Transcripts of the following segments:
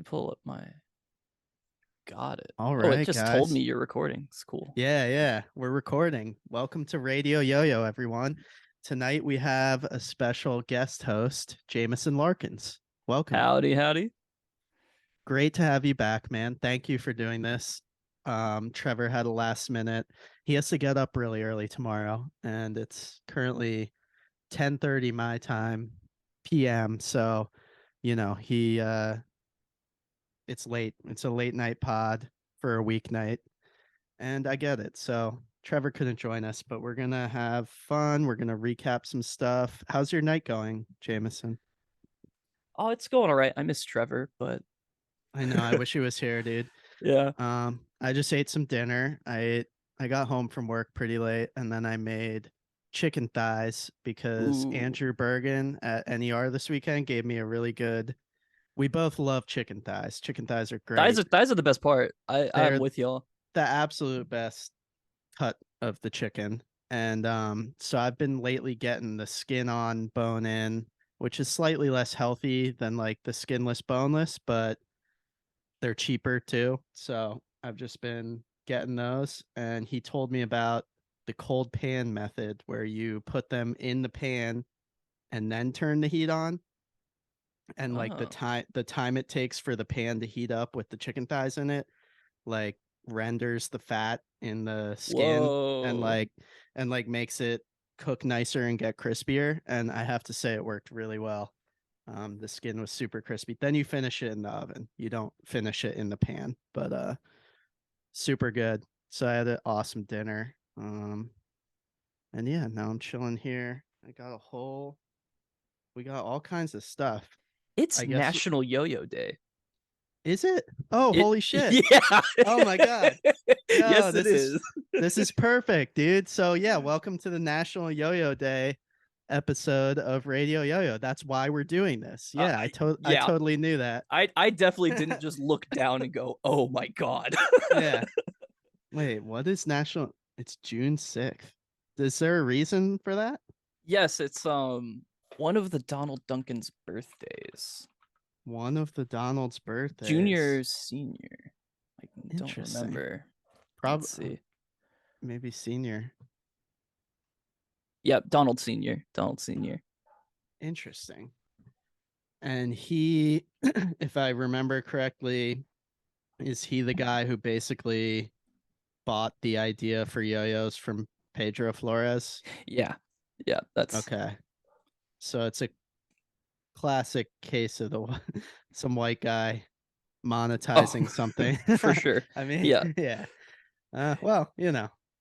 to pull up my. Got it. All Oh, it right, just told me guys. you're recording. It's cool. Yeah, we're recording. Welcome to Radio Yo-Yo, everyone. Tonight we have a special guest host, Jameson Larkins. Welcome. Howdy, howdy. Great to have you back, man. Thank you for doing this. Trevor had a last minute. He has to get up really early tomorrow, and it's currently 10:30 my time, PM. So, he it's late. It's a late night pod for a weeknight. And I get it. So Trevor couldn't join us, but we're gonna have fun. We're gonna recap some stuff. How's your night going, Jameson? Oh, it's going all right. I miss Trevor, but I know. I wish he was here, dude. yeah. I just ate some dinner. I got home from work pretty late, and then I made chicken thighs because Ooh, Andrew Bergen at NER this weekend gave me a really good. We both love chicken thighs. Chicken thighs are thighs great. are thighs are the best part. I'm They're with y'all. the absolute best cut of the chicken. And so I've been lately getting the skin on bone in, which is slightly less healthy than like the skinless boneless, but they're cheaper too. So I've just been getting those. And he told me about the cold pan method where you put them in the pan and then turn the heat on. And like the Oh, time it takes for the pan to heat up with the chicken thighs in it, like renders the fat in the skin and whoa. makes it cook nicer and get crispier. And I have to say it worked really well. The skin was super crispy. Then you finish it in the oven. You don't finish it in the pan, but super good. So I had an awesome dinner. And yeah, now I'm chilling here. We got all kinds of stuff. It's I guess National Yo-Yo Day. is it? Oh, It holy shit. yeah. Oh my god. Yo, Yes, it this is is. this is perfect, dude. So yeah, welcome to the National Yo-Yo Day episode of Radio Yo-Yo. That's why we're doing this. Uh, Yeah, I yeah, totally knew that. I definitely didn't just look down and go, "Oh my god." Yeah. Wait, what is National? It's June 6th. Is there a reason for that? Yes, it's one of the Donald Duncan's birthdays. One of the Donald's birthdays. Junior, senior. I don't Interesting. remember. Prob Let's see. maybe senior. Yep, Donald Senior. Donald Senior. Interesting. And he, if I remember correctly, is he the guy who basically bought the idea for yo-yos from Pedro Flores? Yeah, yeah. That's Okay. So it's a classic case of some white guy oh, monetizing something. for sure. I mean, Yeah, yeah. Well,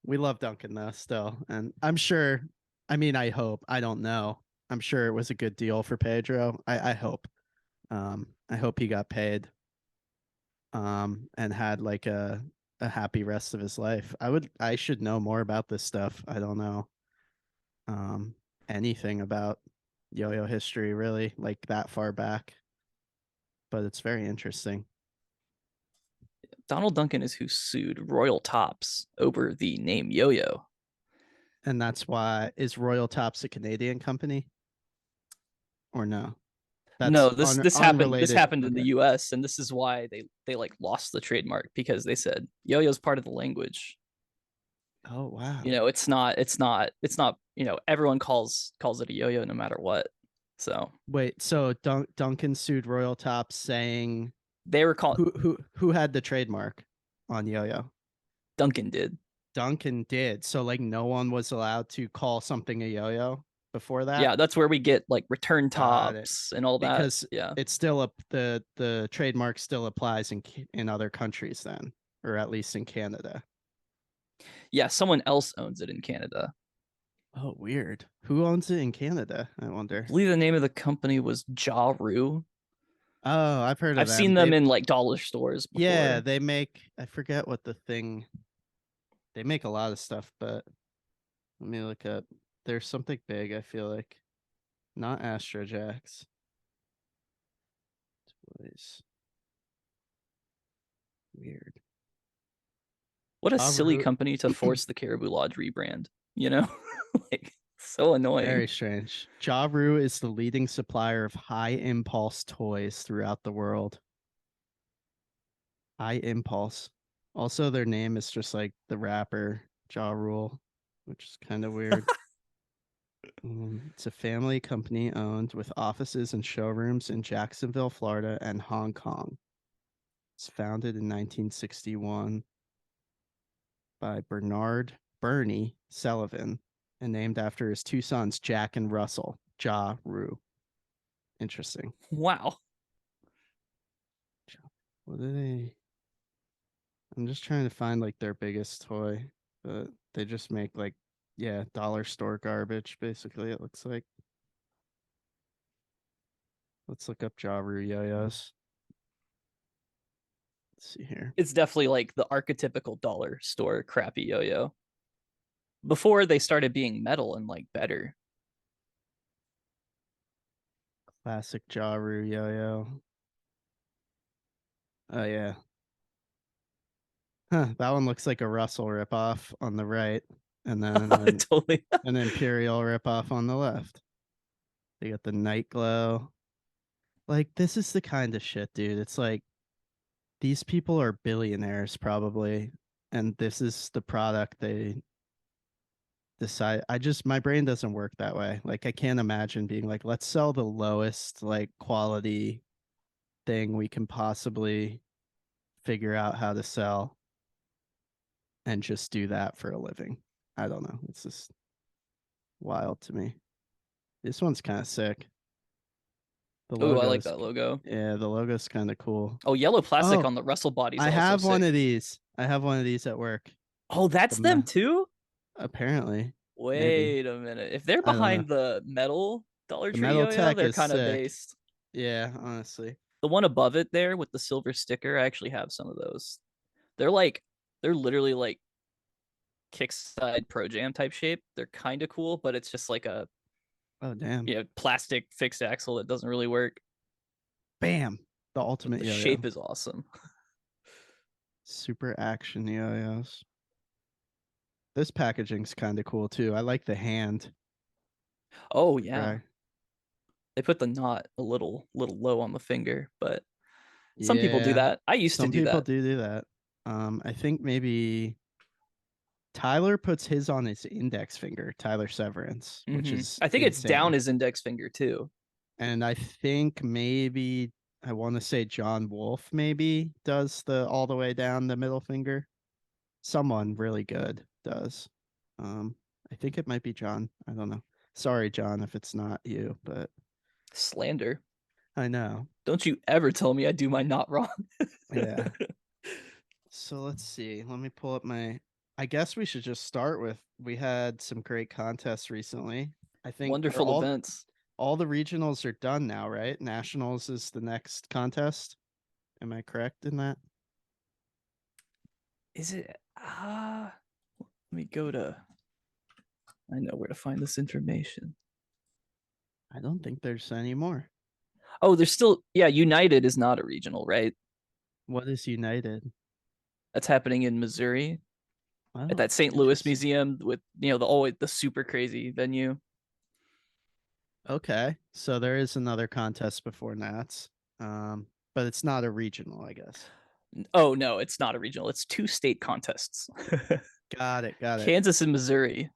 we love Duncan though still. And I'm sure, I mean, I hope, I don't know. I'm sure it was a good deal for Pedro. I hope. I hope he got paid and had like a happy rest of his life. I should know more about this stuff. I don't know um anything about yo-yo history really, like that far back, but it's very interesting. Donald Duncan is who sued Royal Tops over the name Yo-Yo. And that's why is Royal Tops a Canadian company or no? That's No, this happened. This unrelated. happened in the Okay. U.S. and this is why they like lost the trademark because they said Yo-Yo's part of the language. Oh You wow. know, it's not. You know, everyone calls it a Yo-Yo no matter what. So Wait, so Duncan sued Royal Tops saying they were called. who had the trademark on yo-yo? Duncan did. Duncan did. So like no one was allowed to call something a yo-yo before that. Yeah, that's where we get like return Got it. tops and all that. Because Yeah. it's still the trademark still applies in other countries then, or at least in Canada. Yeah, someone else owns it in Canada. Oh, weird. Who owns it in Canada? I I wonder. believe the name of the company was Ja Rue. Oh, I've heard of I've them. seen them in like dollar stores Yeah, before. they make, I forget what the thing, they make a lot of stuff, but let me look up. There's something big, I feel like. Not Astro Jacks. Toys. Weird. What a Ja silly Rule. company to force the Caribou Lodge rebrand, you know? Like so annoying. Very strange. Jaru is the leading supplier of high impulse toys throughout the world. High Impulse. Also, their name is just like the rapper Ja Rule, which is kind of weird. It's a family company owned with offices and showrooms in Jacksonville, Florida, and Hong Kong. It's founded in 1961 by Bernard Bernie Sullivan and named after his two sons, Jack and Russell. Ja Rule. Interesting. Wow. What are they? I'm just trying to find like their biggest toy, but they just make like, yeah, dollar store garbage, basically, it looks like. Let's look up Jaru yoyos. Let's see here. It's definitely like the archetypical dollar store crappy yo-yo. Before they started being metal and like better. Classic Jaru yoyo. Oh yeah. Huh, that one looks like a Russell ripoff on the right, and then Totally. an Imperial ripoff on the left. They got the night glow. Like, this is the kind of shit, dude. It's like these people are billionaires probably, and this is the product they decide. I just, my brain doesn't work that way. Like, I can't imagine being like, let's sell the lowest like quality thing we can possibly figure out how to sell and just do that for a living. I don't know. It's just wild to me. This one's kind of sick. The Oh, I like logo's, that logo. yeah, the logo's kind of cool. Oh, yellow plastic Oh, on the Russell body's I also have one sick. of these. I have one of these at work. Oh, The that's them too? apparently, maybe. Wait a minute. If they're I don't know. behind the metal Dollar The Tree metal yo-yo, tech they're is kind of sick. based. Yeah, honestly. The one above it there with the silver sticker, I actually have some of those. They're like they're literally like kickside pro jam type shape. They're kind of cool, but it's just like a Oh damn. plastic fixed axle that doesn't really work. Bam. The But ultimate the yo-yo. shape is awesome. Super action yo-yos. This packaging's kind of cool too. I like the hand. Oh The yeah, crack. they put the knot a little low on the finger, but some people do Yeah. that. I used to Some do people that. do that. I think maybe Tyler puts his on his index finger, Tyler Severance, which is I think it's down insane. his index finger too. And I think maybe I want to say John Wolf maybe does the all the way down the middle finger. Someone really good does. Um, I think it might be John. I don't know. Sorry, John, if it's not you, but Slander. I know. Don't you ever tell me I do my not wrong. Yeah. So let's see. Let me pull up my. I guess we should just start with we had some great contests recently. I think are Wonderful events. all the regionals are done now, right? Nationals is the next contest. Am I correct in that? Is it let me go to I know where to find this information. I don't think there's any more. Oh, there's still United is not a regional, right? What is United? That's happening in Missouri at Oh, that St. Louis interesting. museum with the always the super crazy venue. Okay, so there is another contest before Nats, but it's not a regional, I guess. Oh no, it's not a regional. It's two state contests. Got it. Got it. Kansas and Missouri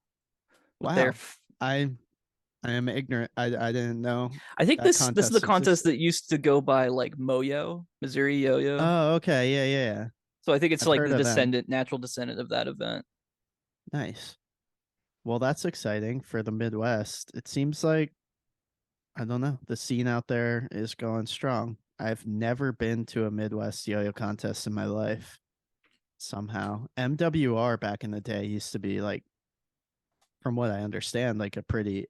with their Wow, I I am ignorant. I didn't know I think that this is the contest contest existed. that used to go by like Moyo, Missouri Yo-Yo. Oh, okay. Yeah, yeah, yeah. So I think it's I've like heard the of them. natural descendant of that event. Nice. Well, that's exciting for the Midwest. It seems like I don't know. The scene out there is going strong. I've never been to a Midwest yo-yo contest in my life. Somehow, MWR back in the day used to be like, from what I understand, like a pretty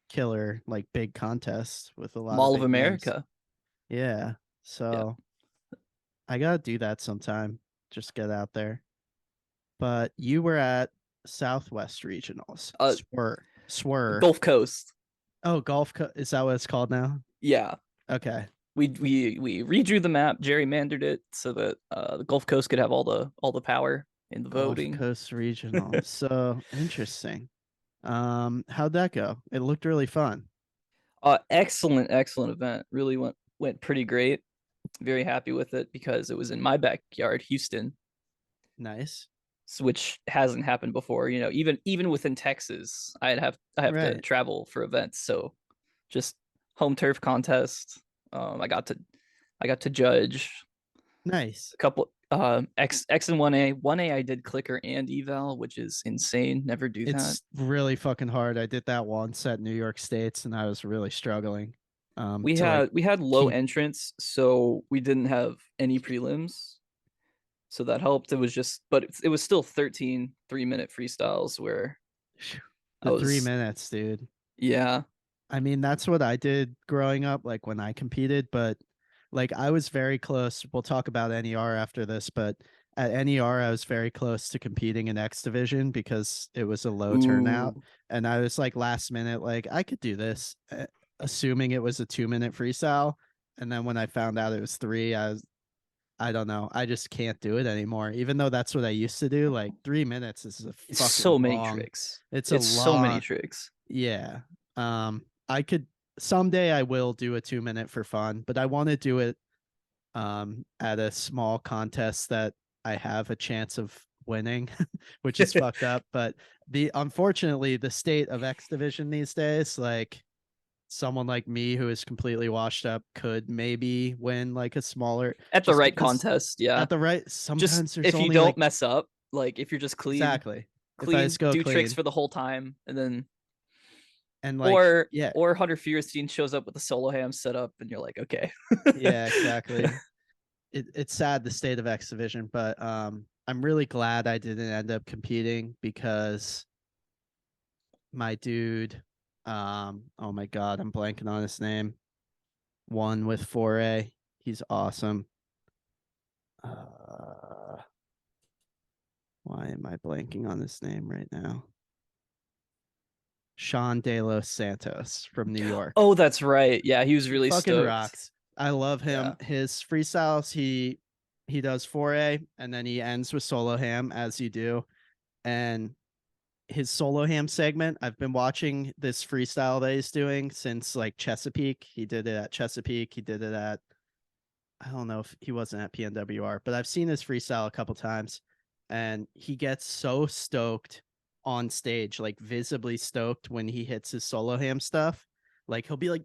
killer, like big contest with a lot of Mall of big names. America. Yeah. Yeah. So I gotta do that sometime. Just get out there. But you were at Southwest Regionals. Uh Swir. Gulf Coast. Oh, is that what it's called now? Yeah. Okay. We redrew the map, gerrymandered it so that the Gulf Coast could have all the power in the Gulf voting. Coast Regional. So interesting. How'd that go? It looked really fun. Excellent event. Really went pretty great. Very happy with it because it was in my backyard, Houston, Nice. which hasn't happened before. You know, even within Texas, I have to Right. travel for events. So just home turf contest. Um, I got to I got to judge Nice. a couple X and 1A I did clicker and eval, which is insane. Never do that. It's really fucking hard. I did that once at New York States and I was really struggling to like We had low keep. entrance, so we didn't have any prelims, so that helped. It was just, but it was still 13 3-minute freestyles where I The three was, minutes, dude. yeah. I mean, that's what I did growing up, like when I competed, but like I was very close. We'll talk about NER after this, but at NER, I was very close to competing in X Division because it was a low turnout. Ooh. And I was like last minute, like I could do this, assuming it was a 2 minute freestyle. And then when I found out it was three, I don't know. I just can't do it anymore. Even though that's what I used to do. Like 3 minutes is a It's fucking so many long. tricks. It's a It's so many long. tricks. Yeah. I could someday I will do a 2 minute for fun, but I want to do it at a small contest that I have a chance of winning, which is fucked up. But the unfortunately the state of X Division these days, like someone like me who is completely washed up could maybe win like a smaller, At the just right because contest, yeah. at the right Just sometimes there's if you only don't like mess up, like if you're just exactly if I just go do tricks clean for the whole time, and then and like yeah. or Hunter Feurstein shows up with a solo ham set up, and you're like, okay. Yeah, exactly. It's sad the state of X Division, but I'm really glad I didn't end up competing because my dude, oh my god, I'm blanking on his name. Won with 4A. He's awesome. Uh, why am I blanking on his name right now? Sean De Los Santos from New York. Oh, that's right. Yeah, he was He really fucking stoked. rocks. I love Yeah. him. His freestyles, he does 4A and then he ends with solo ham as you do. And his solo ham segment, I've been watching this freestyle that he's doing since like Chesapeake. He did it at Chesapeake. He did it at, I don't know if he wasn't at PNWR, but I've seen his freestyle a couple times and he gets so stoked on stage, like visibly stoked when he hits his solo ham stuff. Like he'll be like,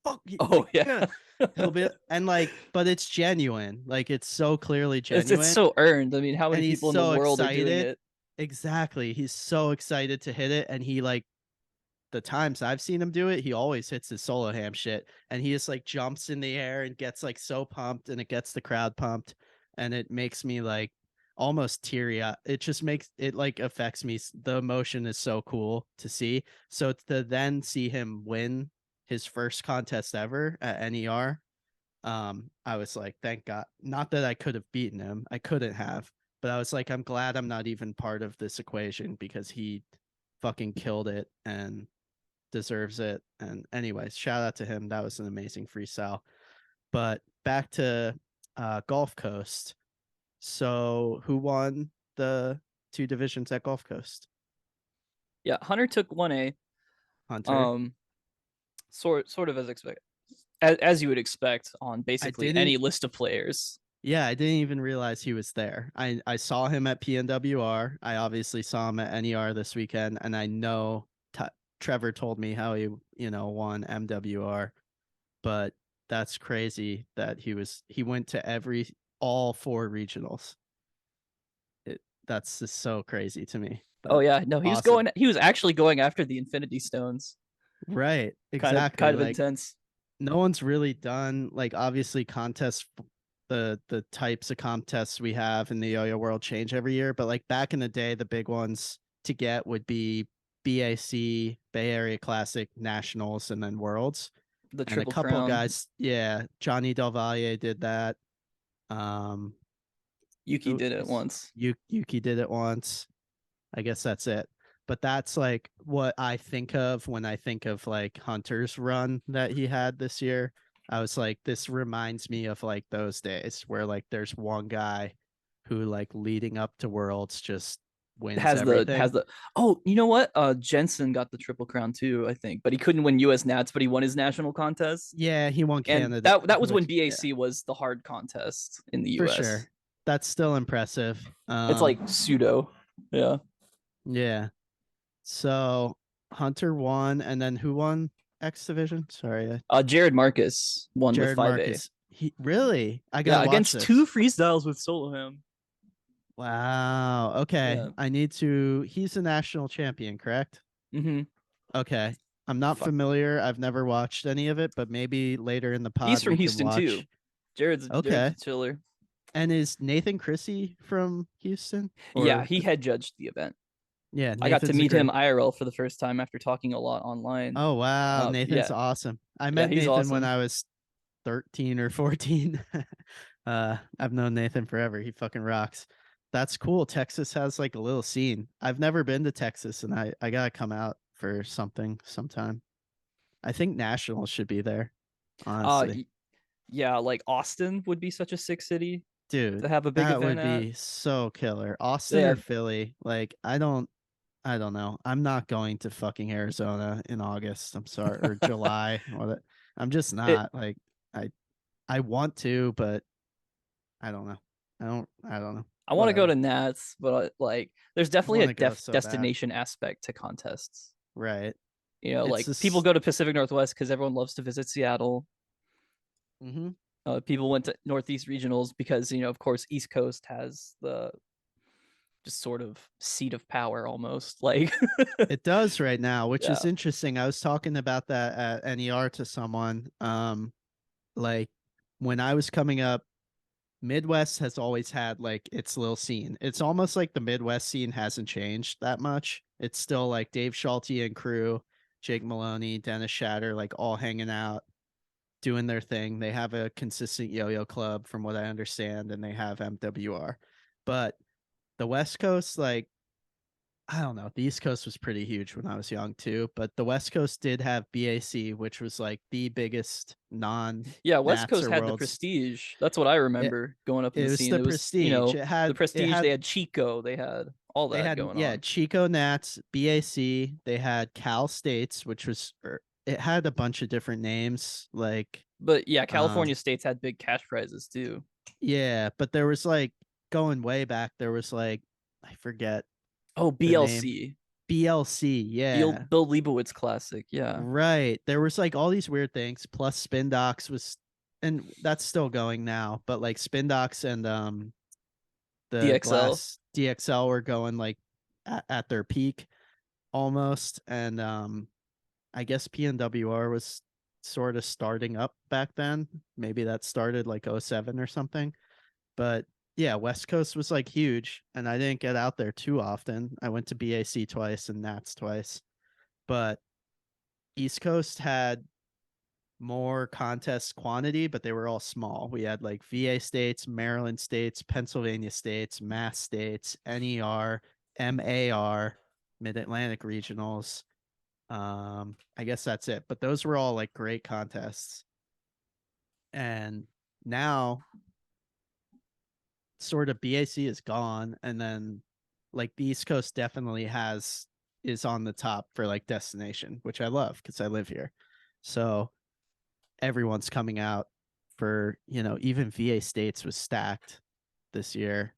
fuck you, Oh like, yeah. yeah. He'll be, and like, but it's genuine. Like it's so clearly It's genuine. so earned. I mean, how And many he's people in the so world are doing excited. it? Exactly. He's so excited to hit it. And he like the times I've seen him do it, he always hits his solo ham shit. And he just like jumps in the air and gets like so pumped and it gets the crowd pumped. And it makes me like almost teary. It just makes it like affects me. The emotion is so cool to see. So to then see him win his first contest ever at NER, I was like, thank God. Not that I could have beaten him. I couldn't have. But I was like, I'm glad I'm not even part of this equation because he fucking killed it and deserves it. And anyways, shout out to him. That was an amazing freestyle. But back to Gulf Coast. So who won the two divisions at Gulf Coast? Yeah, Hunter took 1A. Hunter. Um, sort of as expected, as you would expect on I basically didn't any list of players. Yeah, I didn't even realize he was there. I saw him at PNWR. I obviously saw him at NER this weekend, and I know Trevor told me how he won MWR, but that's crazy that he went to all four regionals. That's just so crazy to me. Oh But yeah, no, awesome. he was actually going after the Infinity Stones. Right, exactly. Kind of Like intense. no one's really done like obviously contests the types of contests we have in the yo-yo world change every year, but like back in the day the big ones to get would be BAC, Bay Area Classic, Nationals, and then Worlds. The And a Triple couple Crown. guys, yeah, Johnny Del Valle did that. um Yuki who did it is once. Yuki did it once. I guess that's it. But that's like what I think of when I think of like Hunter's run that he had this year. I was like, this reminds me of like those days where like there's one guy who like leading up to Worlds just wins has the everything. has the oh, you know what? Jensen got the triple crown too, I think, but he couldn't win US Nats, but he won his national contest. Yeah, he won And Canada. that was when Which, yeah, BAC was the hard contest in the for US. sure. That's still impressive. It's like pseudo. Yeah. Yeah. So Hunter won, and then who won X Division? Sorry, Jared Marcus won with Jared 5A. Marcus. He really? I gotta Yeah, watch against two this. freestyles with Soloham. Wow. Okay, Yeah. I need to. He's a national champion, correct? Mm-hmm. Okay. I'm not Fuck. familiar. I've never watched any of it, but maybe later in the He's pod from we can Houston too. watch. Jared's a Okay. chiller. And is Nathan Chrissy from Houston? Yeah, Or he had judged the event. yeah, I got to Nathan's a meet him great. IRL for the first time after talking a lot online. Oh wow, Nathan's Yeah, awesome. I yeah, met he's Nathan when awesome. I was 13 or 14. I've known Nathan forever. He fucking rocks. That's cool. Texas has like a little scene. I've never been to Texas and I gotta come out for something sometime. I think Nationals should be there, Uh, honestly. yeah, like Austin would be such a sick city Dude, to have a big that event would at. be so killer. Austin or Yeah, Philly. Like, I don't know. I'm not going to fucking Arizona in August. I'm sorry, or July. I'm just it. not. Like, I I want to, but I don't know. I don't know. I want to go Whatever. to Nats, but there's I definitely a want to go so bad. destination aspect to contests. Right. You know, It's like people just go to Pacific Northwest because everyone loves to visit Seattle. mm-hmm. People went to Northeast regionals because of course, East Coast has the just sort of seat of power almost. Like, It does right now, which is yeah, interesting. I was talking about that at NER to someone. Like when I was coming up, Midwest has always had like its little scene. It's almost like the Midwest scene hasn't changed that much. It's still like Dave Schulte and crew, Jake Maloney, Dennis Shatter, like all hanging out, doing their thing. They have a consistent yo-yo club from what I understand, and they have MWR. But the West Coast, like, I don't know. The East Coast was pretty huge when I was young too, but the West Coast did have BAC, which was like the biggest non yeah. West Nats Coast or had the worlds. Prestige. That's what I It remember going up in it the was scene. the It was prestige. the It Prestige. They had had Chico. They had all they that had going yeah, on. Chico Nats, BAC, they had Cal States, which was it had a bunch of different names like But yeah, um California states had big cash prizes too. yeah, but there was like going way back there was like I forget Oh, the name. BLC, BLC, yeah. Bill Leibowitz Classic. Yeah, Right. There was like all these weird things. Plus Spin Docs was and that's still going now, but like Spin Docs and the DXL. Glass DXL were going like at their peak almost. And I guess PNWR was sort of starting up back then. Maybe that started like '07 or something. But yeah, West Coast was like huge and I didn't get out there too often. I went to BAC twice and Nats twice. But East Coast had more contest quantity, but they were all small. We had like VA states, Maryland states, Pennsylvania states, Mass states, NER, MAR, Mid Atlantic regionals. I guess that's it. But those were all like great contests. And now sort of BAC is gone. And then like the East Coast definitely is on the top for like destination, which I love because I live here. So everyone's coming out for even VA states was stacked this year.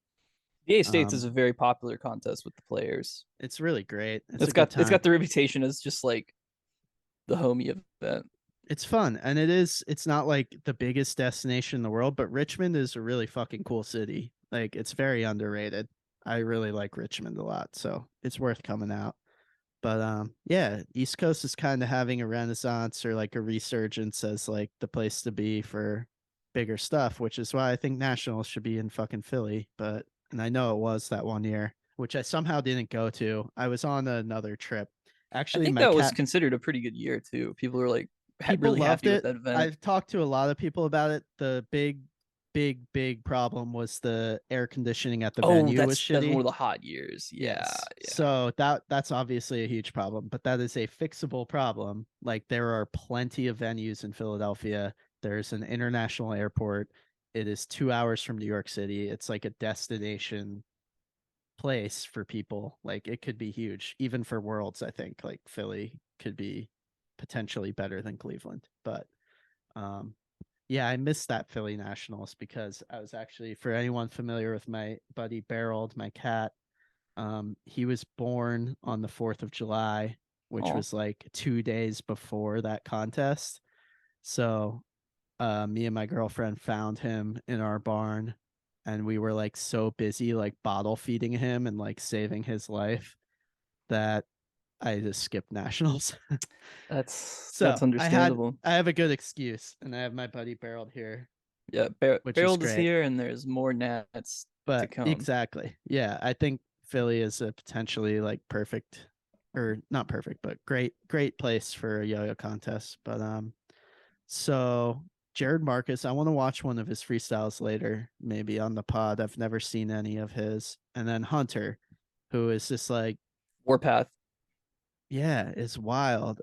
VA states is um a very popular contest with the players. it's really great. It's a It's good got time. the reputation as just like the homie event. It's fun and it's not like the biggest destination in the world, but Richmond is a really fucking cool city. Like it's very underrated. I really like Richmond a lot, so it's worth coming out. But yeah, East Coast is kind of having a renaissance or like a resurgence as like the place to be for bigger stuff, which is why I think Nationals should be in fucking Philly. But and I know it was that one year, which I somehow didn't go to. I was on another trip. I Actually, think my that was cat considered a pretty good year too. People were like people really loved happy with it. that event. I've talked to a lot of people about it. The big problem was the air conditioning at the Oh, venue was that's one shitty. of the hot years. Yeah, Yes. yeah. So that's obviously a huge problem, but that is a fixable problem. Like there are plenty of venues in Philadelphia. There's an international airport. It is 2 hours from New York City. It's like a destination place for people. Like it could be huge, even for Worlds. I think like Philly could be potentially better than Cleveland. But um, yeah, I missed that Philly Nationals because I was actually, for anyone familiar with my buddy Barold, my cat, he was born on the 4th of July, which Oh, was like 2 days before that contest. So me and my girlfriend found him in our barn, and we were like so busy like bottle feeding him and like saving his life that I just skipped nationals. that's So understandable. I have a good excuse, and I have my buddy Barold here, Yeah, which is Barreled is great. here, and there's more nats to But come. exactly, yeah, I think Philly is a potentially like perfect, or not perfect, but great place for a yo-yo contest. But so Jared Marcus, I want to watch one of his freestyles later, maybe on the pod. I've never seen any of his. And then Hunter, who is just like, Warpath. yeah, it's wild.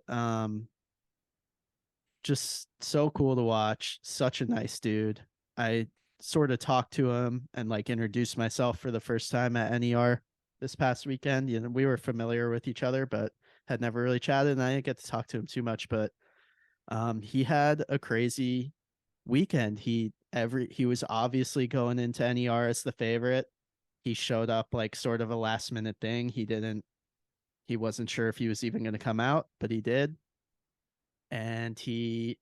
Just so cool to watch. Such a nice dude. I sort of talked to him and like introduced myself for the first time at NER this past weekend. You know, we were familiar with each other, but had never really chatted, and I didn't get to talk to him too much. But he had a crazy weekend. He was obviously going into NER as the favorite. He showed up like sort of a last minute thing. He wasn't sure if he was even going to come out, but he did. And he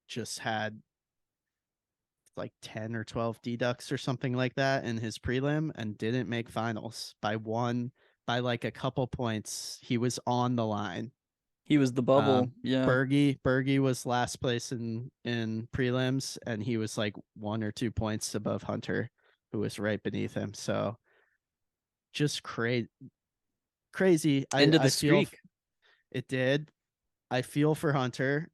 just had like 10 or 12 deducts or something like that in his prelim and didn't make finals by like a couple points. He was on the line. He was the bubble. Yeah. Bergie was last place in prelims, and he was like 1 or 2 points above Hunter, who was right beneath him. So just crazy. End of the I feel streak. it did. I feel for Hunter,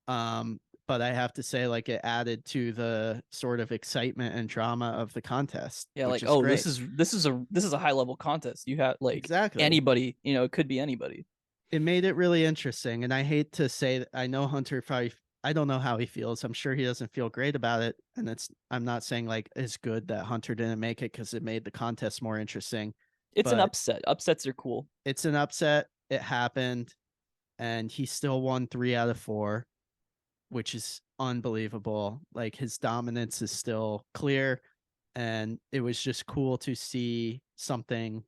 but I have to say, like, it added to the sort of excitement and drama of the contest, Yeah, which like, is oh, great. this is a high level contest. You have like Exactly. anybody, it could be anybody. It made it really interesting. And I hate to say that I know Hunter probably, I don't know how he feels. I'm sure he doesn't feel great about it. And I'm not saying like it's good that Hunter didn't make it because it made the contest more interesting, It's an but upset. Upsets are cool. it's an upset. It happened, and he still won 3 out of 4, which is unbelievable. Like his dominance is still clear. And it was just cool to see something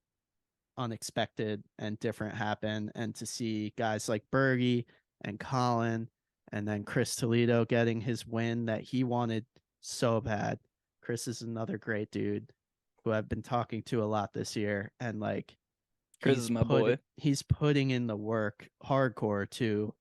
unexpected and different happen, and to see guys like Bergie and Colin and then Chris Toledo getting his win that he wanted so bad. Chris is another great dude who I've been talking to a lot this year, and like Chris is my boy. he's putting in the work hardcore too.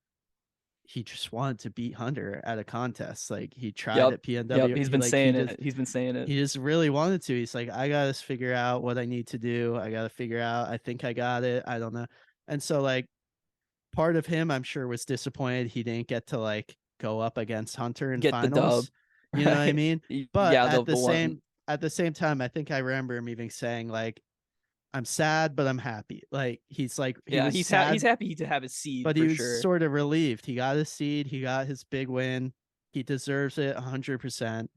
He just wanted to beat Hunter at a contest. Like he tried Yep. at Yep. PNW. He's been saying it. He's been saying it. He just really wanted to. He's like, I gotta figure out what I need to do. I gotta figure out. I think I got it. I don't know. And so like part of him, I'm sure, was disappointed he didn't get to like go up against Hunter in Get the dub. finals. You know what I Right. mean? But Yeah, the one. at the same time, I think I remember him even saying like, I'm sad, but I'm happy. Like he Yeah, was he's sad, happy to have his seed but he for was sure. sort of relieved. He got his seed. He got his big win. He deserves it 100%.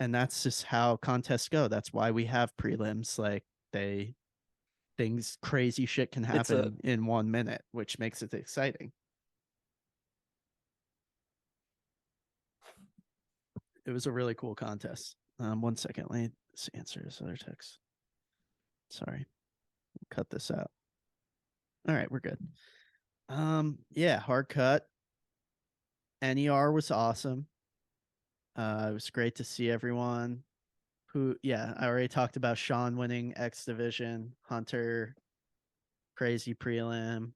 And that's just how contests go. That's why we have prelims. Like they things crazy shit can It's a happen in 1 minute, which makes it exciting. It was a really cool contest. 1 second, let me answer this other text. Sorry, cut this out. All right, we're good. Yeah, hard cut. NER was awesome. It was great to see everyone. Yeah, I already talked about Sean winning X Division, Hunter, crazy prelim.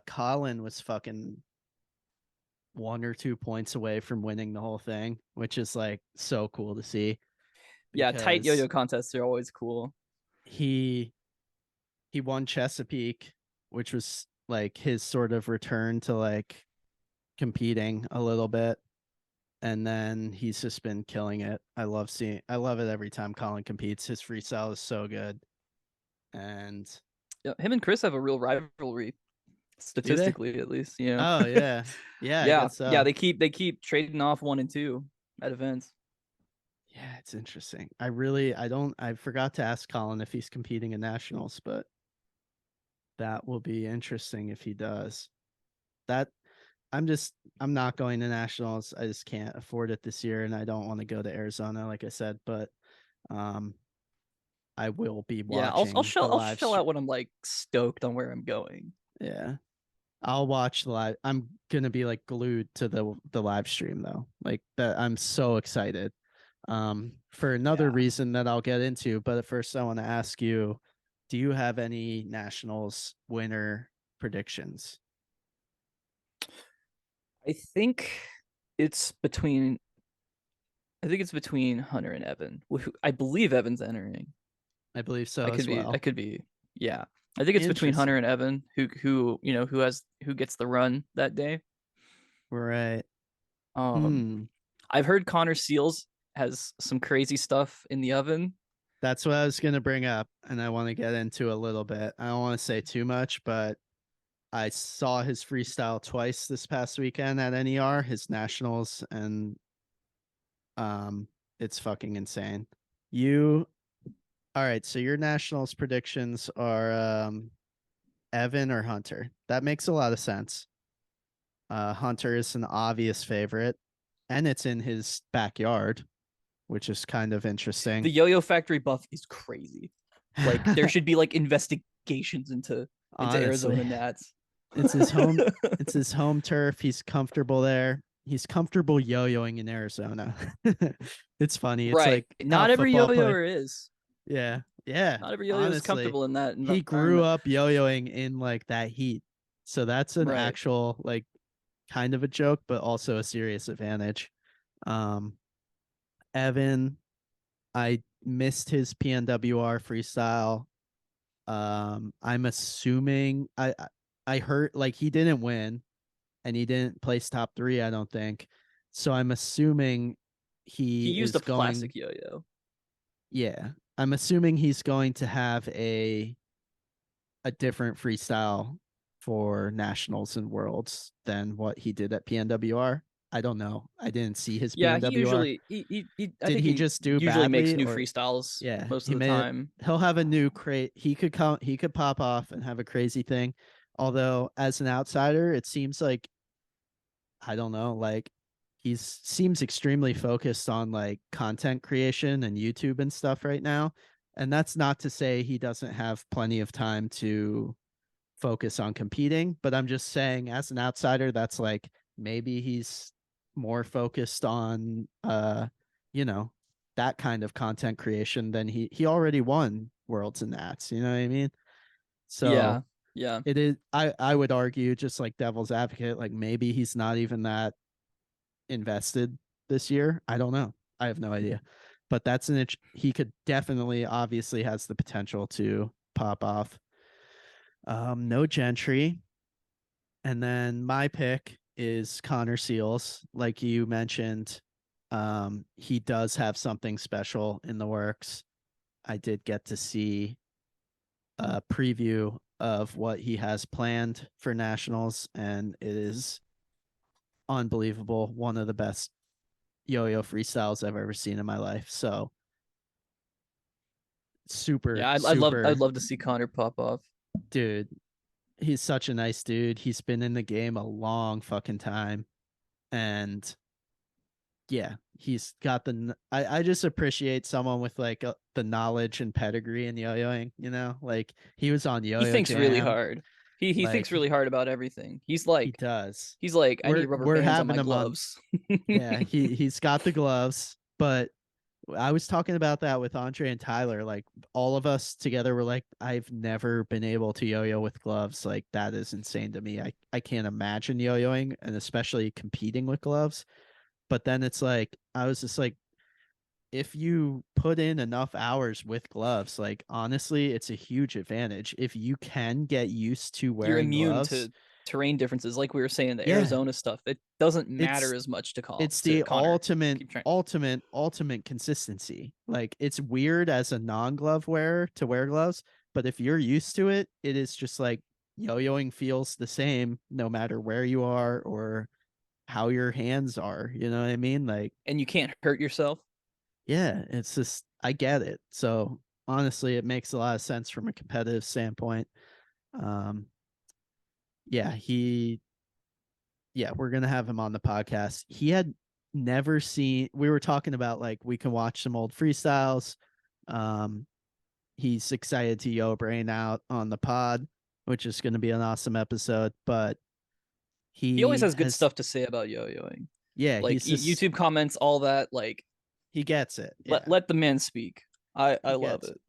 Colin was fucking 1 or 2 points away from winning the whole thing, which is like so cool to see yeah, tight because yo-yo contests are always cool. he he won Chesapeake, which was like his sort of return to like competing a little bit. And then he's just been killing it. I love it every time Colin competes. His freestyle is so good. And Yeah, him and Chris have a real rivalry, do they? statistically at least. Oh yeah. Yeah, I Yeah, guess yeah. so. They keep trading off 1 and 2 at events. Yeah, it's interesting. I forgot to ask Colin if he's competing in nationals, but that will be interesting if he does. That I'm not going to nationals. I just can't afford it this year, and I don't want to go to Arizona, like I said. But um, I will be Yeah, I'll watching the shell I'll live shell stream. out when I'm like stoked on where I'm going. Yeah, I'll watch the live. I'm gonna be like glued to the live stream though. Like that, I'm so excited. For another Yeah. reason that I'll get into, but at first I want to ask you, do you have any nationals winner predictions? I think it's between I think it's between Hunter and Evan. I believe Evan's entering. I believe I so could as be I well. could be yeah. I think it's between Hunter Interesting. and Evan who gets the run that day. Right. Um Hmm. I've heard Connor Seals has some crazy stuff in the oven. That's what I was going to bring up, and I want to get into a little bit. I don't want to say too much, but I saw his freestyle twice this past weekend at NER, his nationals, and um, it's fucking insane. You, all right? So your nationals predictions are Evan or Hunter. That makes a lot of sense. Hunter is an obvious favorite, and it's in his backyard, which is kind of The interesting. Yo-Yo Factory buff is crazy. Like there should be like investigations into Honestly, Arizona Nats. it's his home. It's his home turf. He's comfortable there. He's comfortable yo-yoing in Arizona. It's funny. It's Right. like how Not every football play. yo-yoer is. Yeah, yeah. Not every yo-yo is Honestly, comfortable in that he grew environment. up yo-yoing in like that heat, so that's an Right. actual like kind of a joke, but also a serious advantage. Um, Evan, I missed his PNWR freestyle. I'm assuming I heard like he didn't win and he didn't place top three, I don't think. So I'm assuming He he used a is going, classic yo-yo. yeah, I'm assuming he's going to have a different freestyle for nationals and worlds than what he did at PNWR. I don't know. I didn't see his Yeah, he PNWR. usually he I Did think he he just do usually makes badly new or freestyles yeah, most he of the made it. time. He'll have a new crate. He could pop off and have a crazy thing. Although as an outsider, it seems like I don't know, like he's seems extremely focused on like content creation and YouTube and stuff right now. And that's not to say he doesn't have plenty of time to focus on competing, but I'm just saying as an outsider, that's like maybe he's more focused on you know, that kind of content creation than he already won worlds and nats, you know what I mean? So Yeah. Yeah. it is I would argue just like devil's advocate, like maybe he's not even that invested this year. I don't know. I have no idea. But that's an itch he could definitely obviously has the potential to pop off. No Gentry. And then my pick is Connor Seals. Like you mentioned, he does have something special in the works. I did get to see a preview of what he has planned for nationals, and it is unbelievable. One of the best yo-yo freestyles I've ever seen in my life. So super, Yeah, I'd super love to see Connor pop off. dude. He's such a nice dude. He's been in the game a long fucking time. And yeah, he's got I just appreciate someone with like the knowledge and pedigree in yo-yoing, you know? Like he was on He Yo-Yo thinks really Jam. hard. He thinks Like really hard about everything. he does. He's like I need rubber We're bands on having my him on. gloves. Yeah, he's got the gloves, but I was talking about that with Andre and Tyler. Like all of us together were like, I've never been able to yo-yo with gloves. Like that is insane to me. I can't imagine yo-yoing and especially competing with gloves. But then it's like I was just like, if you put in enough hours with gloves, like honestly, it's a huge advantage. If you can get used to You're wearing immune gloves, to terrain differences, like we were saying the yeah, Arizona stuff. It doesn't it's matter as much it's to the Connor. Keep trying. ultimate consistency. Like it's weird as a non-glove wearer to wear gloves, but if you're used to it, it is just like yo-yoing feels the same no matter where you are or how your hands are. You know what I mean? Like And you can't hurt yourself. Yeah, it's just I get it. So honestly, it makes a lot of sense from a competitive standpoint. Um, yeah, we're gonna have him on the podcast. He had never seen. We were talking about like we can watch some old freestyles. Um, he's excited to yo brain out on the pod, which is going to be an awesome episode. But He always he has good has, stuff to say about yo-yoing. yeah, Like he's just YouTube comments, all that. Like he gets it. let Yeah, let the man speak. I he love gets it. it.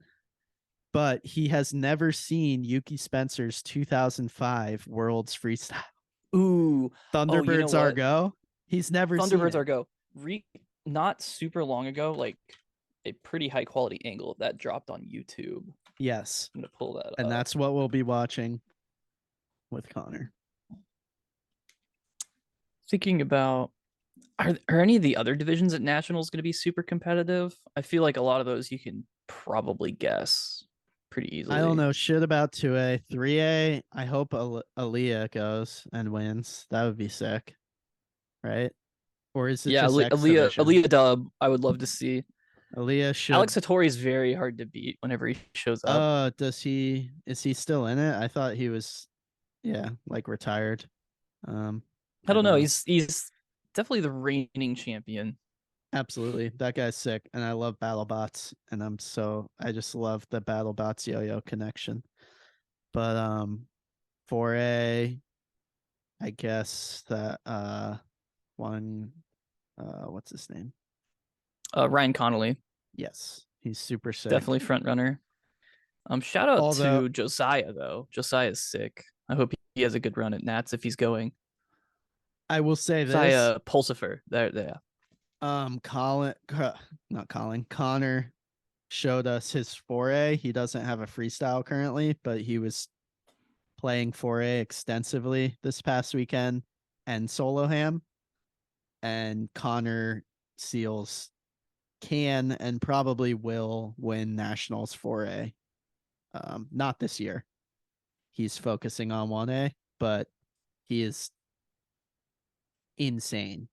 But he has never seen Yuki Spencer's 2005 World's Freestyle. Ooh, oh, you know Thunderbirds Are what? Go. He's never seen Thunderbirds it. are go. Not super long ago, like a pretty high quality angle of that dropped on YouTube. Yes, I'm gonna pull that and up. that's what we'll be watching with Connor. Thinking about are any of the other divisions at nationals going to be super competitive? I feel like a lot of those you can probably guess pretty I don't easily. know shit about 2A. 3A, I hope Aaliyah goes and wins. That would be sick, right? Or is it Yeah, just X Division? Aaliyah Dub, I would love to see. Aaliyah Alex should. Hattori is very hard to beat whenever he shows up. Does he? Is he still in it? I thought he was. Yeah, like retired. Um, I I don't don't know. know. He's definitely the reigning champion. Absolutely, that guy's sick, and I love BattleBots, and I just love the BattleBots yo-yo connection. But 4A, I guess that one what's his name? Ryan Connolly, Yes, he's super sick. definitely front runner. Shout out Although to Josiah though. Josiah's sick. I hope he has a good run at Nats if he's going. I will say this, Josiah Pulsifer. There. Colin, not Colin, Connor showed us his 4A. He doesn't have a freestyle currently, but he was playing 4A extensively this past weekend and solo ham. And Connor Seals can and probably will win nationals 4A. Not this year. He's focusing on 1A, but he is insane,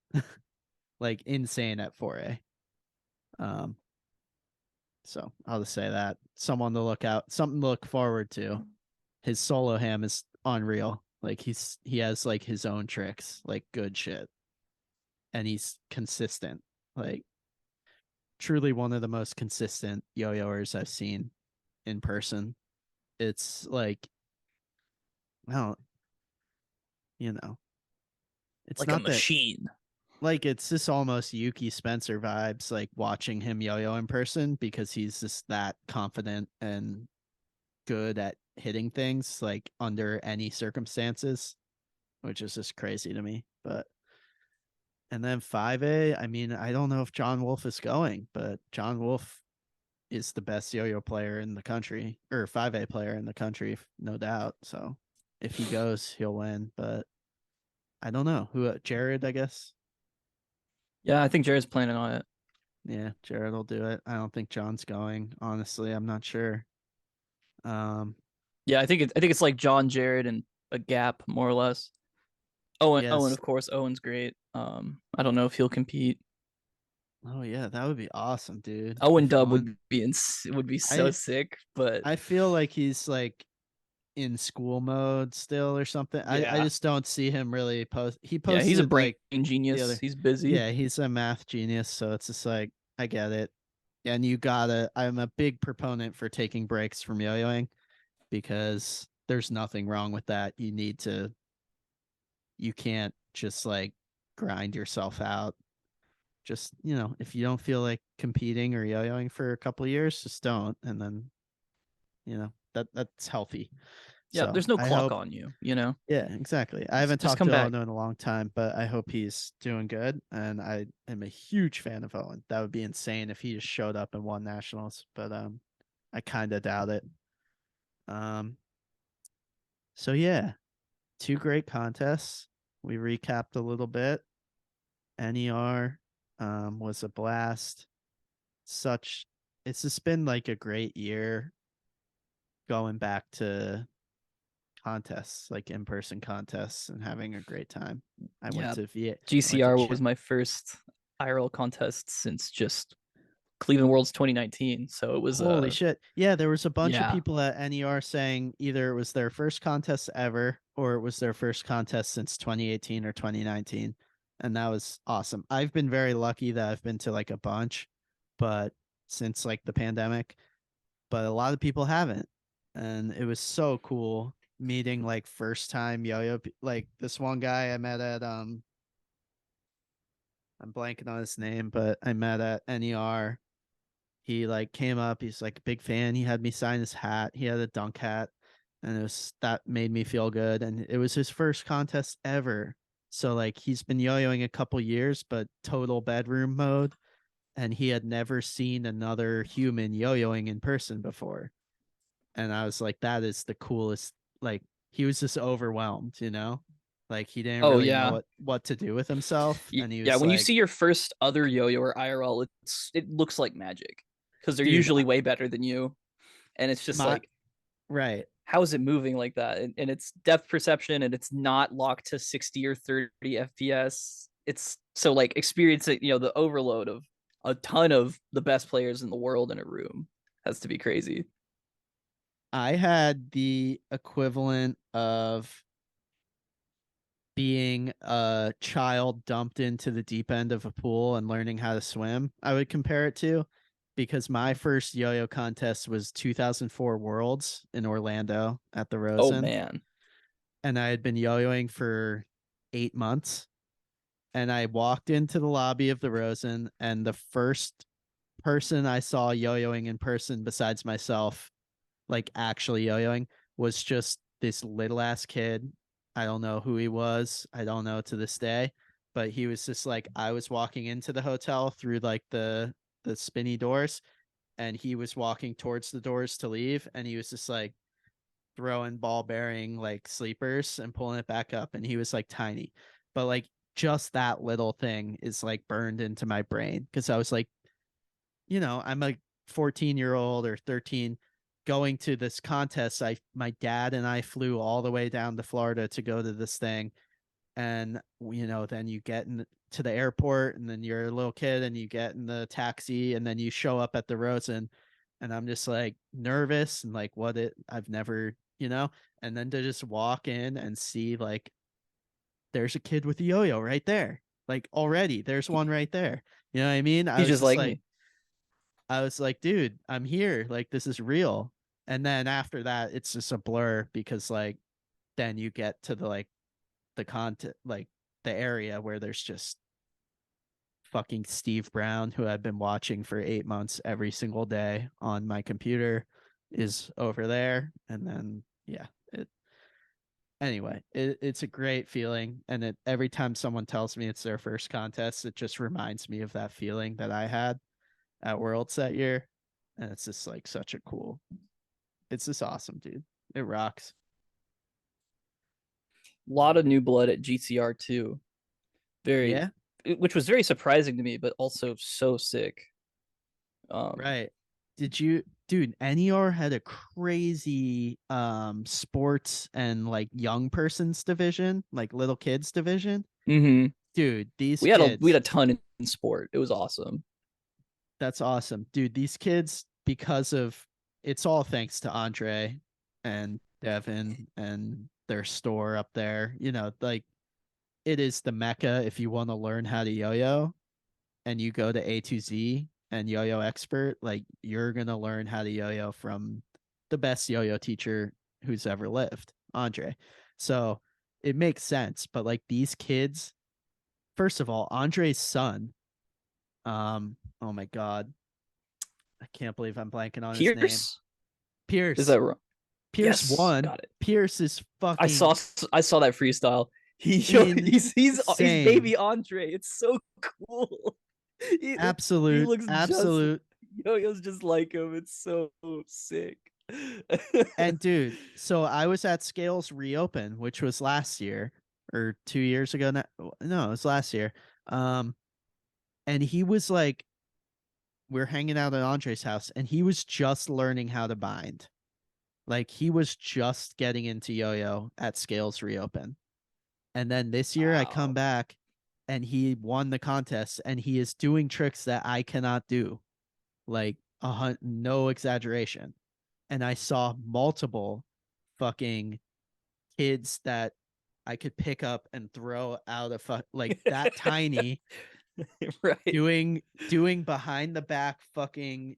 like insane at 4A. Um, so I'll just say that someone to look out, something to look forward to. His solo ham is unreal. Like he has like his own tricks, like good shit, and he's consistent. Like truly one of the most consistent yo-yoers I've seen in person. It's like, well, you know, it's Like a not that machine. like it's just almost Yuki Spencer vibes, like watching him yo-yo in person because he's just that confident and good at hitting things like under any circumstances, which is just crazy to me. But and then 5A, I mean, I don't know if John Wolf is going, but John Wolf is the best yo-yo player in the country or 5A player in the country, no doubt. So if he goes, he'll win. But I don't know who. Jared, I guess. Yeah, I think Jared's planning on it. Yeah, Jared will do it. I don't think John's going. Honestly, I'm not sure. Um, Yeah, I think it's like John, Jared, and a gap more or less. Owen, yes. of course. Owen's great. I don't know if he'll compete. Oh yeah, that would be awesome, dude. Owen If Dub Owen, would be so I sick, but I feel like he's like in school mode still or something. I yeah, just don't see him really post. He yeah, he's a posted brain like the genius. other. He's busy. Yeah, he's a math genius, so it's just like I get it. And you gotta. I'm a big proponent for taking breaks from yo-yoing because there's nothing wrong with that. You need to. You can't just like grind yourself out. Just if you don't feel like competing or yo-yoing for a couple of years, just don't, and then that's healthy. Yeah, So there's no I clock hope. on you. You know, Yeah, exactly. I haven't just talked come to back. Owen in a long time, but I hope he's doing good. And I am a huge fan of Owen. That would be insane if he just showed up and won nationals, but I kind of doubt it. Um, so yeah, two great contests. We recapped a little bit. NER was a blast. Such It's just been like a great year going back to contests, like in-person contests, and having a great time. I went Yeah, to GCR was my first IRL contest since just Cleveland Worlds 2019. So it was Holy shit. Yeah, there was a bunch of yeah. people at NER saying either it was their first contest ever or it was their first contest since 2018 or 2019. And that was awesome. I've been very lucky that I've been to like a bunch, but since like the pandemic, but a lot of people haven't. And it was so cool meeting like first time yo-yo like this one guy I met at I'm blanking on his name, but I met at NER. He like came up, he's like a big fan. He had me sign his hat. He had a dunk hat, and it was that made me feel good. And it was his first contest ever. So like he's been yo-yoing a couple years, but total bedroom mode. And he had never seen another human yo-yoing in person before. And I was like, that is the coolest. Like he was just overwhelmed, you know? Like he didn't Oh really know yeah. what to do with himself. And he Yeah, was when you like, see your first other yo-yo or IRL, it looks like magic because they're dude, usually way better than you, and it's just my like, right. how is it moving like that? And it's depth perception, and it's not locked to 60 or 30 FPS. It's so like experiencing, the overload of a ton of the best players in the world in a room has to be crazy. I had the equivalent of being a child dumped into the deep end of a pool and learning how to swim. I would compare it to because my first yo-yo contest was 2004 Worlds in Orlando at the Oh Rosen, man. and I had been yo-yoing for 8 months, and I walked into the lobby of the Rosen, and the first person I saw yo-yoing in person besides myself, like actually yo-yoing, was just this little ass kid. I don't know who he was. I don't know to this day, but he was just like, I was walking into the hotel through like the spinny doors, and he was walking towards the doors to leave, and he was just like throwing ball bearing like sleepers and pulling it back up, and he was like tiny, but like just that little thing is like burned into my brain because I was like, I'm a 14-year-old or 13 going to this contest. My dad and I flew all the way down to Florida to go to this thing. And then you get to the airport, and then you're a little kid and you get in the taxi, and then you show up at the Rosen, and I'm just like nervous and like I've never, and then to just walk in and see like there's a kid with a yo-yo right there. Like already there's one right there. You know what I mean? He's just like me. I was like, dude, I'm here. Like, this is real. And then after that, it's just a blur because, like, then you get to the content, like, the area where there's just fucking Steve Brown, who I've been watching for 8 months every single day on my computer, is over there. And then, yeah, it's a great feeling. And every time someone tells me it's their first contest, it just reminds me of that feeling that I had at Worlds that year. And it's just like it's just awesome, dude. It rocks. A lot of new blood at GCR too. Very, Yeah, which was very surprising to me, but also so sick. Um, right. Did you, dude, NER had a crazy sports and like young persons division, like little kids division. hmm Dude, these we had kids, a ton in sport. It was awesome. that's awesome. Dude, these kids, because of it's all thanks to Andre and Devin and their store up there, like it is the mecca if you want to learn how to yo-yo, and you go to A2Z and Yo-Yo Expert, like you're gonna learn how to yo-yo from the best yo-yo teacher who's ever lived, Andre. So it makes sense. But like these kids, first of all, Andre's son, oh my god, I can't believe I'm blanking on his name. Pierce, is Pierce. that wrong? Pierce Yes, won. got it. Pierce is I fucking saw I saw that freestyle. He's insane. baby Andre. It's so cool. He Absolute, looks just absolute. Yo-Yo's just like him. It's so sick. And dude, so I was at Scales Reopen, which was last year or 2 years ago. No, it was last year. Um, and he was like, we're hanging out at Andre's house, and he was just learning how to bind. Like he was just getting into yo-yo at Scales Reopen. And then this year I come Wow. back and he won the contest, and he is doing tricks that I cannot do. like no exaggeration. And I saw multiple fucking kids that I could pick up and throw out of like that tiny Right. doing behind the back fucking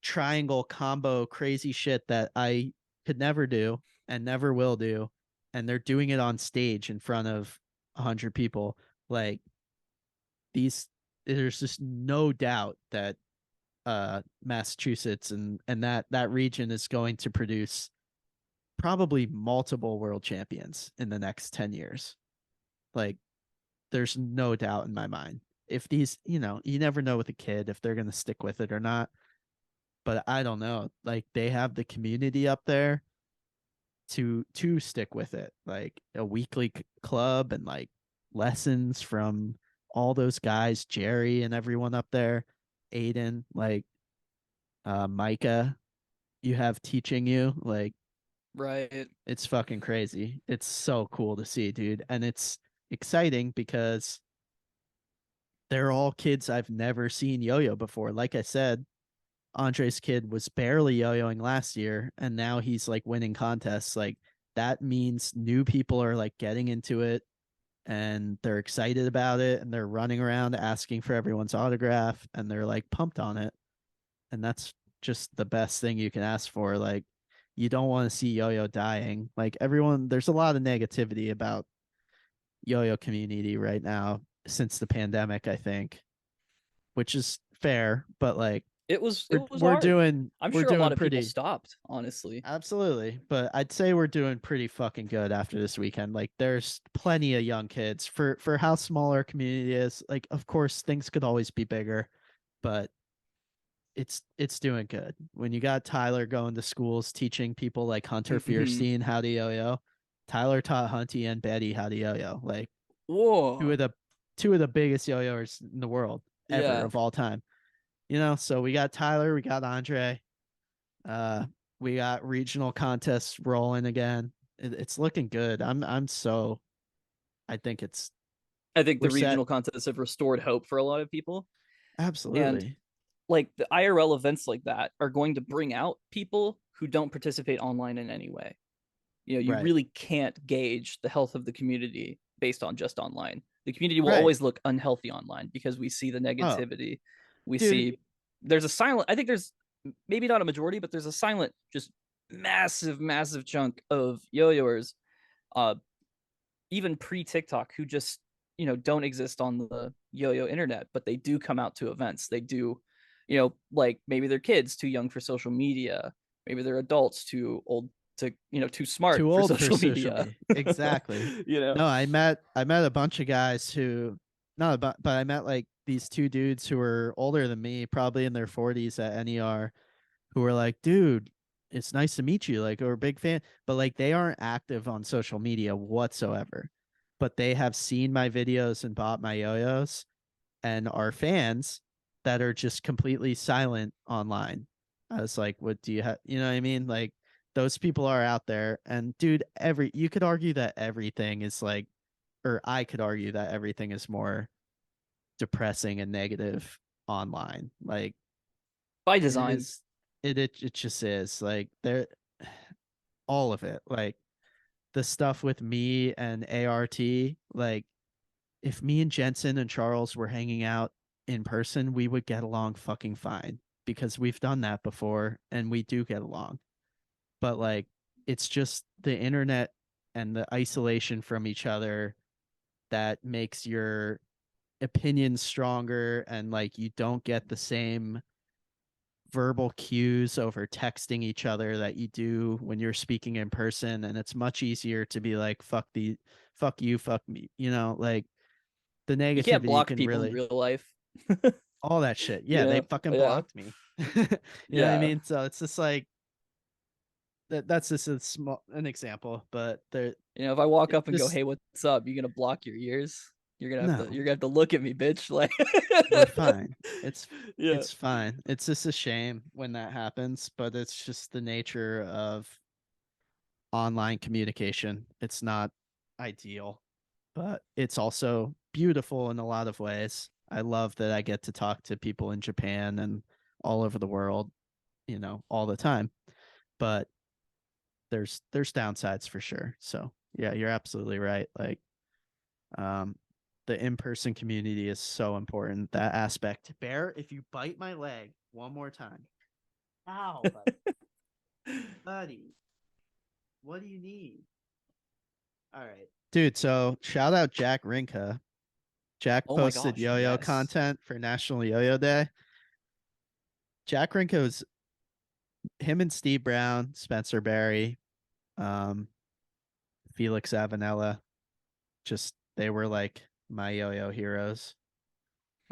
triangle combo crazy shit that I could never do and never will do, and they're doing it on stage in front of 100 people. Like these, there's just no doubt that Massachusetts and that region is going to produce probably multiple world champions in the next 10 years. Like there's no doubt in my mind. If these, you never know with a kid if they're going to stick with it or not, but I don't know. Like they have the community up there to stick with it. Like a weekly club and like lessons from all those guys, Jerry and everyone up there, Aiden, like Micah, you have teaching you. Like Right. it's fucking crazy. It's so cool to see, dude. And it's exciting because they're all kids I've never seen yo-yo before. Like I said, Andre's kid was barely yo-yoing last year and now he's like winning contests. Like that means new people are like getting into it and they're excited about it and they're running around asking for everyone's autograph and they're like pumped on it. And that's just the best thing you can ask for. Like you don't want to see yo-yo dying. Like everyone, there's a lot of negativity about yo-yo community right now since the pandemic, I think, which is fair, but like It we're was we're hard. doing I'm we're sure a lot doing of people pretty stopped, honestly. absolutely, but I'd say we're doing pretty fucking good after this weekend. Like there's plenty of young kids for how small our community is. Like of course things could always be bigger, but it's doing good. When you got Tyler going to schools teaching people like Hunter Hmm. Feurstein how to yo-yo, Tyler taught Hunty and Betty how to yo-yo. Like two Whoa. of the two of the biggest yo-yoers in the world ever Yeah. of all time. So we got Tyler, we got Andre, uh, we got regional contests rolling again. It's looking good. I think it's I think we're the set. regional contests have restored hope for a lot of people. And Absolutely. like the IRL events like that are going to bring out people who don't participate online in any way. You Right. really can't gauge the health of the community based on just online. The community will Right. always look unhealthy online because we see the Oh, negativity. We dude. see there's a silent, I think there's maybe not a majority, but there's a silent, just massive, massive chunk of yo-yoers, uh, even pre TikTok, who just don't exist on the yo-yo internet, but they do come out to events. They do, like maybe they're kids too young for social media, maybe they're adults too old to too smart Too for old for social social media. media. Exactly. you know, No, I met a bunch of guys who not about but I met like these two dudes who were older than me, probably in their 40s at NER, who were like, dude, it's nice to meet you. Like, we're a big fan. But like they aren't active on social media whatsoever. But they have seen my videos and bought my yo-yos and are fans that are just completely silent online. I was like, what do you have? You know what I mean? Like those people are out there. And dude, you could argue that everything is like, or I could argue that everything is more depressing and negative online. Like by it design. is, it just is like there, all of it. Like the stuff with me and ART, like if me and Jensen and Charles were hanging out in person, we would get along fucking fine because we've done that before and we do get along. But like, it's just the internet and the isolation from each other that makes your opinions stronger and like you don't get the same verbal cues over texting each other that you do when you're speaking in person, and it's much easier to be like fuck you, fuck me, like the You can't negativity block can people in really real life. all that shit. you Yeah, they know, fucking yeah, blocked me. You know what I yeah. mean? So it's just like that's just an example, but there If I walk it up and go, just "Hey, what's up?" You're gonna block your ears. no, You're gonna have to look at me, bitch. Like, we're fine. It's yeah. it's fine. It's just a shame when that happens, but it's just the nature of online communication. It's not ideal, but it's also beautiful in a lot of ways. I love that I get to talk to people in Japan and all over the world, all the time. But there's downsides for sure. So yeah, you're absolutely right. Like, um, the in-person community is so important. That aspect. Bear, if you bite my leg one more time, ow, buddy, what do you need? All right, dude. So shout out Jack Rinka. Jack Oh my posted gosh, yo-yo yes. content for National Yo-Yo Day. Jack Rinka was him and Steve Brown, Spencer Barry, um, Felix Avanella. Just they were like my yo-yo heroes.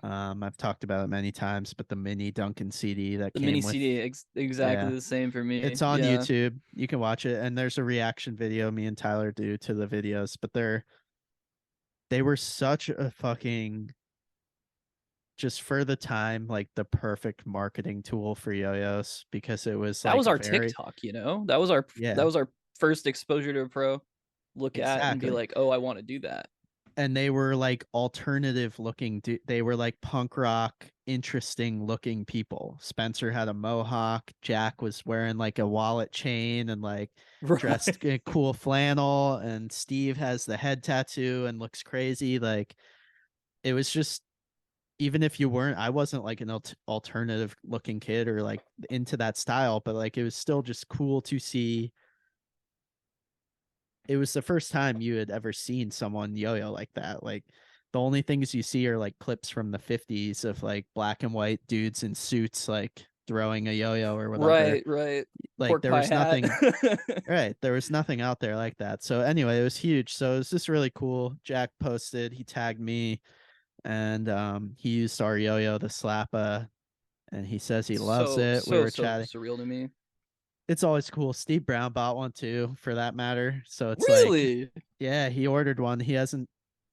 I've talked about it many times, but the mini Duncan CD that The mini came with, CD exactly yeah, the same for me. it's on Yeah. YouTube. You can watch it, and there's a reaction video me and Tyler do to the videos. But they were such a fucking, just for the time, like the perfect marketing tool for yo-yos, because it was That like was a our very, TikTok, That was our yeah, first exposure to a pro. Look at and be exactly. like, "Oh, I want to do that." And they were like alternative looking, they were like punk rock, interesting looking people. Spencer had a mohawk, Jack was wearing like a wallet chain and like dressed Right. in cool flannel, and Steve has the head tattoo and looks crazy. Like, it was just, even if you weren't, I wasn't like an alternative looking kid or like into that style, but like it was still just cool to see. It was the first time you had ever seen someone yo-yo like that. Like, the only things you see are like clips from the 50s of like black and white dudes in suits like throwing a yo-yo or whatever. Right, right. Like, Pork there pie was hat. nothing, right, there was nothing out there like that. So anyway, it was huge. So it was just really cool. Jack posted, he tagged me, and he used our yo-yo, the Slappa, and he says he loves So it. We so were so chatting. surreal to me. It's always cool. Steve Brown bought one too, for that matter. So it's like, Really? yeah, he ordered one. He hasn't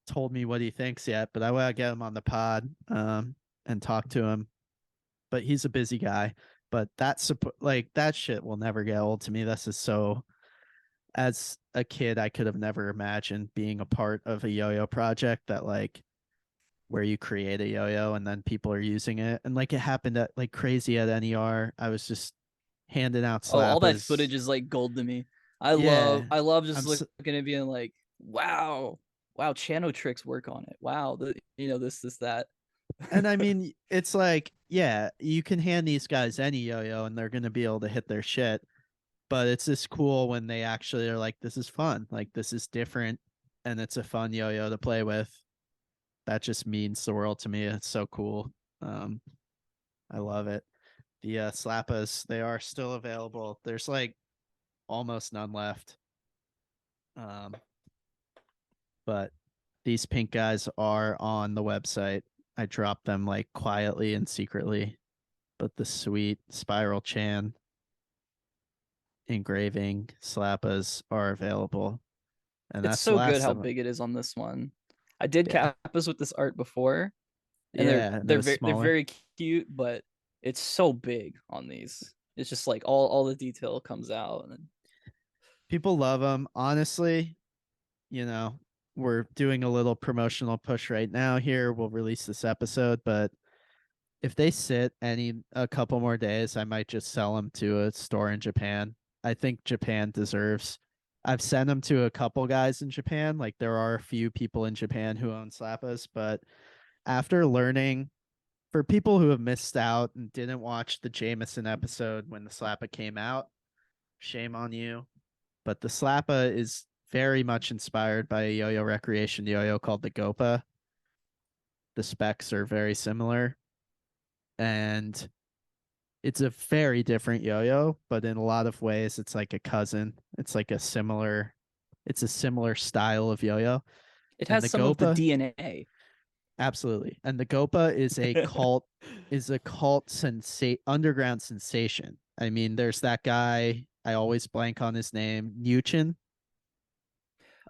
told me what he thinks yet, but I want to get him on the pod, and talk to him. But he's a busy guy. But that's like, that shit will never get old to me. This is so. As a kid, I could have never imagined being a part of a yo-yo project that, like, where you create a yo-yo and then people are using it, and like it happened at like crazy at NER. I was just handing out Oh, all that slappas. footage is like gold to me. Yeah, I love just I'm so, looking at being like, wow, wow, Chano tricks work on it. Wow, this that. and I mean, it's like, yeah, you can hand these guys any yo-yo and they're gonna be able to hit their shit. But it's just cool when they actually are like, this is fun, like this is different, and it's a fun yo-yo to play with. That just means the world to me. It's so cool. Um, I love it. The slappas, they are still available. There's like almost none left. Um, but these pink guys are on the website. I dropped them like quietly and secretly, but the sweet Spiral Chan engraving slappas are available, and It's that's the so good last how of them. big it is on this one. I did Yeah, kappas with this art before, and yeah, and it was they're smaller. very cute, but it's so big on these. It's just like all the detail comes out, and People love them. Honestly, you know, we're doing a little promotional push right now here. We'll release this episode, but if they sit a couple more days, I might just sell them to a store in Japan. I think Japan deserves. I've sent them to a couple guys in Japan. Like, there are a few people in Japan who own slappas, but after learning, for people who have missed out and didn't watch the Jameson episode when the slappa came out, shame on you. But the slappa is very much inspired by a yo-yo recreation yo-yo called the Gopa. The specs are very similar, and it's a very different yo-yo, but in a lot of ways it's like a cousin. It's a similar style of yo-yo. it And has the some of the Gopa, DNA. absolutely. And the Gopa is a cult, underground sensation. I mean, there's that guy, I always blank on his name, Nuchin,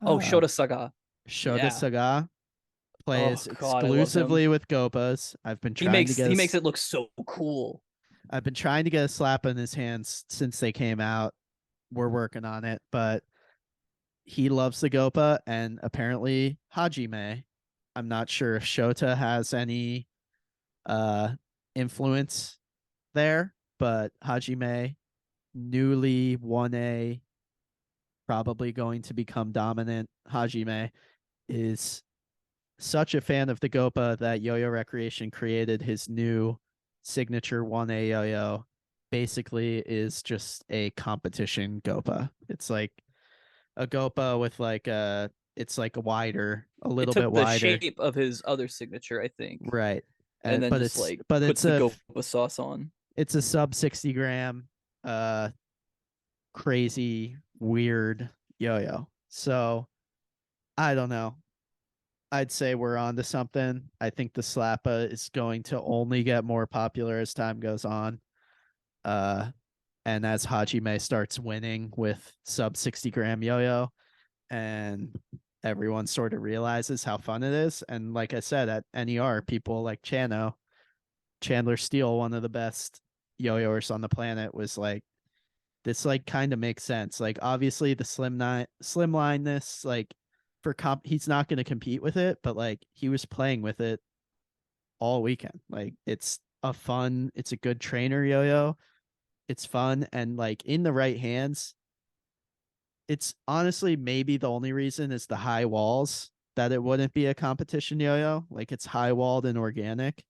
Oh, uh, Shota Saga. Shota Yeah. Saga, Oh plays God, I love him. exclusively with Gopas. He makes it look so cool. I've been trying to get a slap in his hands since they came out. We're working on it, but he loves the Gopa, and apparently Hajime. I'm not sure if Shota has any uh influence there, but Hajime, newly 1A, probably going to become dominant. Hajime is such a fan of the Gopa that Yo-Yo Recreation created his new signature 1A yo-yo. Basically is just a competition Gopa. It's like a Gopa with like a it's like a wider, a It little bit took the wider. shape of his other signature, I think, Right. and then But just it's like but puts the Gopa sauce on. it's a sub 60 gram uh crazy weird yo-yo. So I don't know. I'd say we're on to something. I think the Slappa is going to only get more popular as time goes on. Uh, and as Hajime starts winning with sub 60-gram yo-yo, and everyone sort of realizes how fun it is. And like I said, at NER, people like Chandler Steele, one of the best yo-yoers on the planet, was like, this like kind of makes sense. Like obviously the slimlineness, like for he's not going to compete with it, but like he was playing with it all weekend. Like it's a good trainer yo-yo. It's fun and like in the right hands, it's honestly maybe the only reason is the high walls that it wouldn't be a competition yo-yo. Like it's high walled and organic.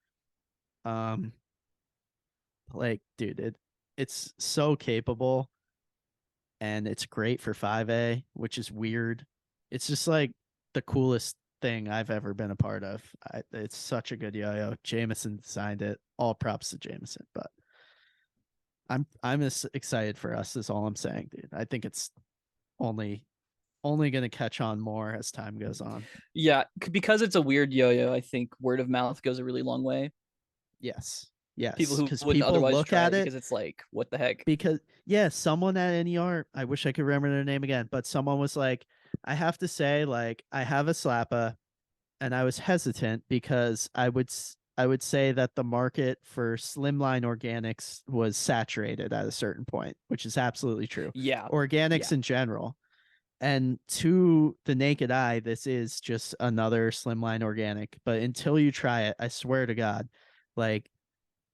Um like dude, it's so capable and it's great for 5A, which is weird. It's just like the coolest thing I've ever been a part of. It's such a good yo-yo. Jameson designed it. All props to Jameson, but I'm as excited for us. Is all I'm saying, dude. I think it's only only going to catch on more as time goes on. Yeah, because it's a weird yo-yo. I think word of mouth goes a really long way. Yes, People yes, who because wouldn't people otherwise look try at it it because it's like, what the heck? because yeah, someone at NER, I wish I could remember their name again, but someone was like, I have to say, like, I have a Slappa and I was hesitant because I would say that the market for slimline organics was saturated at a certain point, which is absolutely true. Yeah, Organics yeah. in general. And to the naked eye, this is just another slimline organic. But until you try it, I swear to God, like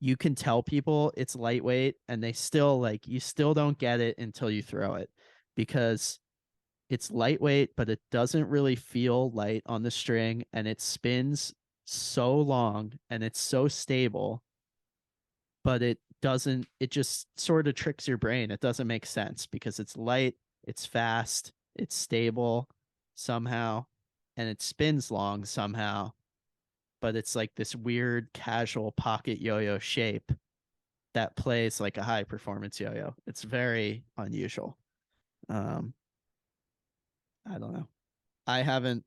you can tell people it's lightweight and they still like you still don't get it until you throw it because it's lightweight, but it doesn't really feel light on the string and it spins so long and it's so stable, but it just sort of tricks your brain. It doesn't make sense because it's light, it's fast, it's stable somehow, and it spins long somehow, but it's like this weird casual pocket yo-yo shape that plays like a high performance yo-yo. It's very unusual. Um, I don't know. I haven't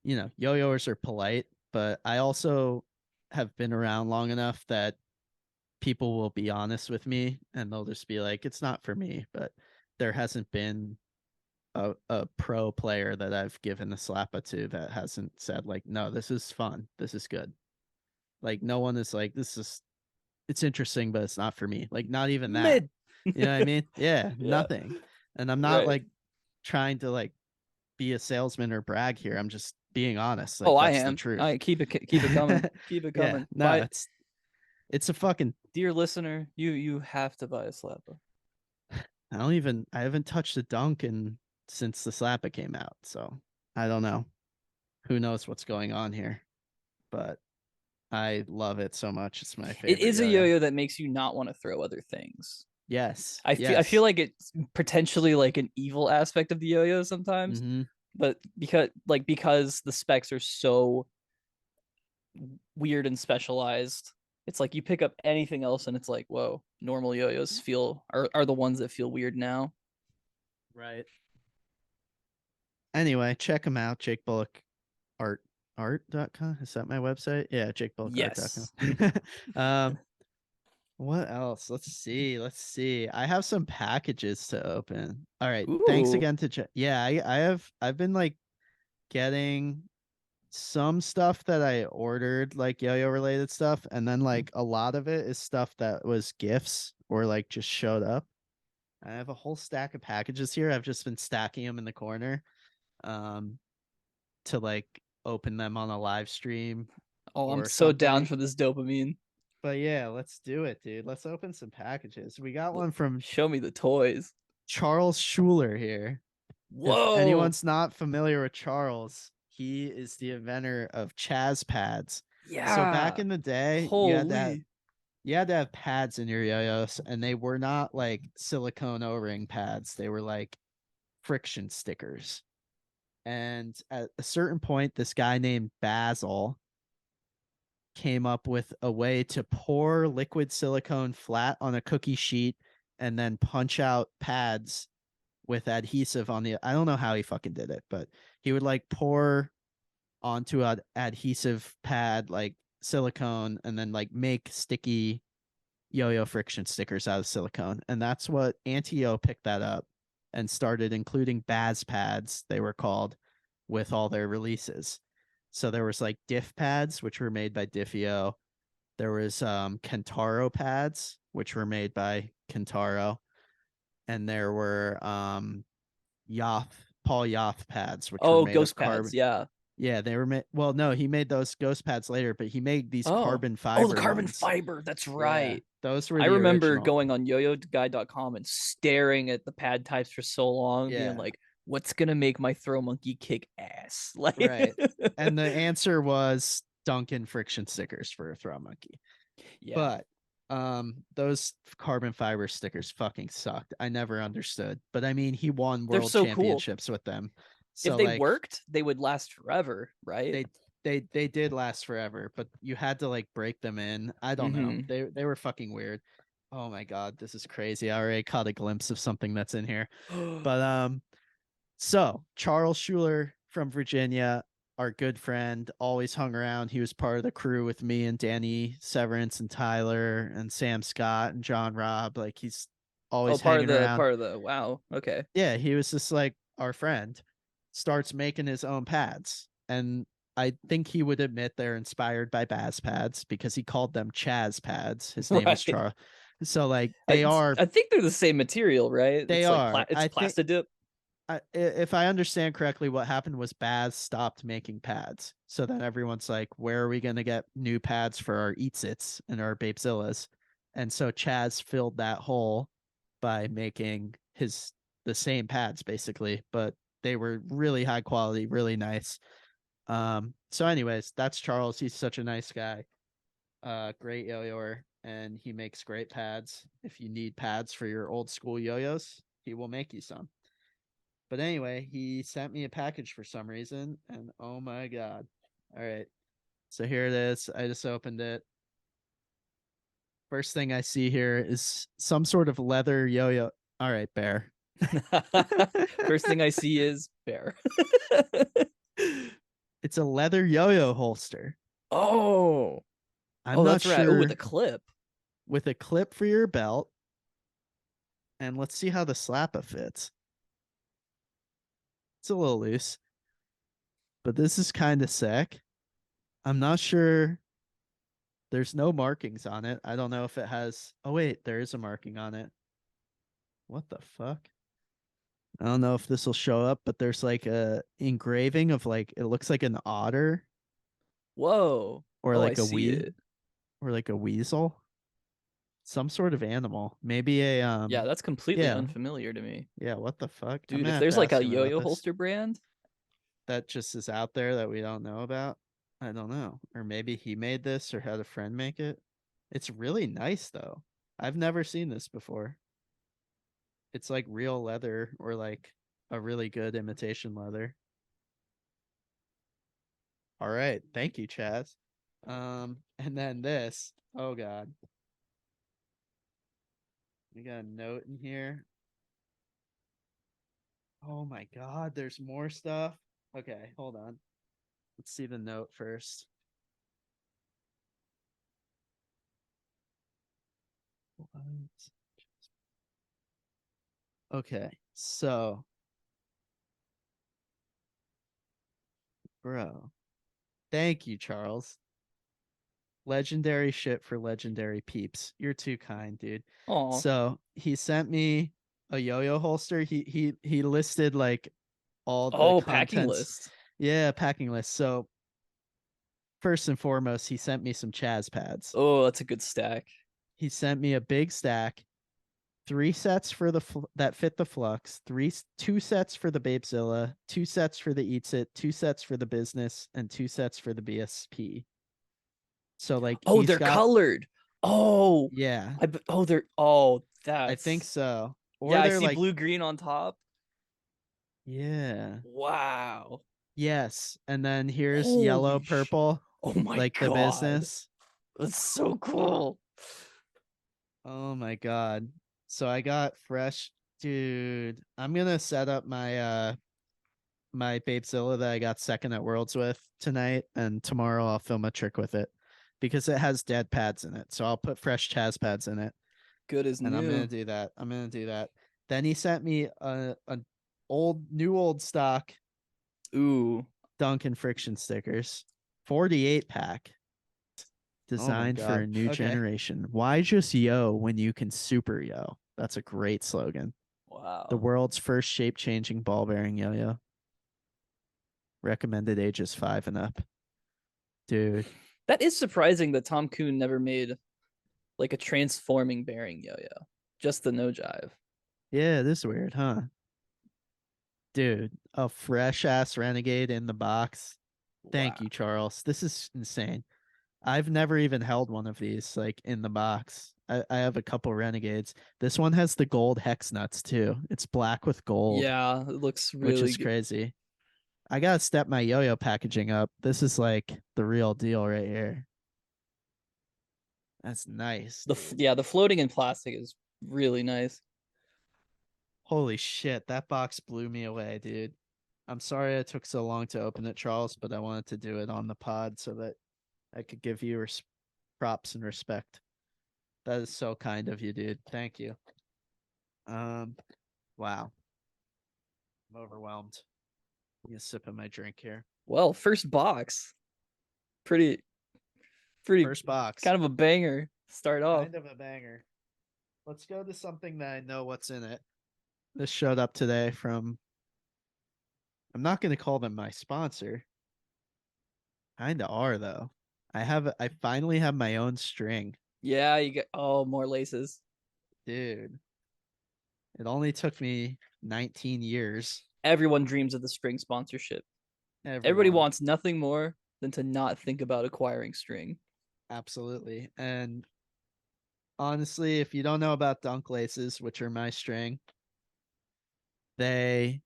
yo-yoers are polite, but I also have been around long enough that people will be honest with me and they'll just be like, it's not for me. But there hasn't been a pro player that I've given the slappa to that hasn't said like, no, this is fun. This is good. Like no one is like, it's interesting, but it's not for me. Like not even that. Mid. You know what I mean? Yeah, Yeah, nothing. And I'm not right. like trying to like be a salesman or brag here. I'm just being honest. Like Oh, I that's the am. truth. I keep it coming. Keep it Yeah, coming. no, But it's a fucking dear listener, you have to buy a Slappa. I haven't touched a dunk since the Slappa came out, so I don't know. Who knows what's going on here? But I love it so much. It's my It favorite is a yo-yo. yo-yo that makes you not want to throw other things. Yes, I feel yes. like it's potentially like an evil aspect of the yo-yo sometimes, Mm-hmm. but because the specs are so weird and specialized, it's like you pick up anything else and it's like, whoa, normal yo-yos are the ones that feel weird now. Right. Anyway, check him out. Jake Bullock art art.com. Is that my website? Yeah, Yes. jakebullockart.com. um, what else? Let's see. Let's see. I have some packages to open. All right. Thanks Ooh. again to yeah, I've been like getting some stuff that I ordered, like yo-yo related stuff, and then like a lot of it is stuff that was gifts or like just showed up. I have a whole stack of packages here. I've just been stacking them in the corner um to like open them on a live stream Oh, I'm or so down something. for this dopamine. But yeah, let's do it, dude. Let's open some packages. We got one from Show me the toys. Charles Schuler here. If Whoa. anyone's not familiar with Charles, he is the inventor of Chaz pads. So back Yeah. in the day, Holy. you had to have pads in your yo-yos, and they were not like silicone O-ring pads. They were like friction stickers. And at a certain point, this guy named Basil came up with a way to pour liquid silicone flat on a cookie sheet and then punch out pads with adhesive on the. I don't know how he fucking did it, but he would like pour onto an adhesive pad like silicone and then like make sticky yo-yo friction stickers out of silicone. And that's what Antio picked that up and started including Baz pads, they were called, with all their releases. So there was like diff pads, which were made by Diffio. There was Kentaro pads, which were made by Kentaro. And there were Paul Yoth pads, which were Oh, made of ghost pads. carbon. Yeah. Yeah, they were made. Well, no, he made those ghost pads later, but he made these Oh. carbon Oh, the fiber carbon ones. fiber. That's Yeah, right. those were I the remember original. going on yoyoguide.com and staring at the pad types for so long, being Yeah, like, what's gonna make my throw monkey kick ass? Like right. And the answer was Duncan friction stickers for a throw monkey. yeah. But those carbon fiber stickers fucking sucked. I never understood. But I mean, he won They're world so cool. championships with them. If So they like worked, they would last forever, right? they they did last forever, but you had to like break them in. I don't know. Mm-hmm. They were fucking weird. Oh my god, this is crazy. I already caught a glimpse of something that's in here. But so Charles Schuler from Virginia, our good friend, always hung around. He was part of the crew with me and Danny Severance and Tyler and Sam Scott and John Robb. Like he's Oh, always hanging around. part of the wow. Okay. Yeah, he was just like our friend. Starts making his own pads. And I think he would admit they're inspired by Baz pads because he called them Chaz pads. His name was Right. Charles. So like I I think they're the same material, right? they It's like are. it's I think plastidip. if I understand correctly, what happened was Baz stopped making pads. So then everyone's like, where are we going to get new pads for our Eats Its and our Babezillas? And so Chaz filled that hole by making the same pads basically, but they were really high quality, really nice. So anyways, that's Charles. He's such a nice guy. Great yo-yoer, and he makes great pads. If you need pads for your old school yo-yos, he will make you some. But anyway, he sent me a package for some reason, and oh my god. All right. So here it is. I just opened it. First thing I see here is some sort of leather yo-yo. All right, bear. First thing I see is bear. It's a leather yo-yo holster. Oh. I'm Oh, not that's right. Oh, with sure, the clip. with a clip for your belt. And let's see how the Slappa fits. It's a little loose, but this is kind of sick. I'm not sure. There's no markings on it. I don't know if it has. Oh, wait, there is a marking on it. What the fuck? I don't know if this will show up, but there's like a engraving of like it looks like an otter Whoa. or Oh, I like a see it. or like a weasel, some sort of animal. Maybe a Yeah, that's completely yeah, unfamiliar to me. yeah. What the fuck? I'm Dude, gonna if have there's to like ask a him about yo-yo this. holster brand, That just is out there that we don't know about. I don't know, or maybe he made this or had a friend make it. It's really nice though. I've never seen this before. It's like real leather or like a really good imitation leather. All right. Thank you, Chaz. And then this. Oh god. We got a note in here. Oh my god, there's more stuff. Okay, hold on. Let's see the note first. What? Okay, so bro. Thank you, Charles. Legendary shit for legendary peeps. You're too kind, dude. oh, So he sent me a yo-yo holster. He listed like all the oh, packing contents. list. Yeah, packing list. So first and foremost, he sent me some Chaz pads. Oh, that's a good stack. He sent me a big stack, 3 sets for the that fit the flux, 2 sets for the Babezilla, 2 sets for the Eats It, 2 sets for the business, and 2 sets for the BSP. So like Oh, he's they're got, colored. Oh, yeah, I think that's so. yeah. Or I they're see like, blue green on top. yeah, Wow. yes. And then here's yellow, Holy sh! purple, Oh my like the god, business. that's so cool. Oh my god. So I got fresh, dude. I'm gonna set up my Babezilla that I got second at Worlds with tonight, and tomorrow I'll film a trick with it because it has dead pads in it. So I'll put fresh Chaz pads in it, Good as and I'm gonna new. do that. I'm gonna do that. Then he sent me a old stock Ooh. Duncan friction stickers, 48 pack, Oh my designed for god. a new Okay. generation. Why just yo when you can super yo? That's a great slogan. The Wow. world's first shape changing ball bearing yo yo. Recommended ages 5 and up. Dude, That is surprising that Tom Kuhn never made like a transforming bearing yo-yo. Just the no jive. yeah, this is weird, huh? Dude, a fresh ass renegade in the box. Thank Wow. you, Charles. This is insane. I've never even held one of these like in the box. I have a couple renegades. This one has the gold hex nuts too. It's black with gold, Yeah, it looks which really is good. crazy. I gotta step my yo-yo packaging up. This is like the real deal right here. That's nice, dude. The floating in plastic is really nice. Holy shit, that box blew me away, dude. I'm sorry it took so long to open it, Charles, but I wanted to do it on the pod so that I could give you props and respect. That is so kind of you, dude. Thank you. Um, wow, I'm overwhelmed. You sip of my drink here. Well, first box. Pretty pretty First box, kind of a banger. Start off. kind of a banger. Let's go to something that I know what's in it. This showed up today from. I'm not going to call them my sponsor. Kinda are though. I finally have my own string, Yeah, you get more laces. dude. It only took me 19 years. Everyone dreams of the string sponsorship. Everybody Everyone, wants nothing more than to not think about acquiring string. absolutely. And honestly, if you don't know about dunk laces, which are my string, they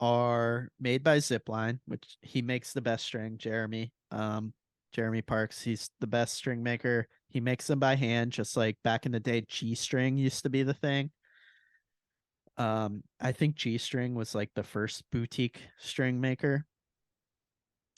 are made by Zipline, which he makes the best string, Jeremy. Jeremy Parks, he's the best string maker. He makes them by hand, just like back in the day, G string used to be the thing. I think G string was like the first boutique string maker,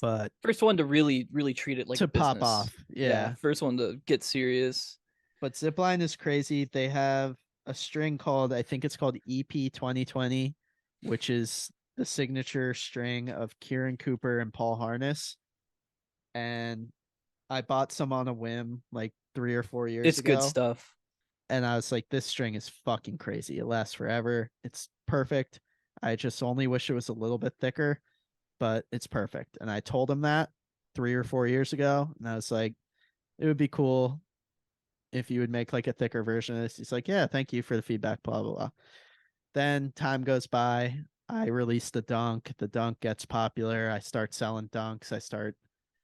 but First one to really treat it like a to pop business. off, Yeah, yeah. first one to get serious. But Zipline is crazy. They have a string called, I think it's called EP 2020, which is the signature string of Kieran Cooper and Paul Harness. And I bought some on a whim like 3 or 4 years It's good ago. stuff. And I was like, this string is fucking crazy. It lasts forever. It's perfect. I just only wish it was a little bit thicker, but it's perfect. And I told him that 3 or 4 years ago. And I was like, it would be cool if you would make like a thicker version of this. He's like, yeah, thank you for the feedback, blah, blah, blah. Then time goes by. I release the dunk. The dunk gets popular. I start selling dunks. I start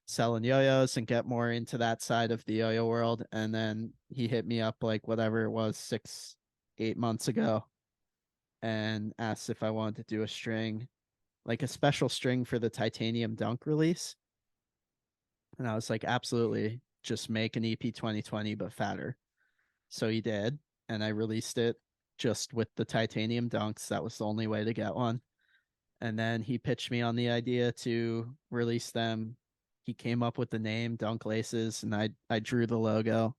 selling yo-yos and get more into that side of the yo-yo world. And then he hit me up like whatever it was 6, 8 months ago and asked if I wanted to do a string, like a special string for the titanium dunk release. And I was like, absolutely, just make an EP 2020 but fatter. So he did, and I released it just with the titanium dunks. That was the only way to get one. And then he pitched me on the idea to release them. He came up with the name Dunk Laces, and I drew the logo.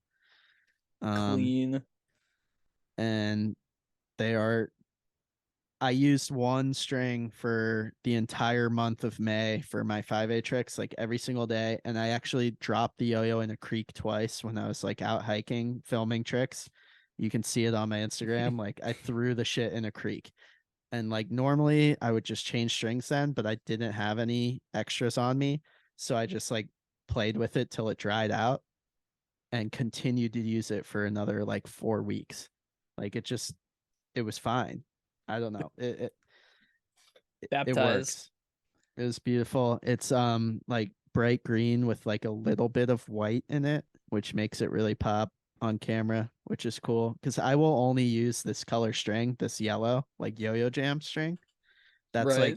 Um, Clean. and they are. I used one string for the entire month of May for my 5A tricks, like every single day. And I actually dropped the yo-yo in a creek twice when I was like out hiking, filming tricks. You can see it on my Instagram. Like I threw the shit in a creek. And like normally I would just change strings then, but I didn't have any extras on me. So I just like played with it till it dried out and continued to use it for another like 4 weeks. Like it was fine. I don't know. It Baptized. works. It was beautiful. It's like bright green with like a little bit of white in it, which makes it really pop on camera, which is cool. Because I will only use this color string, this yellow, like yo-yo jam string. Right.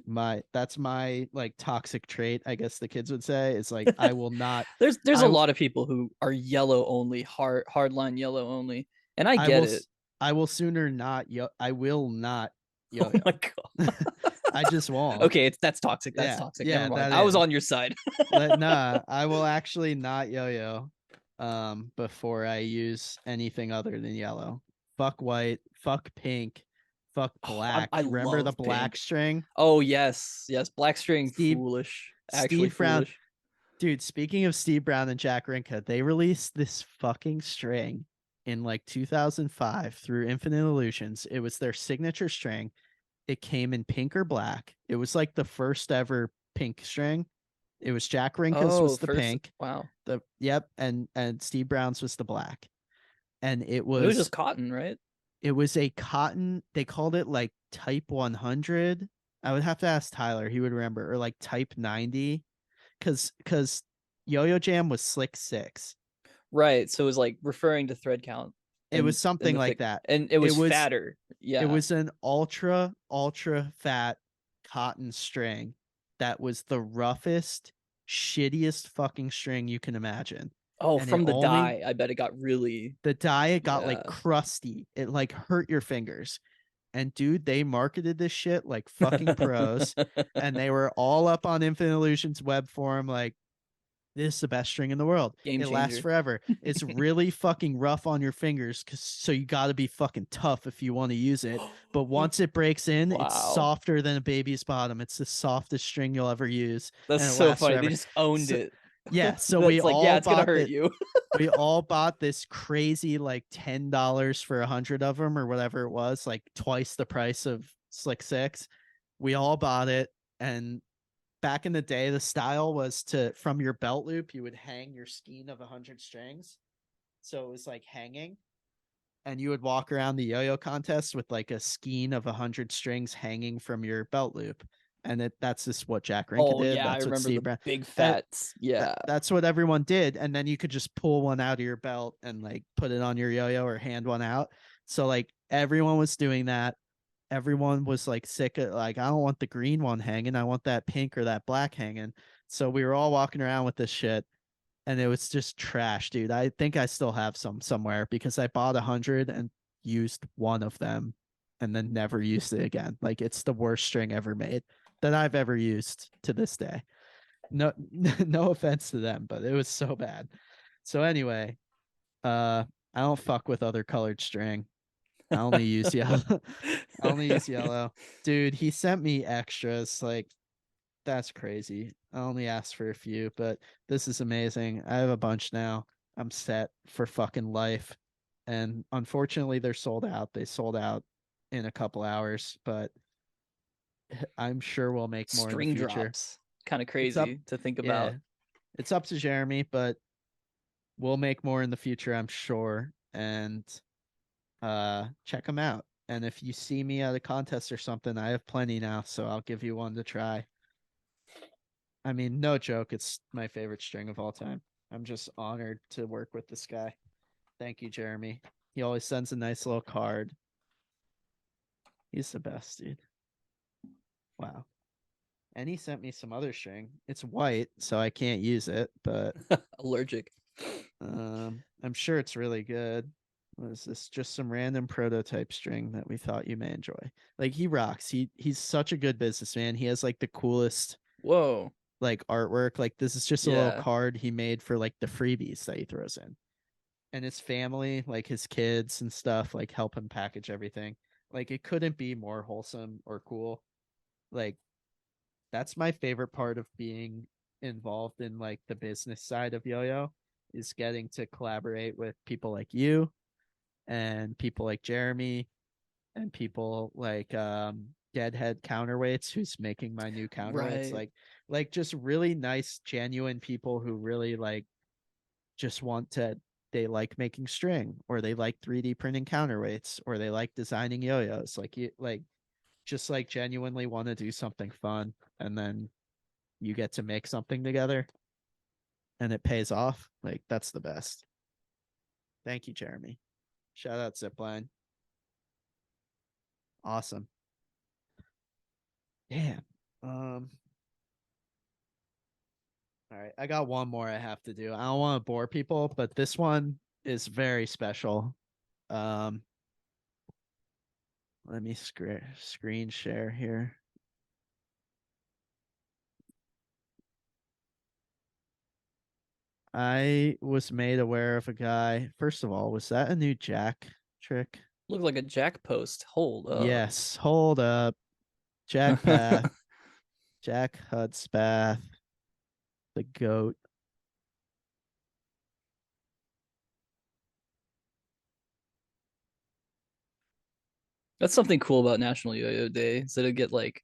That's my like toxic trait, I guess the kids would say. It's like I will not There's a I lot of people who are yellow only, hardline yellow only, and I I get will it. I will sooner not I will not Oh my yo-yo. god. I just won't. Okay, that's toxic. That's Yeah, toxic. Never yeah, mind. that I was is. on your side. Nah, I will actually not yo-yo before I use anything other than yellow. Fuck white, fuck pink, fuck Oh, black. I Remember the love black pink. string? Oh yes, yes. Black string, Steve foolish. Actually Steve Brown. foolish. Dude, speaking of Steve Brown and Jack Rinka, they released this fucking string in like 2005 through Infinite Illusions. It was their signature string. It came in pink or black. It was like the first ever pink string. It was Jack Rinka's Oh, was the first. pink. Wow. The yep, and Steve Brown's was the black. And It was just cotton, right? it was a cotton, they called it like type 100. I would have to ask Tyler, he would remember, or like type 90. Cause Yo-Yo Jam was Slick 6. Right. So it was like referring to thread count It was and something the like thick, that. and it It was was fatter. it Yeah. was an ultra fat cotton string that was the roughest, shittiest fucking string you can imagine. Oh, And it from the only dye, I bet it got really. the dye got like Yeah. crusty. It like hurt your fingers. And dude, they marketed this shit like fucking pros. And they were all up on Infinite Illusions web forum like, this is the best string in the world. Game It lasts changer. forever. It's really fucking rough on your fingers, so you got to be fucking tough if you want to use it. But once it breaks in, it's Wow. softer than a baby's bottom. It's the softest string you'll ever use, That's and it so lasts funny. They forever. just owned So it. yeah, so That's like, yeah, it's gonna hurt you. we all bought this crazy like $10 for 100 of them or whatever it was, like twice the price of Slick 6. We all bought it, and back in the day, the style was to, from your belt loop, you would hang your skein of 100 strings. So it was like hanging, and you would walk around the yo-yo contest with like a skein of 100 strings hanging from your belt loop. And that's just what Jack Rinka Oh did. yeah, I That's what remember Steve the Brown. big That, fats. Yeah. that's what everyone did. And then you could just pull one out of your belt and like put it on your yo-yo or hand one out. So like everyone was doing that. Everyone was like sick of, like, I don't want the green one hanging. I want that pink or that black hanging. So we were all walking around with this shit, and it was just trash, dude. I think I still have some somewhere because I bought 100 and used one of them and then never used it again. Like it's the worst string ever made that I've ever used to this day. No no offense to them, but it was so bad. So anyway, I don't fuck with other colored string. I only use yellow. I only use yellow. Dude, he sent me extras. Like, that's crazy. I only asked for a few, but this is amazing. I have a bunch now. I'm set for fucking life. And unfortunately, they're sold out. They sold out in a couple hours, but I'm sure we'll make more in the String future. drops. Kind of It's up. crazy to think Yeah. about. It's up to Jeremy, but we'll make more in the future, I'm sure. And check them out. And if you see me at a contest or something, I have plenty now, so I'll give you one to try. I mean, no joke, it's my favorite string of all time. I'm just honored to work with this guy. Thank you, Jeremy. He always sends a nice little card. He's the best, dude. Wow. And he sent me some other string. It's white, so I can't use it, but Allergic. I'm sure it's really good. What is this? Just some random prototype string that we thought you may enjoy. Like he rocks. He's such a good businessman. He has like the coolest Whoa. like artwork. Like this is just a little Yeah. card he made for like the freebies that he throws in. And his family, like his kids and stuff, like help him package everything. Like it couldn't be more wholesome or cool. Like that's my favorite part of being involved in like the business side of yo-yo, is getting to collaborate with people like you and people like Jeremy and people like deadhead counterweights who's making my new counterweights. Right. Like just really nice, genuine people who really like just want to they like making string, or they like 3D printing counterweights, or they like designing yo-yos. Like you like just like genuinely want to do something fun, and then you get to make something together and it pays off. Like that's the best. Thank you, Jeremy. Shout out Zipline. Awesome. Damn. All right, I got one more I have to do. I don't want to bore people, but this one is very special. Um, Let me screen share here. I was made aware of a guy. First of all, was that a new Jack trick? Look like a Jack post. Hold up. Yes. Hold up. Jack Path. Jack Hudspath. The goat. That's something cool about National Yo-Yo Day, is that it get like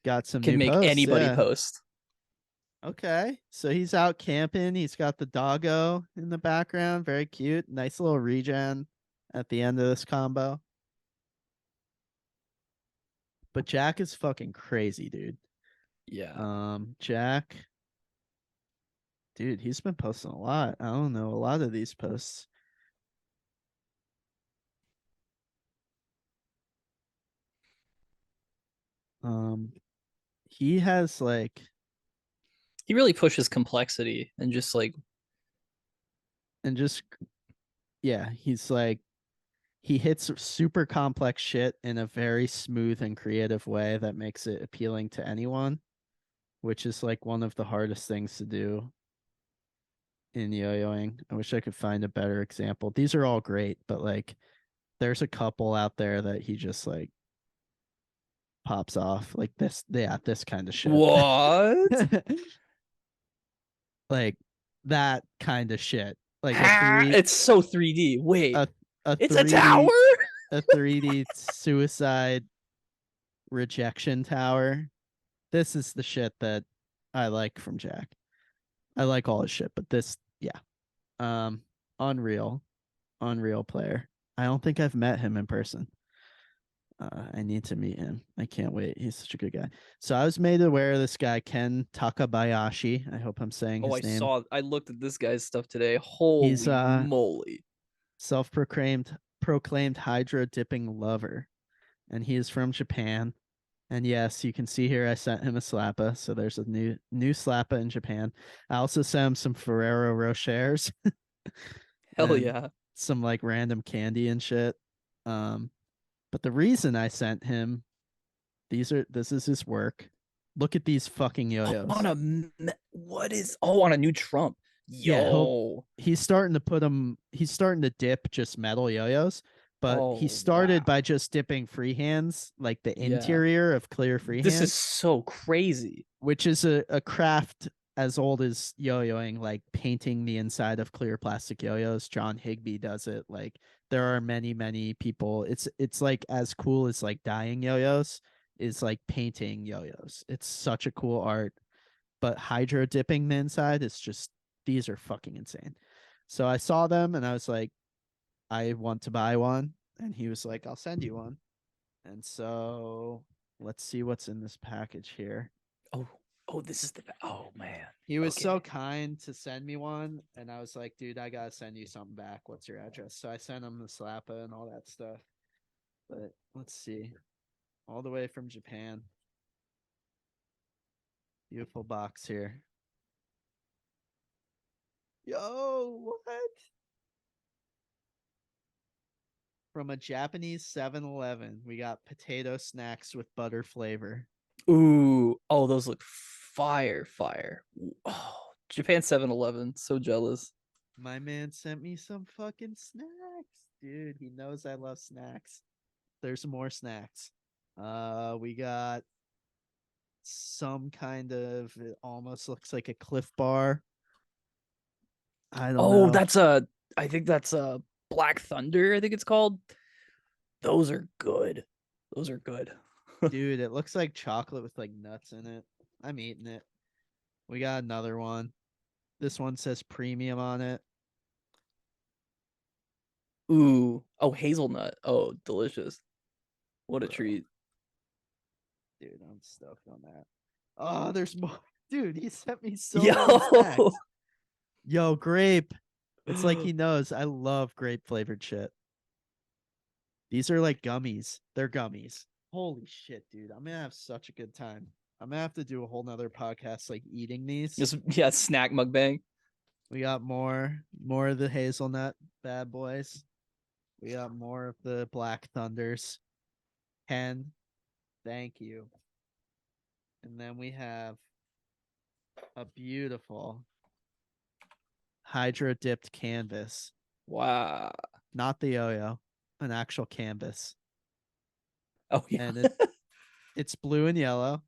Got some can new make posts. anybody Yeah. post. Okay. So he's out camping. He's got the doggo in the background. Very cute. Nice little regen at the end of this combo. But Jack is fucking crazy, dude. Yeah. Jack, dude, he's been posting a lot. I don't know, a lot of these posts. Um, he has like, He really pushes complexity and just like and just yeah, he's like he hits super complex shit in a very smooth and creative way that makes it appealing to anyone, which is like one of the hardest things to do in yo-yoing. I wish I could find a better example. These are all great, but like there's a couple out there that he just like pops off like this. Yeah, this kind of shit. what? Like that kind of shit. Like It's so 3D. Wait, a a it's a tower? 3D a 3D suicide rejection tower. This is the shit that I like from Jack. I like all his shit, but this, yeah. Um, unreal, unreal player. I don't think I've met him in person. I need to meet him. I can't wait. He's such a good guy. So I was made aware of this guy, Ken Takabayashi. I hope I'm saying Oh, his name. I looked at this guy's stuff today. He's Holy moly. self-proclaimed hydro dipping lover, and he is from Japan. And yes, you can see here I sent him a Slappa. So there's a new Slappa in Japan. I also sent him some Ferrero Rochers Hell and yeah. some like random candy and shit. But the reason I sent him this is his work. Look at these fucking Oh, yo-yos. what is on a new Trump? Yeah, Yo. he's starting to put them he's starting to dip just metal yo-yos, but he Oh started by wow. just dipping freehands, like the Yeah. interior of clear This is freehands, so crazy. which is a craft as old as yo-yoing, like painting the inside of clear plastic yo-yos. John Higby does it. Like there are many people. It's like as cool as like dyeing yo-yos is like painting yo-yos. It's such a cool art. But hydro dipping the inside is just these are fucking insane. So I saw them and I was like, I want to buy one. And he was like, I'll send you one. And so let's see what's in this package here. Oh, this is oh man. He was so Okay. kind to send me one, and I was like, dude, I gotta send you something back. What's your address? So I sent him the Slappa and all that stuff. But let's see. All the way from Japan. Beautiful box here. Yo, what? From a Japanese 7-Eleven, we got potato snacks with butter flavor. Ooh. Oh, those look fire. Oh, Japan 7-Eleven. So jealous. My man sent me some fucking snacks. Dude, he knows I love snacks. There's more snacks. We got some kind of it almost looks like a Cliff Bar. I don't Oh, know. I think that's a Black Thunder, I think it's called. Those are good. Those are good. Dude, it looks like chocolate with like nuts in it. I'm eating it. We got another one. This one says premium on it. Ooh. Oh, hazelnut. Oh, delicious. What a Bro, treat. dude, I'm stoked on that. Oh, there's more. Dude, he sent me so many Yo. snacks. Yo, grape. It's like he knows I love grape flavored shit. These are like gummies. They're gummies. Holy shit, dude. I'm gonna have such a good time. I'm gonna have to do a whole nother podcast like eating these. Just yeah, snack mukbang. We got more of the hazelnut bad boys. We got more of the Black Thunders. Ken, thank you. And then we have a beautiful hydro dipped canvas. Wow. Not the yo-yo, an actual canvas. Oh yeah. And it's blue and yellow.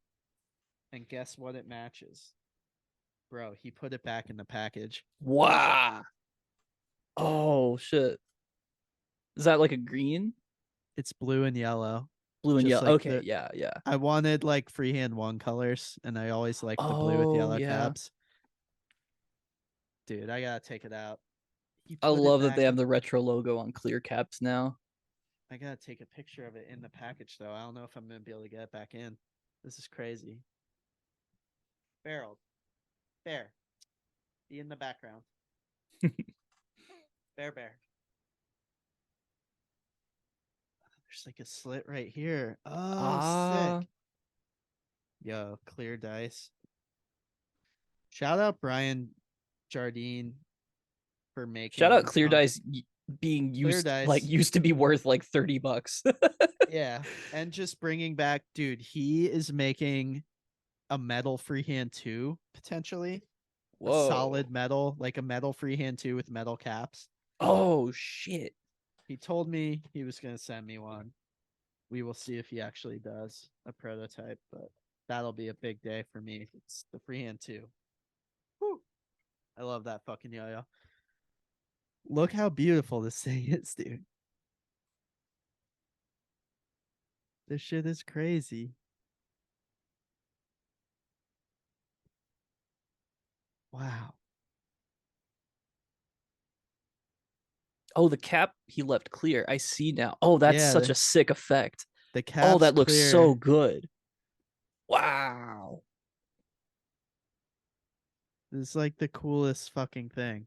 And guess what it matches? Bro, he put it back in the package. Wow. Oh shit. Is that like a green? It's blue and yellow. Blue and Just yellow. like Okay, yeah, yeah. I wanted like freehand one colors, and I always like the blue with Oh yellow yeah. caps. Dude, I gotta take it out. He I put it love that they back have in. the retro logo on clear caps now. I gotta take a picture of it in the package though. I don't know if I'm gonna be able to get it back in. This is crazy. Barreled. Bear. Be in the background. Bear. There's like a slit right here. Oh, sick. Ah, Yo, clear dice. Shout out Brian Jardine for shout out making Clear Dice being clear dice. used to be worth like $30. Yeah. And just bringing back, dude, he is making a metal freehand two, potentially. A Whoa. solid metal, like a metal freehand two with metal caps. Oh shit. He told me he was going to send me one. We will see if he actually does a prototype, but that'll be a big day for me. It's the freehand two. Whew. I love that fucking yo-yo. Look how beautiful this thing is, dude. This shit is crazy. Wow. Oh, the cap he left clear. I see now. Oh, that's Yeah, such a sick effect. the Oh, cap's that looks so clear. good. Wow. This is like the coolest fucking thing.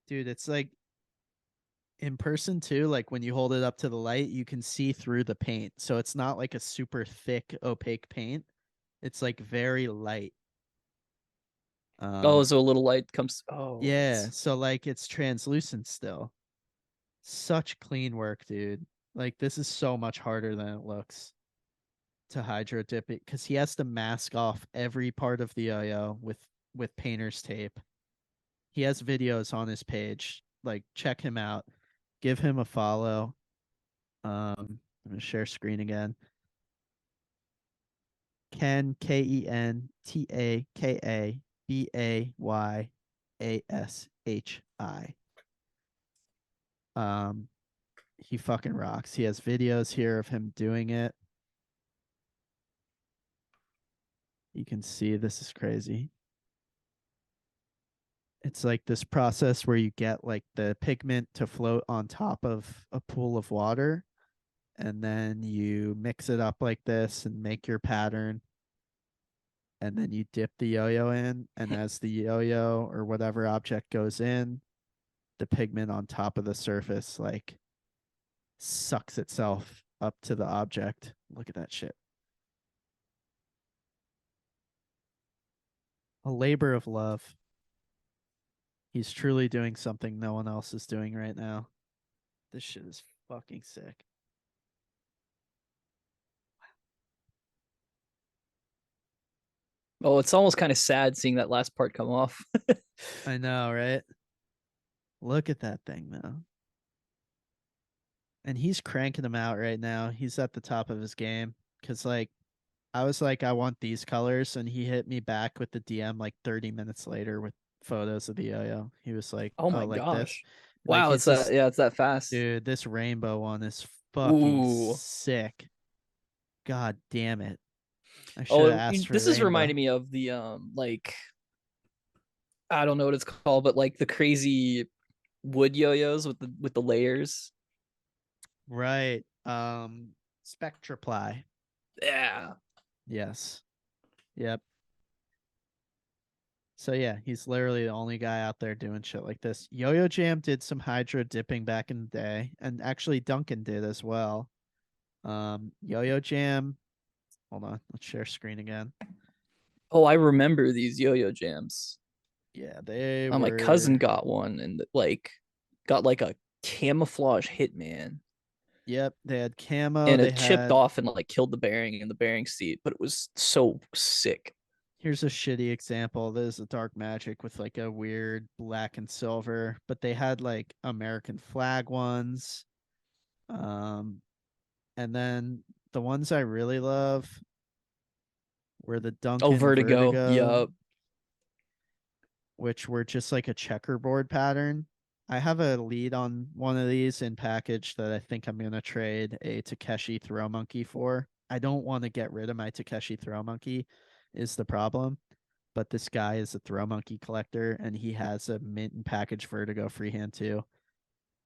Dude, it's like in person too, like when you hold it up to the light, you can see through the paint. So it's not like a super thick, opaque paint. It's like very light. Oh, Um, so a little light comes. Oh, yeah, that's so like it's translucent still. Such clean work, dude. Like this is so much harder than it looks to hydro dip it because he has to mask off every part of the yo-yo with painter's tape. He has videos on his page. Like check him out. Give him a follow. I'm gonna share screen again. Ken KenTakabayashi. Um, he fucking rocks. He has videos here of him doing it. You can see this is crazy. It's like this process where you get like the pigment to float on top of a pool of water, and then you mix it up like this and make your pattern, and then you dip the yo-yo in, and as the yo-yo or whatever object goes in, the pigment on top of the surface like sucks itself up to the object. Look at that shit. A labor of love. He's truly doing something no one else is doing right now. This shit is fucking sick. oh, it's almost kind of sad seeing that last part come off. I know, right? Look at that thing, though. And he's cranking them out right now. He's at the top of his game. Cause like I was like, I want these colors, and he hit me back with the DM like 30 minutes later with photos of the yo-yo. He was like, Oh "Oh, my like this." gosh. Like Wow, he's it's that just, yeah, it's that fast. dude, this rainbow one is fucking Ooh. sick. God damn it. I should have Oh, asked for this is reminding rainbow. me of the like I don't know what it's called, but like the crazy wood yo-yos with the layers. Right. Spectraply. Yeah. Yes. Yep. So yeah, he's literally the only guy out there doing shit like this. Yo-Yo Jam did some hydro dipping back in the day, and actually Duncan did as well. Yo-Yo Jam. Hold on, let's share screen again. Oh, I remember these yo-yo jams. Yeah, they My cousin were. got one and like got like a camouflage hitman Yep, they had camo. and They it chipped had. off and like killed the bearing in the bearing seat, but it was so sick. Here's a shitty example. There's a dark magic with like a weird black and silver, but they had like American flag ones. Um, and then the ones I really love were the Oh, Duncan Vertigo. Vertigo, Yup. which were just like a checkerboard pattern. I have a lead on one of these in package that I think I'm gonna trade a Takeshi Throw Monkey for. I don't want to get rid of my Takeshi Throw Monkey, is the problem. But this guy is a Throw Monkey collector, and he has a mint and package Vertigo freehand too,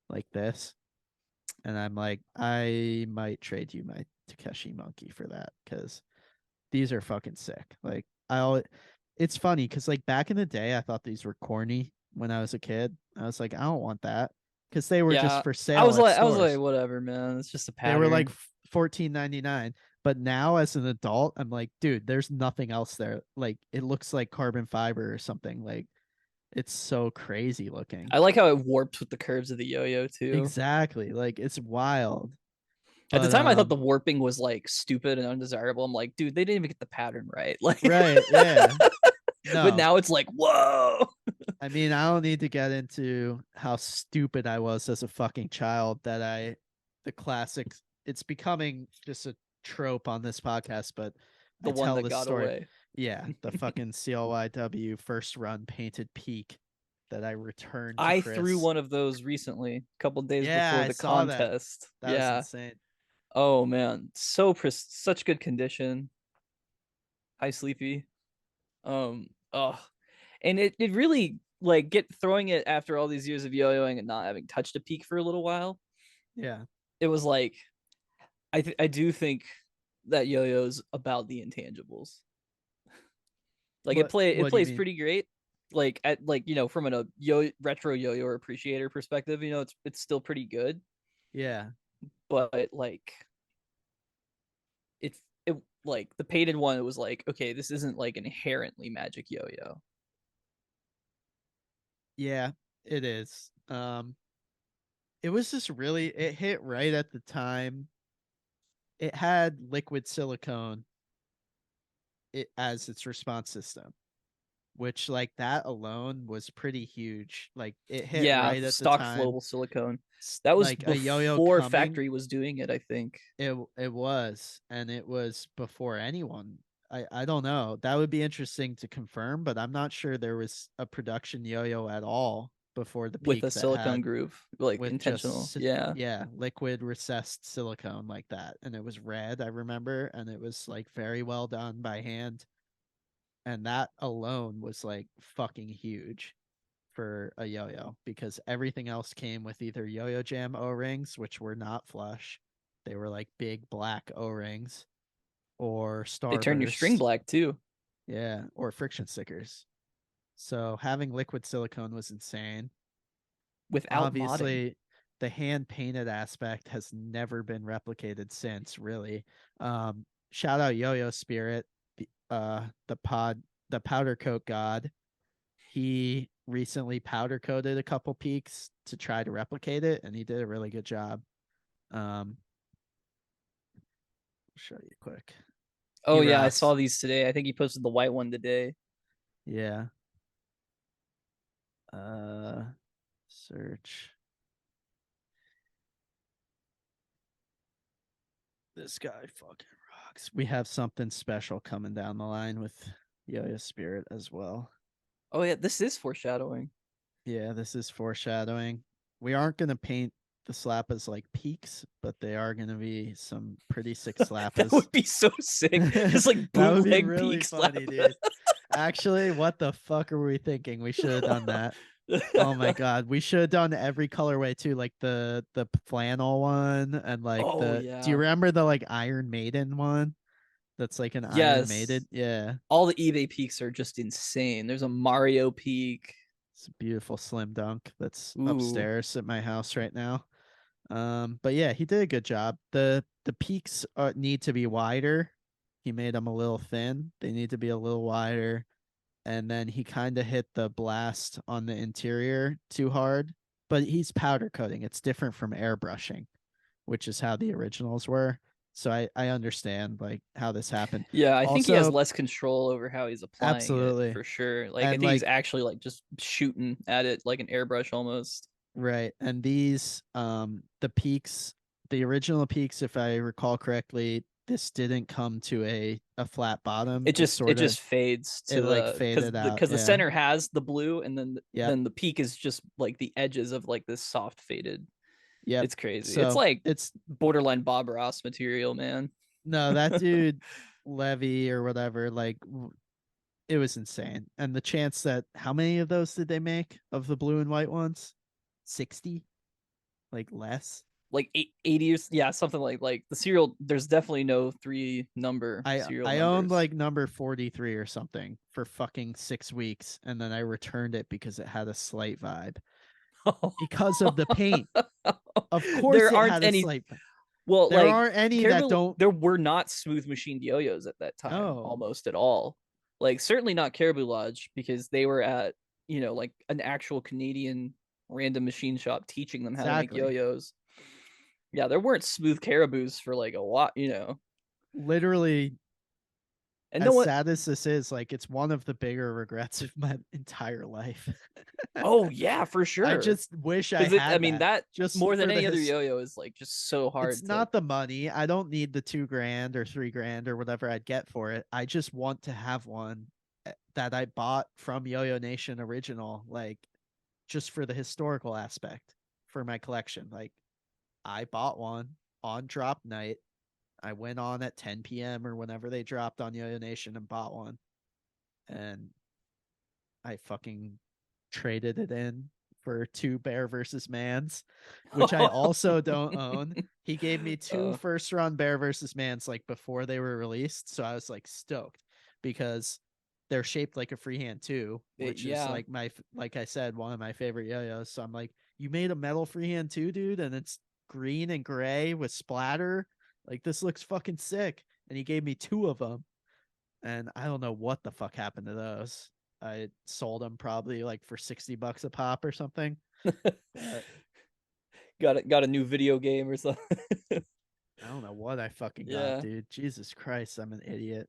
like this. And I'm like, I might trade you my Takeshi Monkey for that because these are fucking sick. Like I always, it's funny because like back in the day, I thought these were corny when I was a kid. I was like, I don't want that because they were just Yeah. for sale at I was like, stores. whatever, man. It's just a They were like pattern. 14.99. But now as an adult, I'm like, dude, there's nothing else there. Like it looks like carbon fiber or something. Like it's so crazy looking. I like how it warps with the curves of the yo-yo too. Exactly. Like it's wild. At the But time, I thought the warping was like stupid and undesirable. I'm like, dude, they didn't even get the pattern right. Like, right, yeah. but No, now it's like, whoa. I mean, I don't need to get into how stupid I was as a fucking child that the classics, it's becoming just a trope on this podcast, but The I one tell that this got story. away. Yeah, the fucking CLYW first run painted peak that I returned to I threw Chris. one of those recently, a couple days Yeah, before I the saw that. contest. That was Yeah. insane. Oh man, such good condition. High sleepy. Oh, and it really like get throwing it after all these years of yo-yoing and not having touched a peak for a little while. Yeah. It was like I do think that yo-yo's about the intangibles. Like it What do you plays mean? pretty great. Like at like from a yo retro yo-yo appreciator perspective, it's still pretty good. Yeah. But like it like the painted one, it was like, okay, this isn't like inherently magic yo-yo. Yeah, it is. It was just really, it hit right at the time. It had liquid silicone as its response system, which like that alone was pretty huge. Like it hit Yeah, right at the stock time. flowable silicone. That was Like a yo-yo before coming, factory was doing it, I think. it was, and it was before anyone. I don't know. That would be interesting to confirm, but I'm not sure there was a production yo-yo at all before the With a peak that silicone had groove, like with intentional. just Yeah. yeah, liquid recessed silicone like that, and it was red, I remember, and it was like very well done by hand, and that alone was like fucking huge for a yo-yo because everything else came with either yo-yo jam o-rings, which were not flush, they were like big black o-rings, or They turn your string starburst, black too. yeah, or friction stickers. So having liquid silicone was insane. Without modding. Obviously the hand painted aspect has never been replicated since, really. Shout out Yo-Yo Spirit, the the powder coat god. He recently powder coated a couple peaks to try to replicate it, and he did a really good job. I'll show you quick. Oh He yeah, I saw rocks. these today. I think he posted the white one today. Yeah. uh Search this guy, fucking rocks. We have something special coming down the line with Yo-Yo Spirit as well. Oh yeah, this is foreshadowing. Yeah, this is foreshadowing. We aren't going to paint the Slappas like peaks, but they are gonna be some pretty sick That Slappas. would be so sick. Just like That would be bootleg really peak slap. funny, dude. Actually, what the fuck are we thinking? We should have done that. Oh my god, we should have done every colorway too, like the flannel one and like Oh the. Do you yeah. remember the like Iron Maiden one? That's like an Iron Yes. Maiden. Yeah, All the eBay peaks are just insane. There's a Mario peak. it's a beautiful slim dunk that's Ooh. upstairs at my house right now. But yeah, he did a good job. The peaks need to be wider. He made them a little thin. They need to be a little wider. And then he kind of hit the blast on the interior too hard. But he's powder coating. It's different from airbrushing, which is how the originals were. So I understand like how this happened. Yeah, I think he has Also, less control over how he's applying it absolutely. for sure. Like I And think he's like actually like just shooting at it like an airbrush almost. right. And these the peaks, the original peaks, if I recall correctly, this didn't come to a flat bottom. It It just it sort of just fades it to like the faded out. because the Yeah. center has the blue and Yep. then the peak is just like the edges of like this soft faded. Yep. It's crazy. It's So like it's borderline Bob Ross material, man. no, that dude Levy or whatever, like it was insane. And the chance that how many of those did they make of the blue and white ones? 60? Like less? Like 80 or yeah, something like the serial. There's definitely no three number serial I owned numbers. like number 43 or something for fucking 6 weeks, and then I returned it because it had a slight vibe. Because of the paint. Of course There it aren't had a any. slight vibe. Well, There like aren't any that Caribou, don't. there were not smooth machined yo-yos at that time, No, almost at all. Like certainly not Caribou Lodge because they were at like an actual Canadian random machine shop teaching them how to make exactly. yo-yos. Yeah, there weren't smooth caribous for like a lot. Literally, And no as one. sad as this is, like it's one of the bigger regrets of my entire life. Oh yeah, for I sure. just wish I Because I had mean, that that just more than for the any other his. yo-yo is like just so It's hard to. not the money. I don't need the 2 grand or 3 grand or whatever I'd get for it. I just want to have one that I bought from Yo-Yo Nation original, like just for the historical aspect for my collection. Like I bought one on drop night. I went on at 10 p.m. or whenever they dropped on Yo-Yo Nation and bought one. And I fucking traded it in for 2 Bear versus Mans, which I also don't own. He gave me two uh, first run Bear versus Mans like before they were released. So I was like stoked because they're shaped like a freehand too, which is yeah, like like I said, one of my favorite yo-yos. So I'm like, you made a metal freehand too, dude, and it's green and gray with splatter. Like this looks fucking sick. And he gave me two of them. And I don't know what the fuck happened to those. I sold them probably like for $60 a pop or something. But got a new video game or something. I don't know what I fucking got, Yeah. dude. Jesus Christ, I'm an idiot.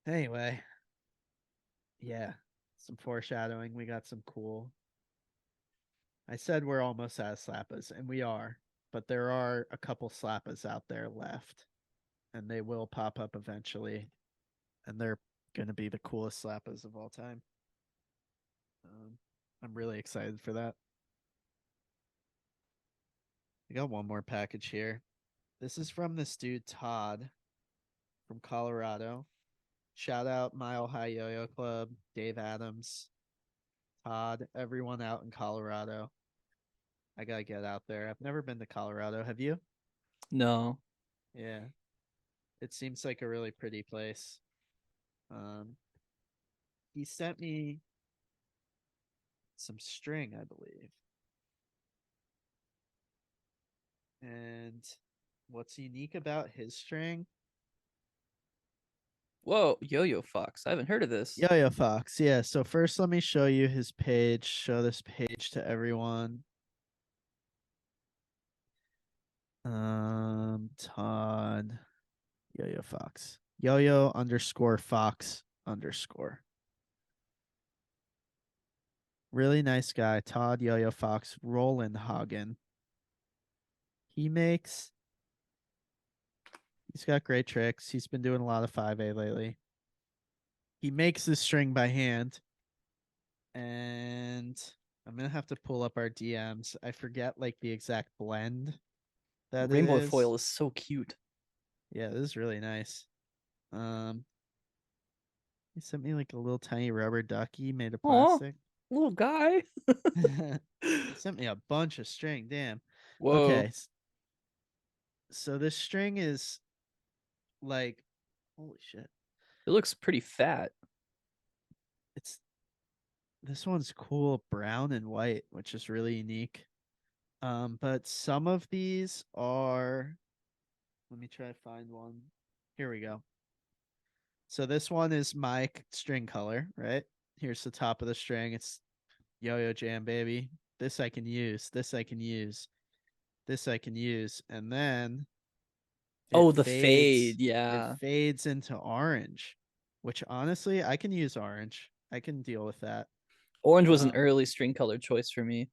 Anyway, yeah, some foreshadowing. We got some cool. I said we're almost out of slappas, and we are, but there are a couple slappas out there left, and they will pop up eventually, and they're going to be the coolest slappas of all time. I'm really excited for that. I got one more package here. This is from this dude, Todd, from Colorado. Shout out Mile High Yo-Yo Club, Dave Adams, Todd, everyone out in Colorado. I gotta get out there. I've never been to Colorado. Have you? No. Yeah. It seems like a really pretty place. Um, he sent me some string, I believe. And what's unique about his string? Whoa, Yo-Yo Fox. I haven't heard of this. Yo-Yo Fox. Yeah. So first, let me show you his page. Show this page to everyone. Todd Yo-Yo Fox. Yo-Yo underscore Fox underscore. Really nice guy. Todd Yo-Yo Fox. Roland Hagen. He makes. He's got great tricks. He's been doing a lot of 5A lately. He makes this string by hand. And I'm gonna have to pull up our DMs. I forget like the exact blend that it Rainbow is. foil is so cute. Yeah, this is really nice. Um, he sent me like a little tiny rubber ducky made of Oh, plastic. little guy. He sent me a bunch of string. Damn. Whoa, Okay, so this string is like, holy shit. it looks pretty fat. It's this one's cool, brown and white, which is really unique. But some of these are. Let me try to find one. Here we go. So this one is my string color, right? Here's the top of the string. It's Yo-Yo Jam, baby. This I can use. This I can use. This I can use. And then it Oh, the fades. fade. It Yeah. fades into orange, which honestly I can use orange. I can deal with that. Orange was an Um, early string color choice for me.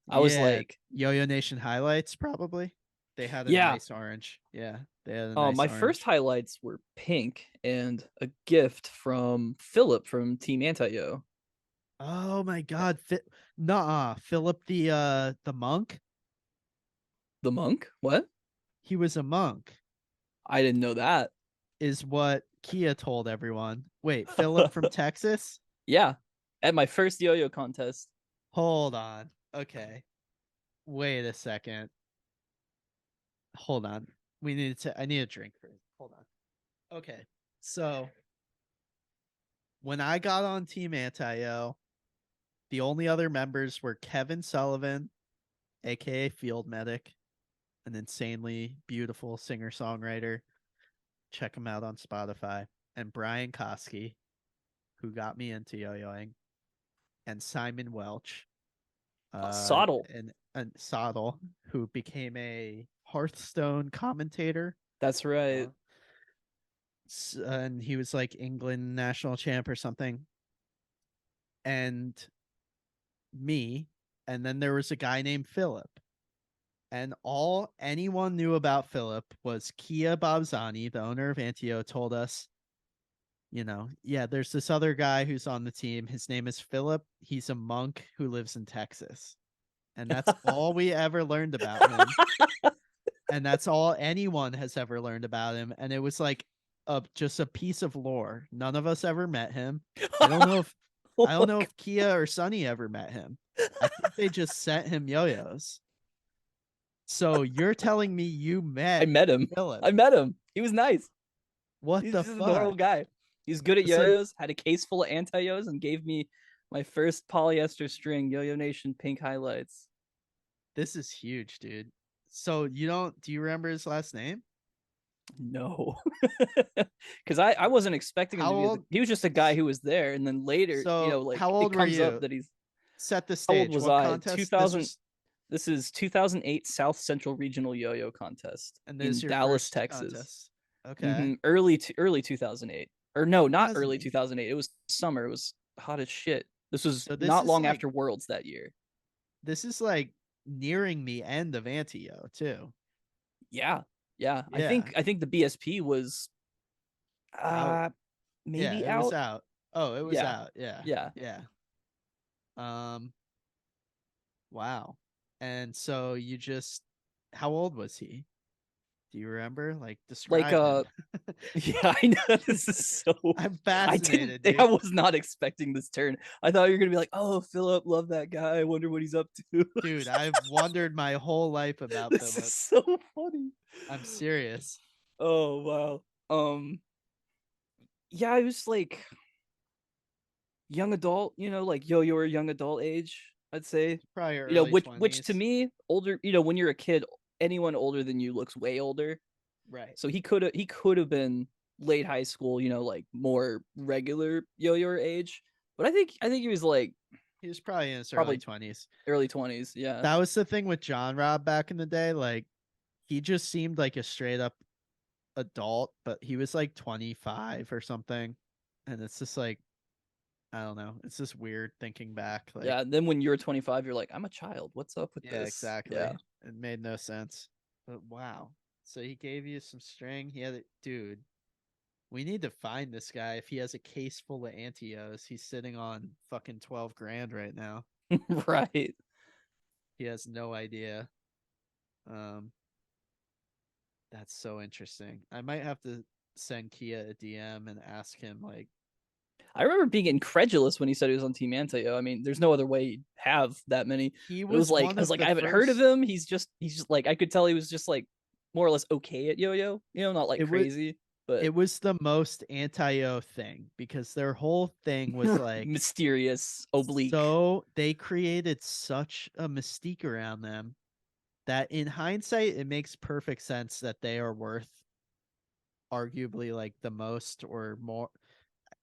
I was yeah, like, Yo-Yo Nation highlights probably. They had a yeah. nice orange. Yeah, they had a nice My first orange. highlights were pink and a gift from Philip from Team Anti-Yo. Oh my god, Nuh-uh. Philip the monk? The monk? What? He was a monk, I didn't know that. is what Kia told everyone. Wait, Philip from Texas? Yeah. At my first yo-yo contest. Hold on. Okay. Wait a second. Hold on. I need a drink first. Hold on. Okay. So when I got on Team Anti-O, the only other members were Kevin Sullivan, aka Field Medic, an insanely beautiful singer-songwriter. Check him out on Spotify. And Brian Koski, who got me into yo-yoing, and Simon Welch, Sottle. and Soddle, who became a Hearthstone commentator. That's right. Uh, and he was like England national champ or something. And me, and then there was a guy named Philip. And all anyone knew about Philip was Kia Babzani, the owner of Antio, told us, yeah, there's this other guy who's on the team. His name is Philip. He's a monk who lives in Texas. And that's all we ever learned about him. And that's all anyone has ever learned about him. And it was like just a piece of lore. None of us ever met him. I don't know if Oh I don't my know God. if Kia or Sunny ever met him. I think they just sent him yo-yos. So you're telling me you I met met him. Philip? I met him. He was nice. What He's the just a normal fuck? guy. He's good at So yo-yos, had a case full of anti-yos, and gave me my first polyester string Yo-Yo Nation pink highlights. this is huge, dude. So you don't do you remember his last name? No, because I wasn't expecting him How to be. old? He was just a guy who was there, and then later, So like how it old were comes up you? that he's. Set the How old stage. was What I? contest? This 2000. was This is 2008 South Central Regional Yo-Yo Contest and this is in your Dallas, first Texas. contest. Okay. Early 2008, or no, not early 2008. 2008. It was summer. It was hot as shit. This was So this not is long like after Worlds that year. nearing the end of Antio too. Yeah, yeah. I Yeah. think I think the BSP was Out. uh Yeah, maybe it was out. out. Oh, it was Yeah, out. Yeah. yeah. Yeah. Um wow. And so you just how old was he? Do you remember? Like Like describe him. yeah, I know this is so. I'm I didn't. fascinated, I dude. was not expecting this turn. I thought you were gonna be like, "Oh, Philip, love that guy. I wonder what he's up to." Dude, I've wondered my whole life about This is Philip. so funny. I'm serious. Oh wow. Yeah, I was like young adult, like yo, you're young adult age, I'd say. Probably early Which to 20s. me, older, when you're a kid, anyone older than you looks way older. Right. So he could have been late high school, like more regular yo-yo age. But I think he was like He was probably in his early probably 20s. early 20s. Yeah. That was the thing with John Rob back in the day. Like, he just seemed like a straight up adult, but he was like 25 or something. And it's just like, I don't know. It's just weird thinking back. Like, Yeah. And then when you're 25, you're like, I'm a child. What's up with yeah, this? Yeah. exactly. It made no sense. But wow. So he gave you some string. He had it, dude. We need to find this guy if he has a case full of Antios. He's sitting on fucking 12 grand right now. Right. He has no idea. Um, that's so interesting. I might have to send Kia a DM and ask him like I remember being incredulous when he said he was on Team Anti-Yo. I mean, there's no other way you'd have that many. he But it was was like one I was of like, the I haven't heard of first. him. He's just like I could tell he was just like more or less okay at yo-yo. Not like It was crazy, but it was the most anti-O thing because their whole thing was like mysterious, oblique. so they created such a mystique around them that in hindsight it makes perfect sense that they are worth arguably like the most or more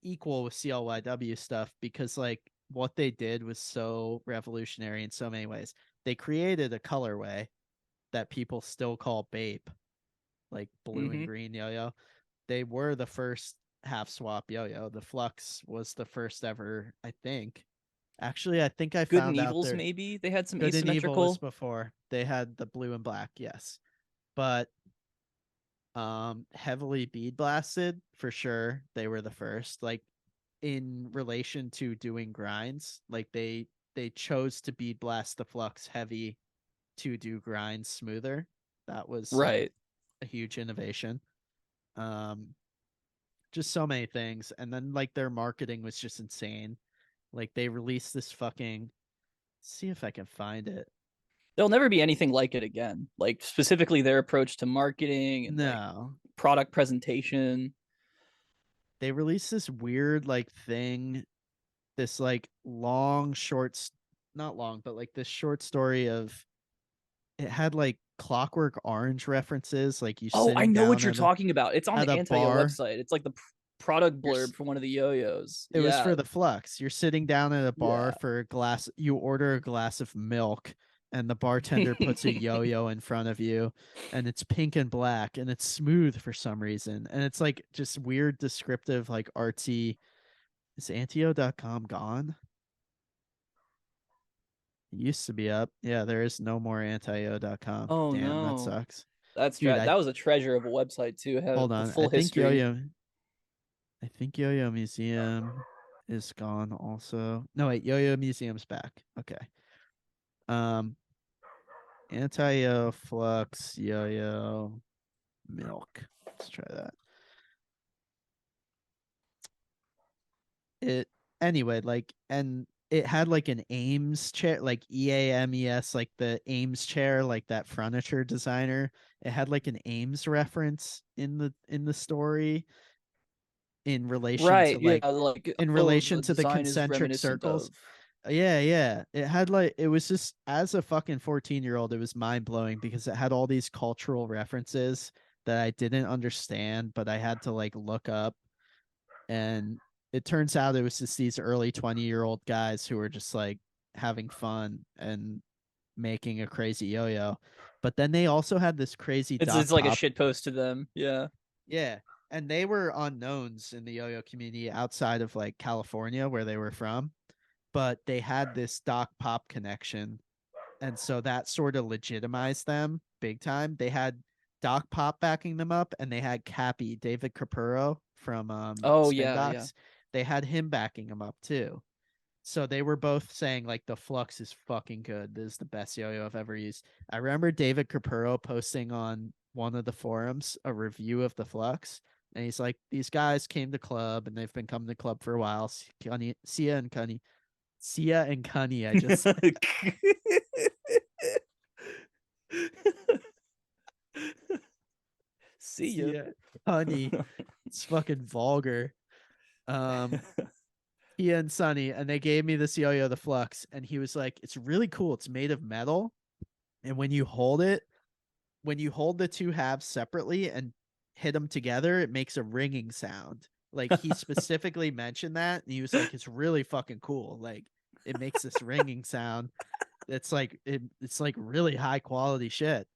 equal with CLYW stuff because like what they did was so revolutionary in so many ways. They created a colorway that people still call Bape, like blue and Mm-hmm. green yo-yo. They were the first half swap yo-yo. The Flux was the first ever, I think. Actually, I think I Good and found out Evils their maybe they had some Good and Evil was asymmetrical. before. They had the blue and black, yes. But heavily bead blasted for sure. They were the first. Like in relation to doing grinds, like they chose to bead blast the Flux heavy to do grinds smoother. That was like Right. a huge innovation. Um just so many things. And then like their marketing was just insane. Like they released this fucking see if I can find it. There'll never be anything like it again. Like specifically their approach to marketing and like No. product presentation. They released this weird like thing, this like long short not long, but like this short story of it had like Clockwork Orange references, like you Oh, I sitting know what down you're talking about. It's on at the a Anti-Yo bar. website. It's like the product You're blurb for one of the yo-yos. it was Yeah. for the Flux. You're sitting down at a bar Yeah. for a glass. You order a glass of milk, and the bartender puts a yo-yo in front of you, and it's pink and black, and it's smooth for some reason, and it's like just weird, descriptive, like artsy. Is Antio.com gone? It used to be up. Yeah, there is no more Antio.com. Oh Damn, that no. sucks. Dude, That was a treasure of a website too. It had hold the on. full history. I think Yo-Yo Museum is gone also. No, wait, Yo-Yo Museum's back. Okay. Um, Anti-Yo, Flux, Yo-Yo, Milk. Let's try that. It anyway, like, and it had like an Ames chair, like EAMES, like the Ames chair, like that furniture designer. It had like an Ames reference in the story in relation Right. to Yeah. like Like, in oh, relation the to the design is concentric reminiscent circles. of. Yeah, yeah. It had like it was just as a fucking 14-year-old, it was mind blowing because it had all these cultural references that I didn't understand, but I had to like look up. And it turns out it was just these early 20-year-old guys who were just like having fun and making a crazy yo-yo. But then they also had this crazy It's Doc like a Pop. shit post to them. Yeah. Yeah. And they were unknowns in the yo-yo community outside of like California where they were from, but they had this Doc Pop connection. And so that sort of legitimized them big time. They had Doc Pop backing them up, and they had Cappy, David Capurro from Oh Spin yeah. Yeah. Docs. They had him backing them up too. So they were both saying like the Flux is fucking good. This is the best yo-yo I've ever used. I remember David Capurro posting on one of the forums a review of the Flux, and he's like, "These guys came to club, and they've been coming to club for a while. Sia and Cunny, Sia and Cunny. I just said See ya. Sia, Honey. It's fucking vulgar. Um, Sia and Sunny, and they gave me this yo-yo, the Flux, and he was like, "It's really cool. It's made of metal, and when you hold the two halves separately and hit them together, it makes a ringing sound." Like he specifically mentioned that, and he was like, "It's really fucking cool. Like it makes this ringing sound. It's like really high quality shit."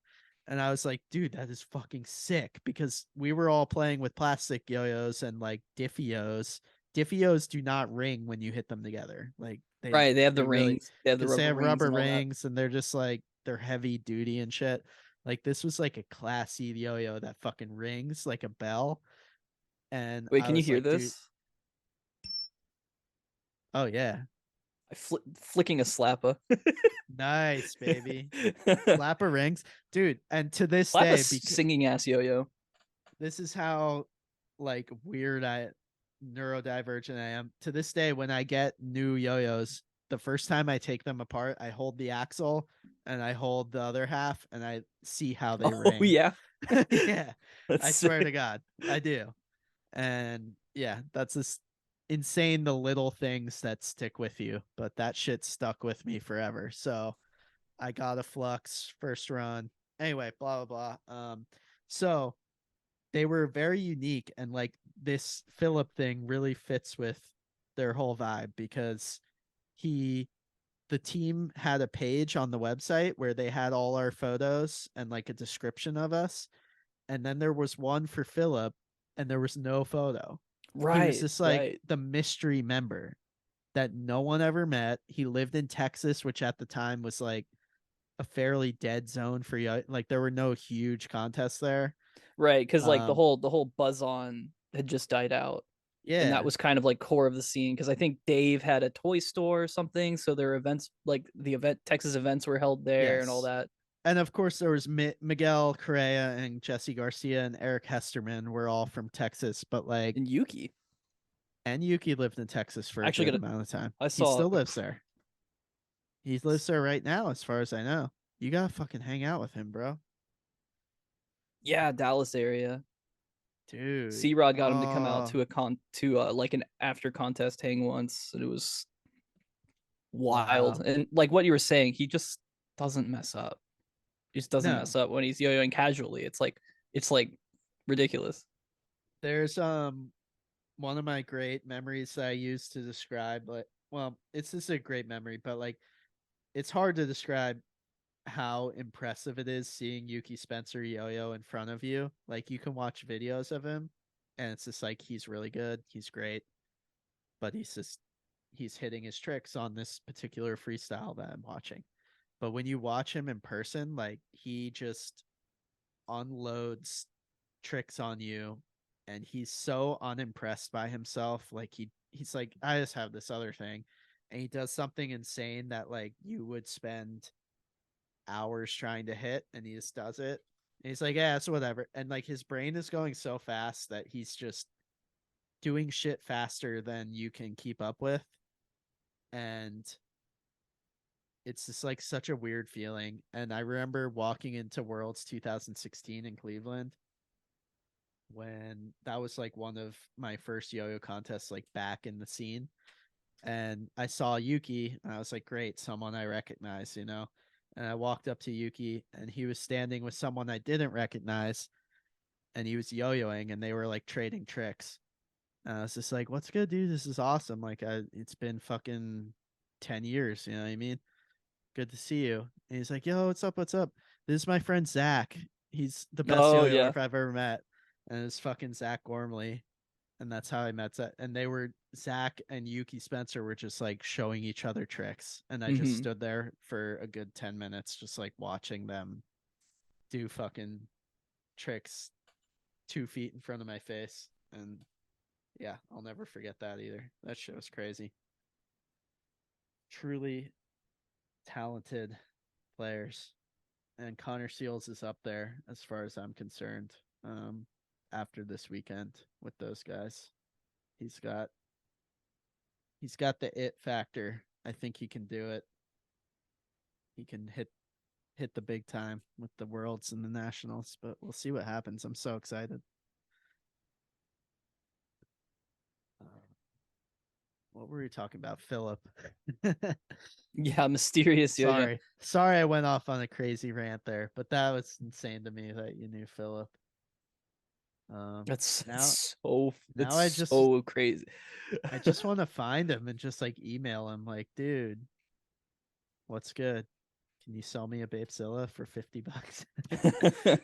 And I was like, "Dude, that is fucking sick." Because we were all playing with plastic yo-yos and like diffios. Diffios do not ring when you hit them together. Like Right. They have they the really rings. They have the because they rubber have rings rubber and all that. rings and they're just like they're heavy duty and shit. Like this was like a classy yo-yo that fucking rings like a bell. And Wait, I can you was hear like, dude, this? oh yeah. Flicking a slappa. Nice, baby. Slapper rings, dude. And to this Slappa day, because singing ass yo-yo. this is how like weird I neurodivergent I am. To this day, when I get new yo-yos, the first time I take them apart, I hold the axle and I hold the other half and I see how they Oh ring. yeah, Yeah, that's I swear to sick. God, I do. And yeah, that's just insane the little things that stick with you, but that shit stuck with me forever. So I got a flux first run. Anyway, blah blah blah. So they were very unique and like this Philip thing really fits with their whole vibe because he the team had a page on the website where they had all our photos and like a description of us, and then there was one for Philip and there was no photo. He was Right, just like right. the mystery member that no one ever met. He lived in Texas, which at the time was like a fairly dead zone for you. Like there were no huge contests there. Right, because like the Um, whole buzz on had just died out, and that yeah, was kind of like core of the scene. Because I think Dave had a toy store or something, so their events, like the event Texas events, were held there and all yes. that. And of course, there was Miguel Correa and Jesse Garcia and Eric Hesterman were all from Texas, but like, And Yuki, and Yuki lived in Texas for I a actually good got amount of time. I He saw, still lives there. He lives there right now, as far as I know. You gotta fucking hang out with him, bro. yeah, Dallas area. Dude. C Rod got him to come out Oh, to a like an after contest hang once, and it was wild. wow. And like what you were saying, he just doesn't mess up. He just doesn't No. mess up when he's yo-yoing casually. It's like ridiculous. There's one of my great memories that I use to describe, like, well, it's just a great memory, but like it's hard to describe how impressive it is seeing Yuki Spencer yo-yo in front of you. Like you can watch videos of him and it's just like he's really good, he's great, but he's hitting his tricks on this particular freestyle that I'm watching. But when you watch him in person, like he just unloads tricks on you and he's so unimpressed by himself. Like he's like, I just have this other thing. And he does something insane that like you would spend hours trying to hit and he just does it. And he's like, yeah, it's whatever. And like his brain is going so fast that he's just doing shit faster than you can keep up with. And it's just like such a weird feeling. And I remember walking into Worlds 2016 in Cleveland when that was like one of my first yo-yo contests, like back in the scene. And I saw Yuki and I was like, great, someone I recognize, you know? And I walked up to Yuki and he was standing with someone I didn't recognize and he was yo-yoing and they were like trading tricks. And I was just like, what's good, dude? This is awesome. Like, it's been fucking 10 years, you know what I mean? Good to see you. And he's like, yo, what's up? What's up? This is my friend Zach. He's the best Oh yo-yoer yeah. I've ever met. And it's fucking Zach Gormley. And that's how I met Zach. And they were Zach and Yuki Spencer were just like showing each other tricks. And I just Mm-hmm. stood there for a good 10 minutes, just like watching them do fucking tricks 2 feet in front of my face. And yeah, I'll never forget that either. That shit was crazy. Truly talented players. And Connor Seals is up there as far as I'm concerned. Um, After this weekend with those guys, he's got he's got the it factor. I think he can do it. He can hit the big time with the worlds and the nationals, but we'll see what happens. I'm so excited. Uh, what were we talking about, Philip? Yeah, mysterious yo-yo. Sorry, I went off on a crazy rant there, but that was insane to me that you knew Philip. That's Now it's now so crazy. I just want to find him and just like email him, like, dude, what's good? Can you sell me a Babezilla for $50?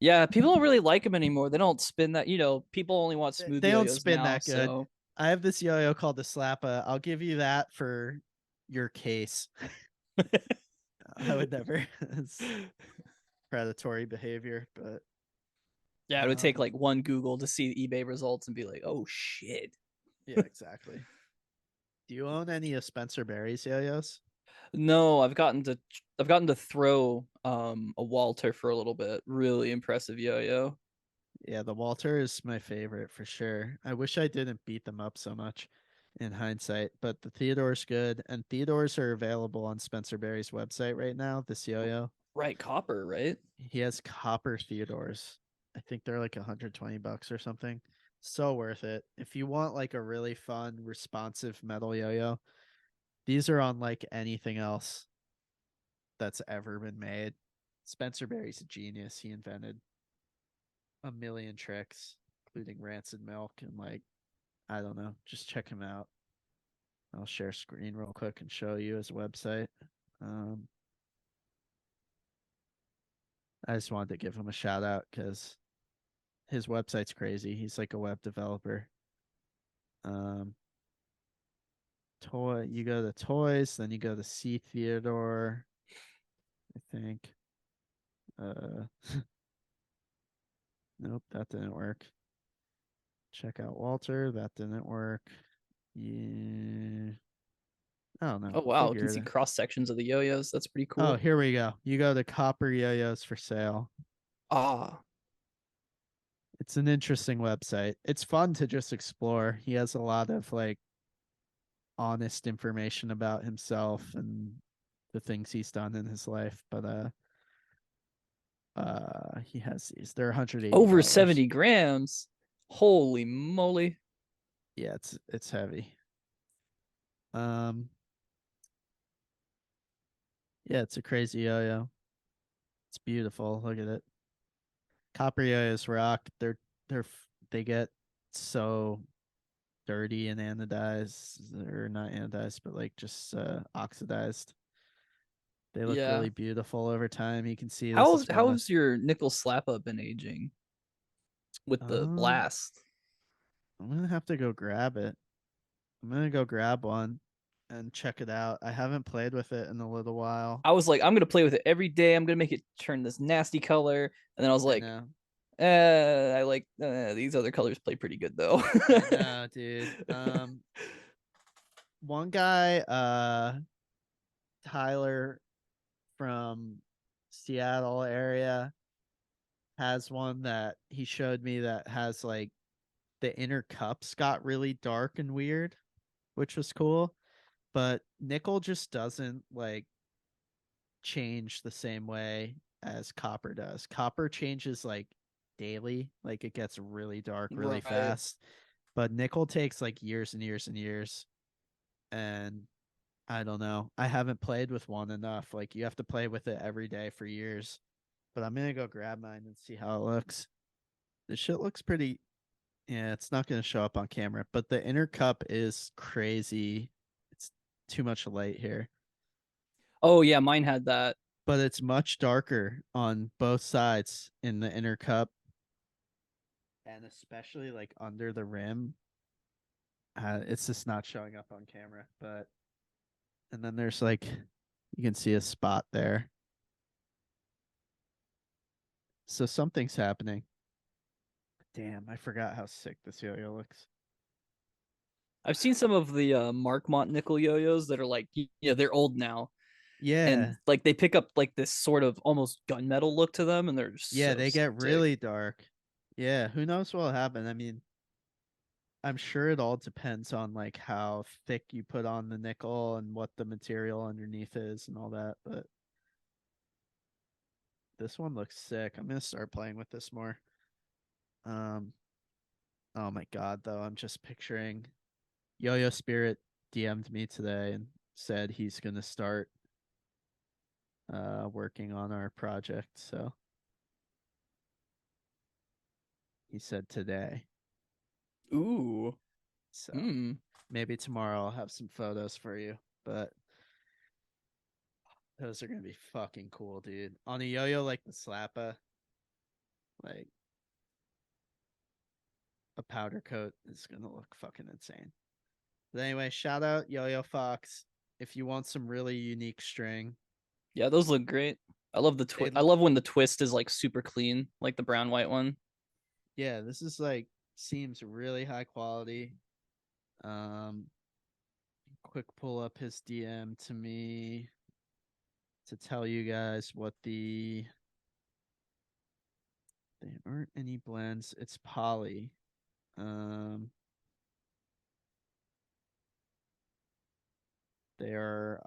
Yeah, people don't really like him anymore. They don't spin that, people only want smooth They don't yo-yos spin now, that good. so I have this yo-yo called the Slappa. I'll give you that for your case. I would never. It's predatory behavior, but yeah, it would take um, like one Google to see eBay results and be like, "Oh shit." yeah, exactly. Do you own any of Spencer Berry's yo-yos? No, I've gotten to throw a Walter for a little bit. Really impressive yo-yo. Yeah, the Walter is my favorite for sure. I wish I didn't beat them up so much in hindsight, but the Theodore's good, and Theodores are available on Spencer Berry's website right now. This yo-yo, Right, copper, right? he has copper Theodores. I think they're like $120 or something. So worth it. If you want like a really fun, responsive metal yo-yo, these are unlike anything else that's ever been made. Spencer Berry's a genius. He invented a million tricks, including rancid milk and like I don't know. Just check him out. I'll share screen real quick and show you his website. Um, I just wanted to give him a shout out because his website's crazy. He's like a web developer. Um, toy. You go to toys, then you go to C Theodore. I think. Uh, nope, that didn't work. Check out Walter. That didn't work. Yeah, I don't know. Oh wow, I can Figure see it. cross sections of the yo-yos. That's pretty Oh, cool. here we go. You go to Copper Yo-Yos for sale. Ah, It's an interesting website. It's fun to just explore. He has a lot of like honest information about himself and the things he's done in his life. But he has these. They're over $180. 70 grams. Holy moly. Yeah, it's heavy. Um yeah, it's a crazy yo-yo. It's beautiful. Look at it. Copper yo-yos rock. They're they get so dirty and anodized, or not anodized, but like just oxidized. They look Yeah. really beautiful over time. You can see this is How's one of how's your nickel Slappa been aging with the um blast? I'm gonna have to go grab it. I'm gonna go grab one and check it out. I haven't played with it in a little while. I was like, I'm gonna play with it every day. I'm gonna make it turn this nasty color. And then I was I like, know. I like these other colors play pretty good though. I know, dude. One guy, Tyler from Seattle area has one that he showed me that has like the inner cups got really dark and weird, which was cool. But nickel just doesn't like change the same way as copper does. Copper changes like daily, like it gets really dark really Right. fast. But nickel takes like years and years and years. And I don't know. I haven't played with one enough. Like you have to play with it every day for years. But I'm gonna go grab mine and see how it looks. This shit looks pretty. Yeah, it's not gonna show up on camera, but the inner cup is crazy. It's too much light here, Oh yeah, mine had that. but it's much darker on both sides in the inner cup, and especially like under the rim. It's just not showing up on camera, but and then there's like you can see a spot there. So something's happening. Damn, I forgot how sick this yo-yo looks. I've seen some of the Markmont nickel yo-yos that are like, yeah, they're old now, and Yeah, like they pick up like this sort of almost gunmetal look to them, and they're just yeah, so they get sick. really dark. Yeah, who knows what'll happen? I mean, I'm sure it all depends on like how thick you put on the nickel and what the material underneath is and all that. But this one looks sick. I'm gonna start playing with this more. Um, oh my god, though, I'm just picturing Yo-Yo Spirit DM'd me today and said he's gonna start working on our project. So he said today. Ooh. So Hmm. maybe tomorrow I'll have some photos for you. But those are gonna be fucking cool, dude. On a yo-yo like the Slappa, like a powder coat is gonna look fucking insane. But anyway, shout out Yo-Yo Fox. If you want some really unique string, Yeah, those look great. I love the they twist. I love when the twist is like super clean, like the brown white one. yeah, this is like seems really high quality. Um quick pull up his DM to me to tell you guys what they aren't any blends. It's poly. They are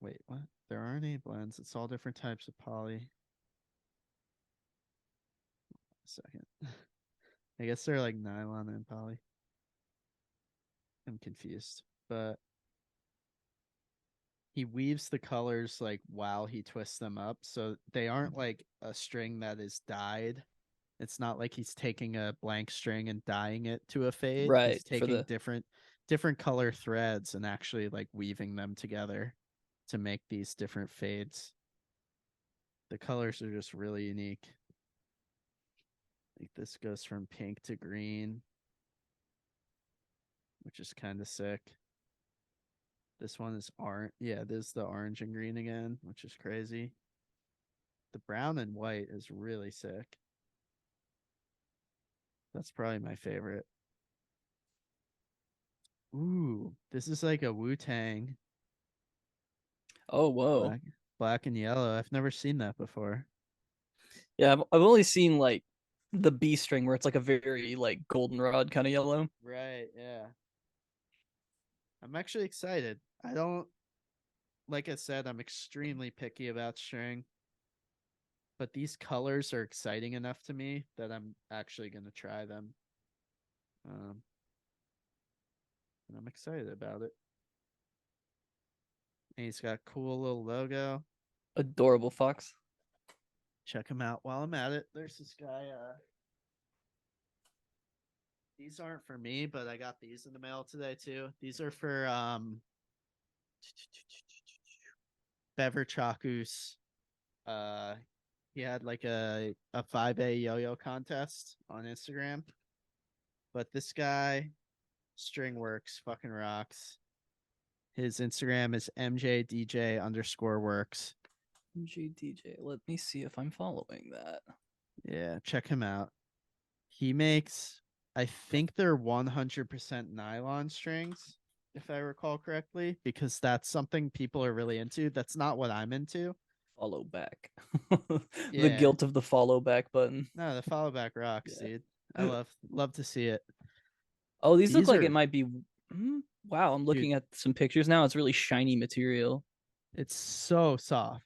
wait, what? There aren't any blends. It's all different types of poly. Second. I guess they're like nylon and poly. I'm confused. But he weaves the colors like while he twists them up. So they aren't like a string that is dyed. It's not like he's taking a blank string and dyeing it to a fade. Right. He's For taking the different color threads and actually like weaving them together to make these different fades. The colors are just really unique. Like this goes from pink to green, which is kind of sick. This one is orange. Yeah, this is the orange and green again, which is crazy. The brown and white is really sick. That's probably my favorite. Ooh, this is like a Wu-Tang. Oh, whoa. Black and yellow. I've never seen that before. Yeah, I've only seen like the B string where it's like a very like goldenrod kind of yellow. Right, yeah. I'm actually excited. I don't like I said, I'm extremely picky about string, but these colors are exciting enough to me that I'm actually gonna try them. Um, and I'm excited about it. And he's got a cool little logo. Adorable fox. Check him out while I'm at it. There's this guy. These aren't for me, but I got these in the mail today too. These are for Bever Chakus. Uh, he had like a 5A yo-yo contest on Instagram. But this guy, String Works, fucking rocks. His Instagram is MJDJ_works. MGDJ. Let me see if I'm following that. Yeah, check him out. He makes, I think they're 100% nylon strings, if I recall correctly, because that's something people are really into. That's not what I'm into. Follow back. The Yeah. guilt of the follow back button. No, the follow back rocks, Yeah. dude. I love to see it. Oh, these look These like it are, might be. Wow, I'm dude, looking at some pictures now. It's really shiny material. it's so soft.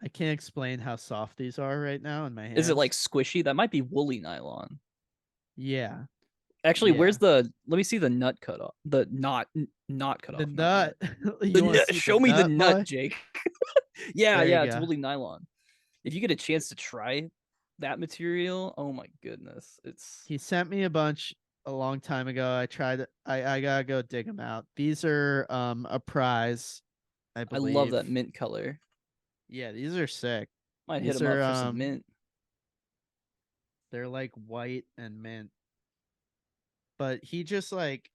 I can't explain how soft these are right now in my Is it like hands. squishy? That might be woolly nylon. Yeah. Actually, Yeah. where's the? Let me see the nut cut off. The not cut The off, not nut. nut. The You want to nut. see the Show me the nut, nut, boy? Jake. Yeah, There you yeah, it's go. woolly nylon. If you get a chance to try that material, oh my goodness, it's. He sent me a bunch a long time ago. I gotta go dig them out. These are a prize, I I love believe. that mint color. Yeah, these are sick. Might hit These him are up for some mint. they're like white and mint. But he just like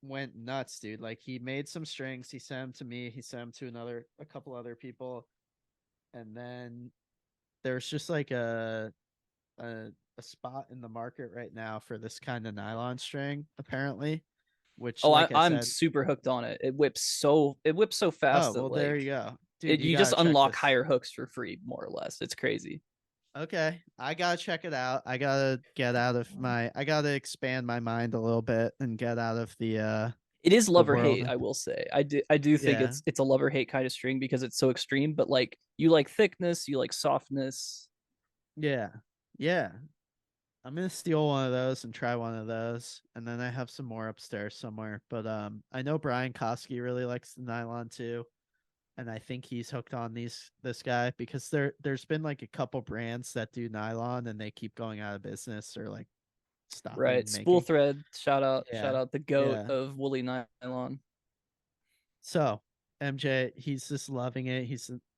went nuts, dude. Like he made some strings, he sent them to me, he sent them to a couple other people, and then there's just like a a spot in the market right now for this kind of nylon string, apparently. Which, Oh, like I I'm said, super hooked on it. It whips so oh fast that well, there like you go, dude. You you just gotta check unlock this. higher hooks for free, more or less. It's crazy. Okay, I gotta check it out. I gotta get out of my. I gotta expand my mind a little bit and get out of It is the love or world. hate, I will say. I do think Yeah, it's a love or hate kind of string because it's so extreme, but like you like thickness, you like softness. yeah, yeah. I'm gonna steal one of those and try one of those, and then I have some more upstairs somewhere. But I know Brian Koski really likes the nylon too, and I think he's hooked on this guy because there's been like a couple brands that do nylon and they keep going out of business or like Right. stopping Spool making. thread, shout Yeah, out the goat yeah. of woolly nylon. So MJ, he's just loving it.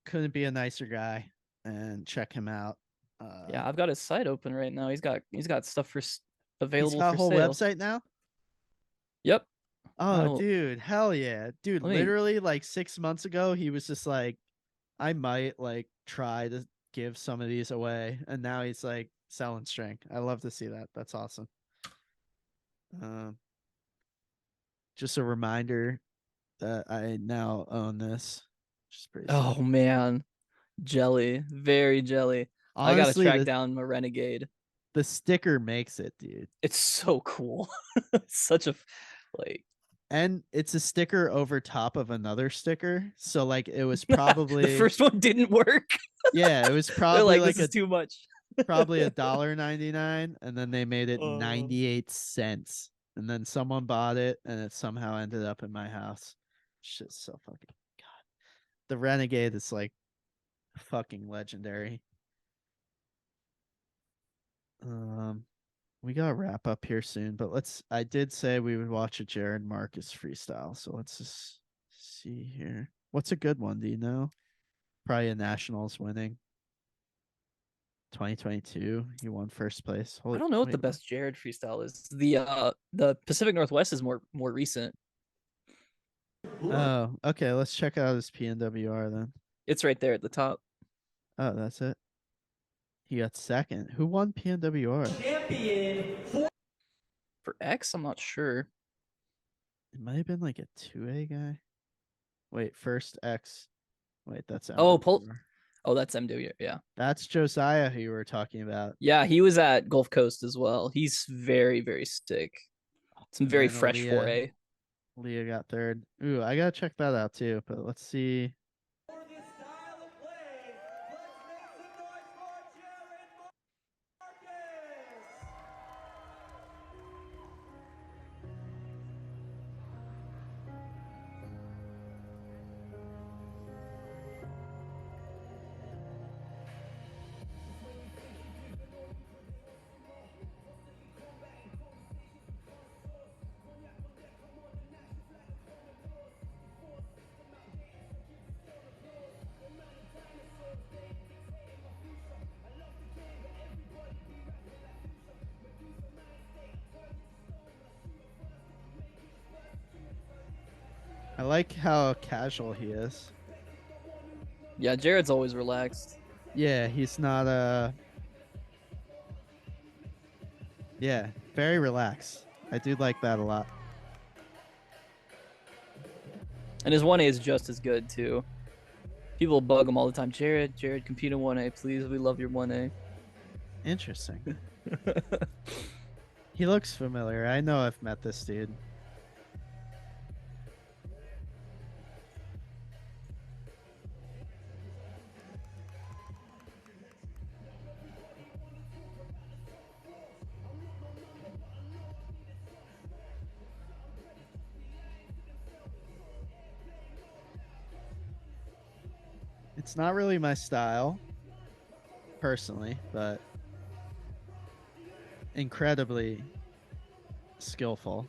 Couldn't be a nicer guy, and check him out. Yeah, I've got his site open right now. He's got stuff He's available got a for whole sale. website now. Yep. Oh, Oh, dude, hell yeah. Dude, let me literally like 6 months ago, he was just like, I might like try to give some of these away. And now he's like selling string. I love to see that. That's awesome. Um, just a reminder that I now own this. Which is pretty sick. Oh man, jelly, very jelly. I gotta Honestly, track down my renegade. the sticker makes it, dude. It's so cool. It's such a like. And it's a sticker over top of another sticker. So like it was The probably first one didn't work. yeah, it was They're probably like, this like is a too much. probably $1.99, and then they made it Oh. 98 cents. And then someone bought it and it somehow ended up in my house. Shit's so fucking god. The Renegade is like fucking legendary. Um we gotta wrap up here soon, but I did say we would watch a Jared Marcus freestyle, so let's just see here. What's a good one? Do you know? Probably a Nationals winning. 2022. He won first place. I Holy don't know what the wait. best Jared freestyle is. The Pacific Northwest is more recent. Oh, okay. Let's check out his PNWR then. It's right there at the top. Oh, that's it. He got second. Who won PNWR? Champion For X, I'm not sure. It might have been like a 2A guy. Wait, first X. Wait, that's Oh, MWR. Oh, that's MW. Yeah. That's Josiah who you were talking about. Yeah, he was at Gulf Coast as well. He's very, very sick. Some very And then fresh foray. Leah got third. Ooh, I gotta check that out too. But let's see. for this style of play. Let's make some noise for Jared Marcus. I like how casual he is. Yeah, Jared's always relaxed. Yeah, he's not yeah, very relaxed. I do like that a lot. And his 1A is just as good too. People bug him all the time. Jared, compete in 1A, please. We love your 1A. Interesting. He looks familiar. I know I've met this dude. It's not really my style, personally, but incredibly skillful.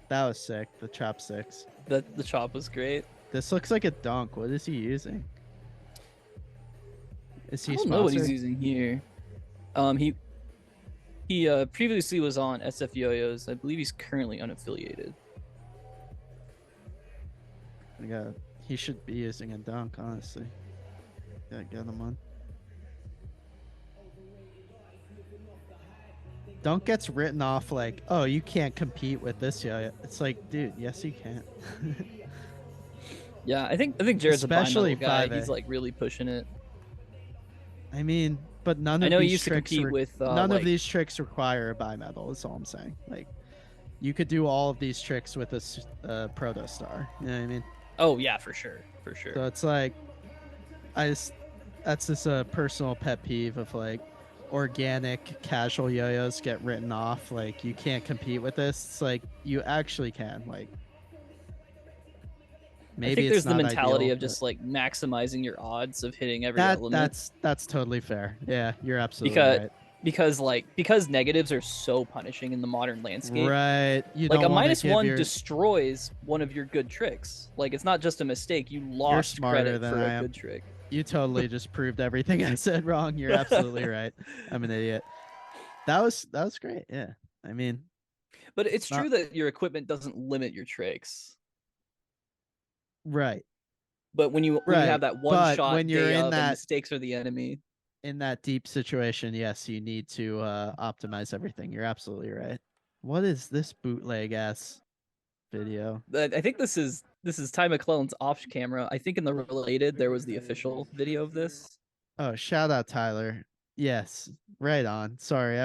That was sick. The chopsticks. The chop was great. This looks like a dunk. What is he using? Is he I don't know what he's sponsored? using here. He previously was on SF Yoyos. I believe he's currently unaffiliated. He should be using a dunk, honestly. Gotta get him on. Dunk gets written off like, oh, you can't compete with this yo. It's like, dude, yes you can. Yeah, I think Jared's Especially a bimetal guy. 5A. He's like really pushing it. I mean, but none I of know he these used to tricks compete with none like, of these tricks require a bimetal. Is all I'm saying. Like, you could do all of these tricks with a proto star. You know what I mean? Oh yeah, for sure, for sure. So it's like, that's just a personal pet peeve of like, organic casual yo-yos get written off. Like, you can't compete with this. It's like, you actually can. Like, maybe I think it's there's the not mentality ideal, of just like maximizing your odds of hitting every that element. that's totally fair. Yeah, you're absolutely right. Because negatives are so punishing in the modern landscape. Right. You Like don't a want to minus give one your. destroys one of your good tricks. Like it's not just a mistake. You lost smarter credit than for I a am. good trick. You totally just proved everything I said wrong. You're absolutely right. I'm an idiot. That was great. Yeah. I mean, But it's not true that your equipment doesn't limit your tricks. right. But when you Right. have that one But shot when you're day in of and that mistakes are the enemy. deep situation, yes, you need to optimize everything. You're absolutely right. What is this bootleg ass video? I think this is Ty McClellan's off camera. I think in the related there was the official video of this. Oh, shout out Tyler. Yes, right on. Sorry,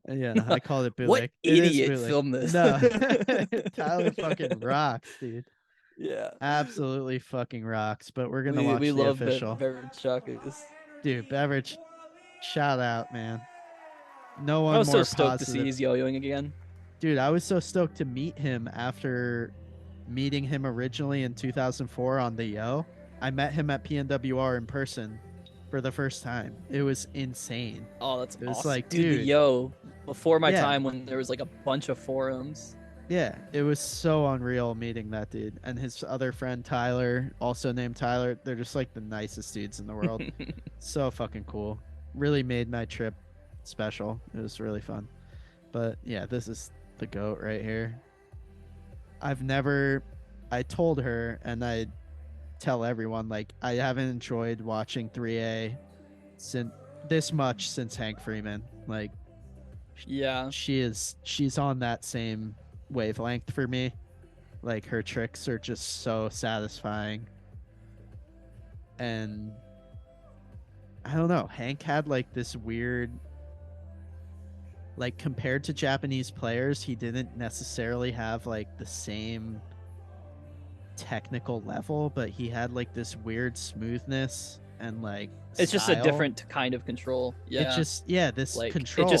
yeah, I called it What bootleg. It is idiot bootleg. filmed this? No, Tyler fucking rocks, dude. Yeah, Absolutely fucking rocks. But we're gonna watch we the love official. Beverage Chakras. Dude, Beverage, shout out, man. No I one was so more stoked to see positive. he's yo-yoing again. Dude, I was so stoked to meet him after meeting him originally in 2004 on the Yo. I met him at PNWR in person for the first time. It was insane. Oh, that's It was awesome. like, Dude, the dude, yo before my yeah. time when there was like a bunch of forums. Yeah, it was so unreal meeting that dude. And his other friend Tyler, also named Tyler, they're just like the nicest dudes in the world. So fucking cool. Really made my trip special. It was really fun. But yeah, this is the goat right here. I told her, and I tell everyone, like, I haven't enjoyed watching 3A since this much since Hank Freeman. Like, Yeah. she's on that same wavelength for me. Like, her tricks are just so satisfying. And I don't know, Hank had like this weird, like, compared to Japanese players, he didn't necessarily have like the same technical level, but he had like this weird smoothness and like It's just a style. different kind of control. Yeah. It just, yeah, this like control. it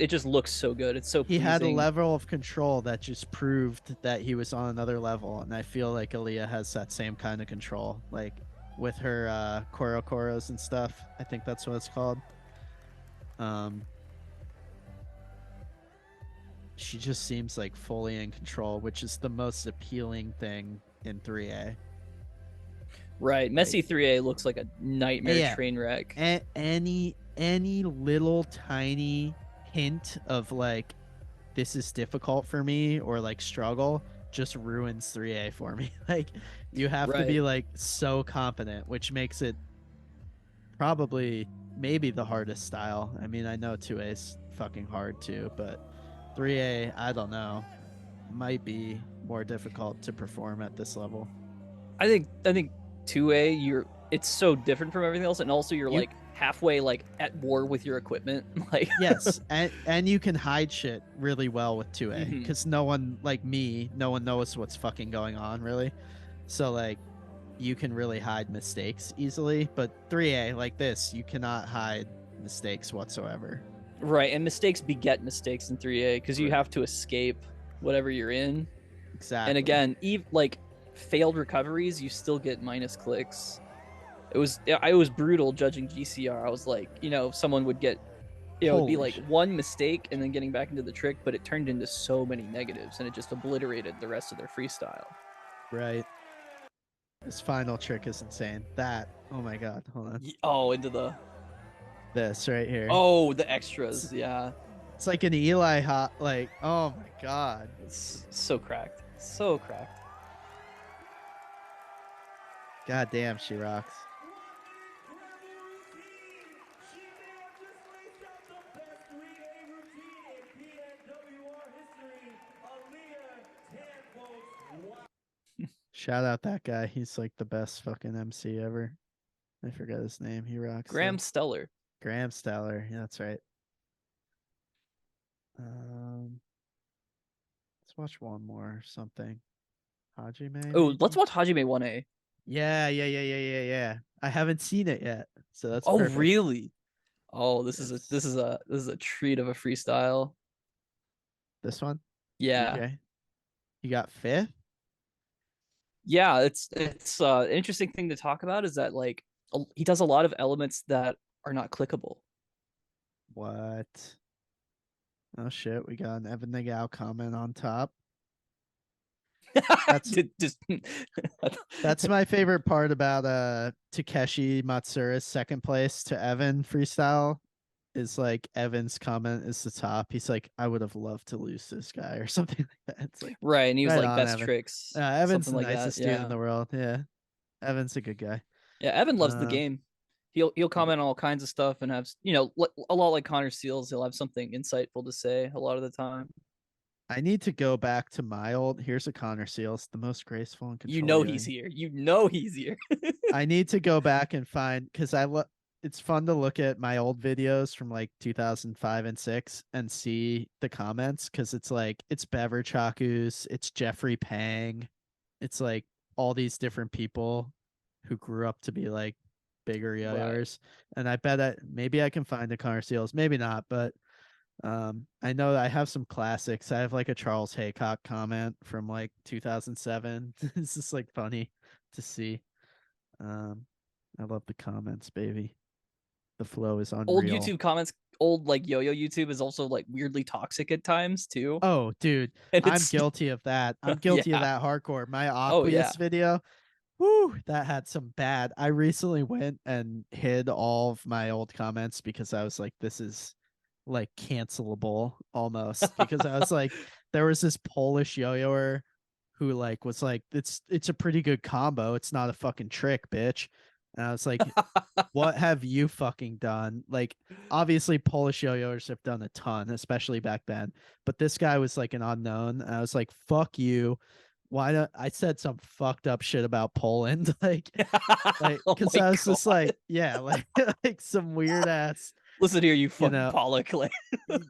just looks so good. It's so He pleasing. had a level of control that just proved that he was on another level, and I feel like Aaliyah has that same kind of control, like with her koros and stuff. I think that's what it's called. She just seems like fully in control, which is the most appealing thing in 3A. Right. Messy 3A looks like a nightmare Yeah. train wreck. Any little tiny hint of like, this is difficult for me, or like struggle, just ruins 3A for me. Like, you have to be Right. like so competent, which makes it probably maybe the hardest style. I mean, I know 2A is fucking hard too, but 3A, I don't know, might be more difficult to perform at this level. I think 2A, it's so different from everything else, and also you're like halfway like at war with your equipment. Like Yes, and you can hide shit really well with 2A because no one knows what's fucking going on really. So like, you can really hide mistakes easily, but 3A like this, you cannot hide mistakes whatsoever. Right, and mistakes beget mistakes in 3A because you have to escape whatever you're in. Exactly. And again, like failed recoveries, you still get minus clicks. It was brutal judging GCR. I was like, someone would get, it'd be like one mistake and then getting back into the trick, but it turned into so many negatives and it just obliterated the rest of their freestyle. Right. This final trick is insane. That, oh my god, hold on. Oh, into this right here. Oh, the extras, yeah. It's like an Eli hot, like, oh my god. It's so cracked. So cracked. God damn, she rocks. Shout out that guy. He's like the best fucking MC ever. I forgot his name. He rocks. Graham Stellar. Graham Stellar. Yeah, that's right. Let's watch one more or something. Hajime. Oh, maybe? let's watch Hajime 1A. Yeah. I haven't seen it yet, so that's. Oh, perfect. really? Oh, this Yes. is a treat of a freestyle. This one. Yeah. Okay. You got fifth. Yeah, it's an interesting thing to talk about is that like he does a lot of elements that are not clickable. What? Oh shit, we got an Evan Nagao comment on top. That's my favorite part about Takeshi Matsura's second place to Evan freestyle is like Evan's comment is the top. He's like, I would have loved to lose this guy or something like that. It's like, right, and he was right like on, best Evan. tricks. Evan's the something like nicest that. dude Yeah. in the world. Yeah. Evan's a good guy. Yeah, Evan loves the game. He'll comment on all kinds of stuff and have, a lot like Connor Seals, he'll have something insightful to say a lot of the time. I need to go back to my old. Here's a Connor Seals, the most graceful and You control know yo. he's here. You know he's here. I need to go back and find because it's fun to look at my old videos from like 2005 and 6 and see the comments because it's like it's Bever Chakus, it's Jeffrey Pang, it's like all these different people who grew up to be like bigger Right. yo-yoers. And I bet maybe I can find the Connor Seals, maybe not, but I know I have some classics. I have like a Charles Haycock comment from like 2007. It's just like funny to see. Um, I love the comments, baby. The flow is Old unreal. YouTube comments, old like YoYo YouTube is also like weirdly toxic at times too. Oh, dude, And I'm it's guilty of that. I'm guilty of yeah. that hardcore. My Oh yeah. Aqueous video, whoo, that had some bad. I recently went and hid all of my old comments because I was like, this is like cancelable almost. Because I was like, there was this Polish yo-yoer who like was like, it's a pretty good combo. It's not a fucking trick, bitch. And I was like, what have you fucking done? Like, obviously, Polish yo-yoers have done a ton, especially back then. But this guy was like an unknown. And I was like, fuck you. Why don't I said some fucked up shit about Poland? like, Oh because my I was just god. like, yeah, like, like some weird ass, Listen here, you you fucking know. Pollock. Like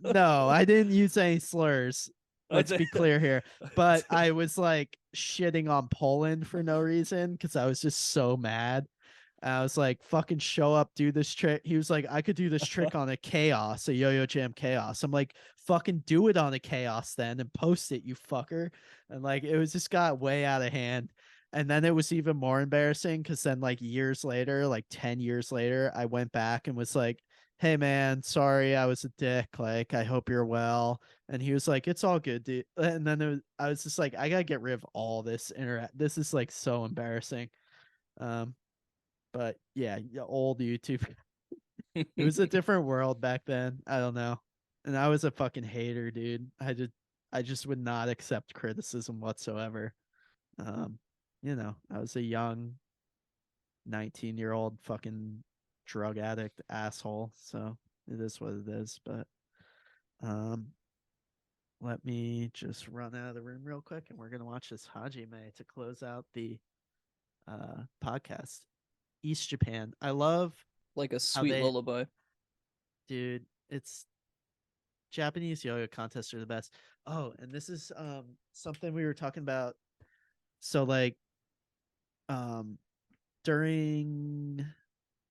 No, I didn't use any slurs. I Let's say- be clear here. But I was like shitting on Poland for no reason because I was just so mad. I was like, fucking show up, do this trick. He was like, I could do this trick on a chaos, a yo-yo jam chaos. I'm like, fucking do it on a chaos then and post it, you fucker. And like it was just got way out of hand. And then it was even more embarrassing because then like years later, like 10 years later, I went back and was like, hey man, sorry, I was a dick. Like, I hope you're well. And he was like, it's all good, dude. And then I was just like, I gotta get rid of all this interact. This is like so embarrassing. Um, but yeah, old YouTube. It was a different world back then. I don't know. And I was a fucking hater, dude. I just would not accept criticism whatsoever. Um, I was a young 19-year-old fucking drug addict asshole. So it is what it is. But um let me just run out of the room real quick and we're gonna watch this Hajime to close out the podcast. East Japan. I love like a how sweet they lullaby. dude, it's Japanese yo-yo contests are the best. Oh, and this is something we were talking about. So like um during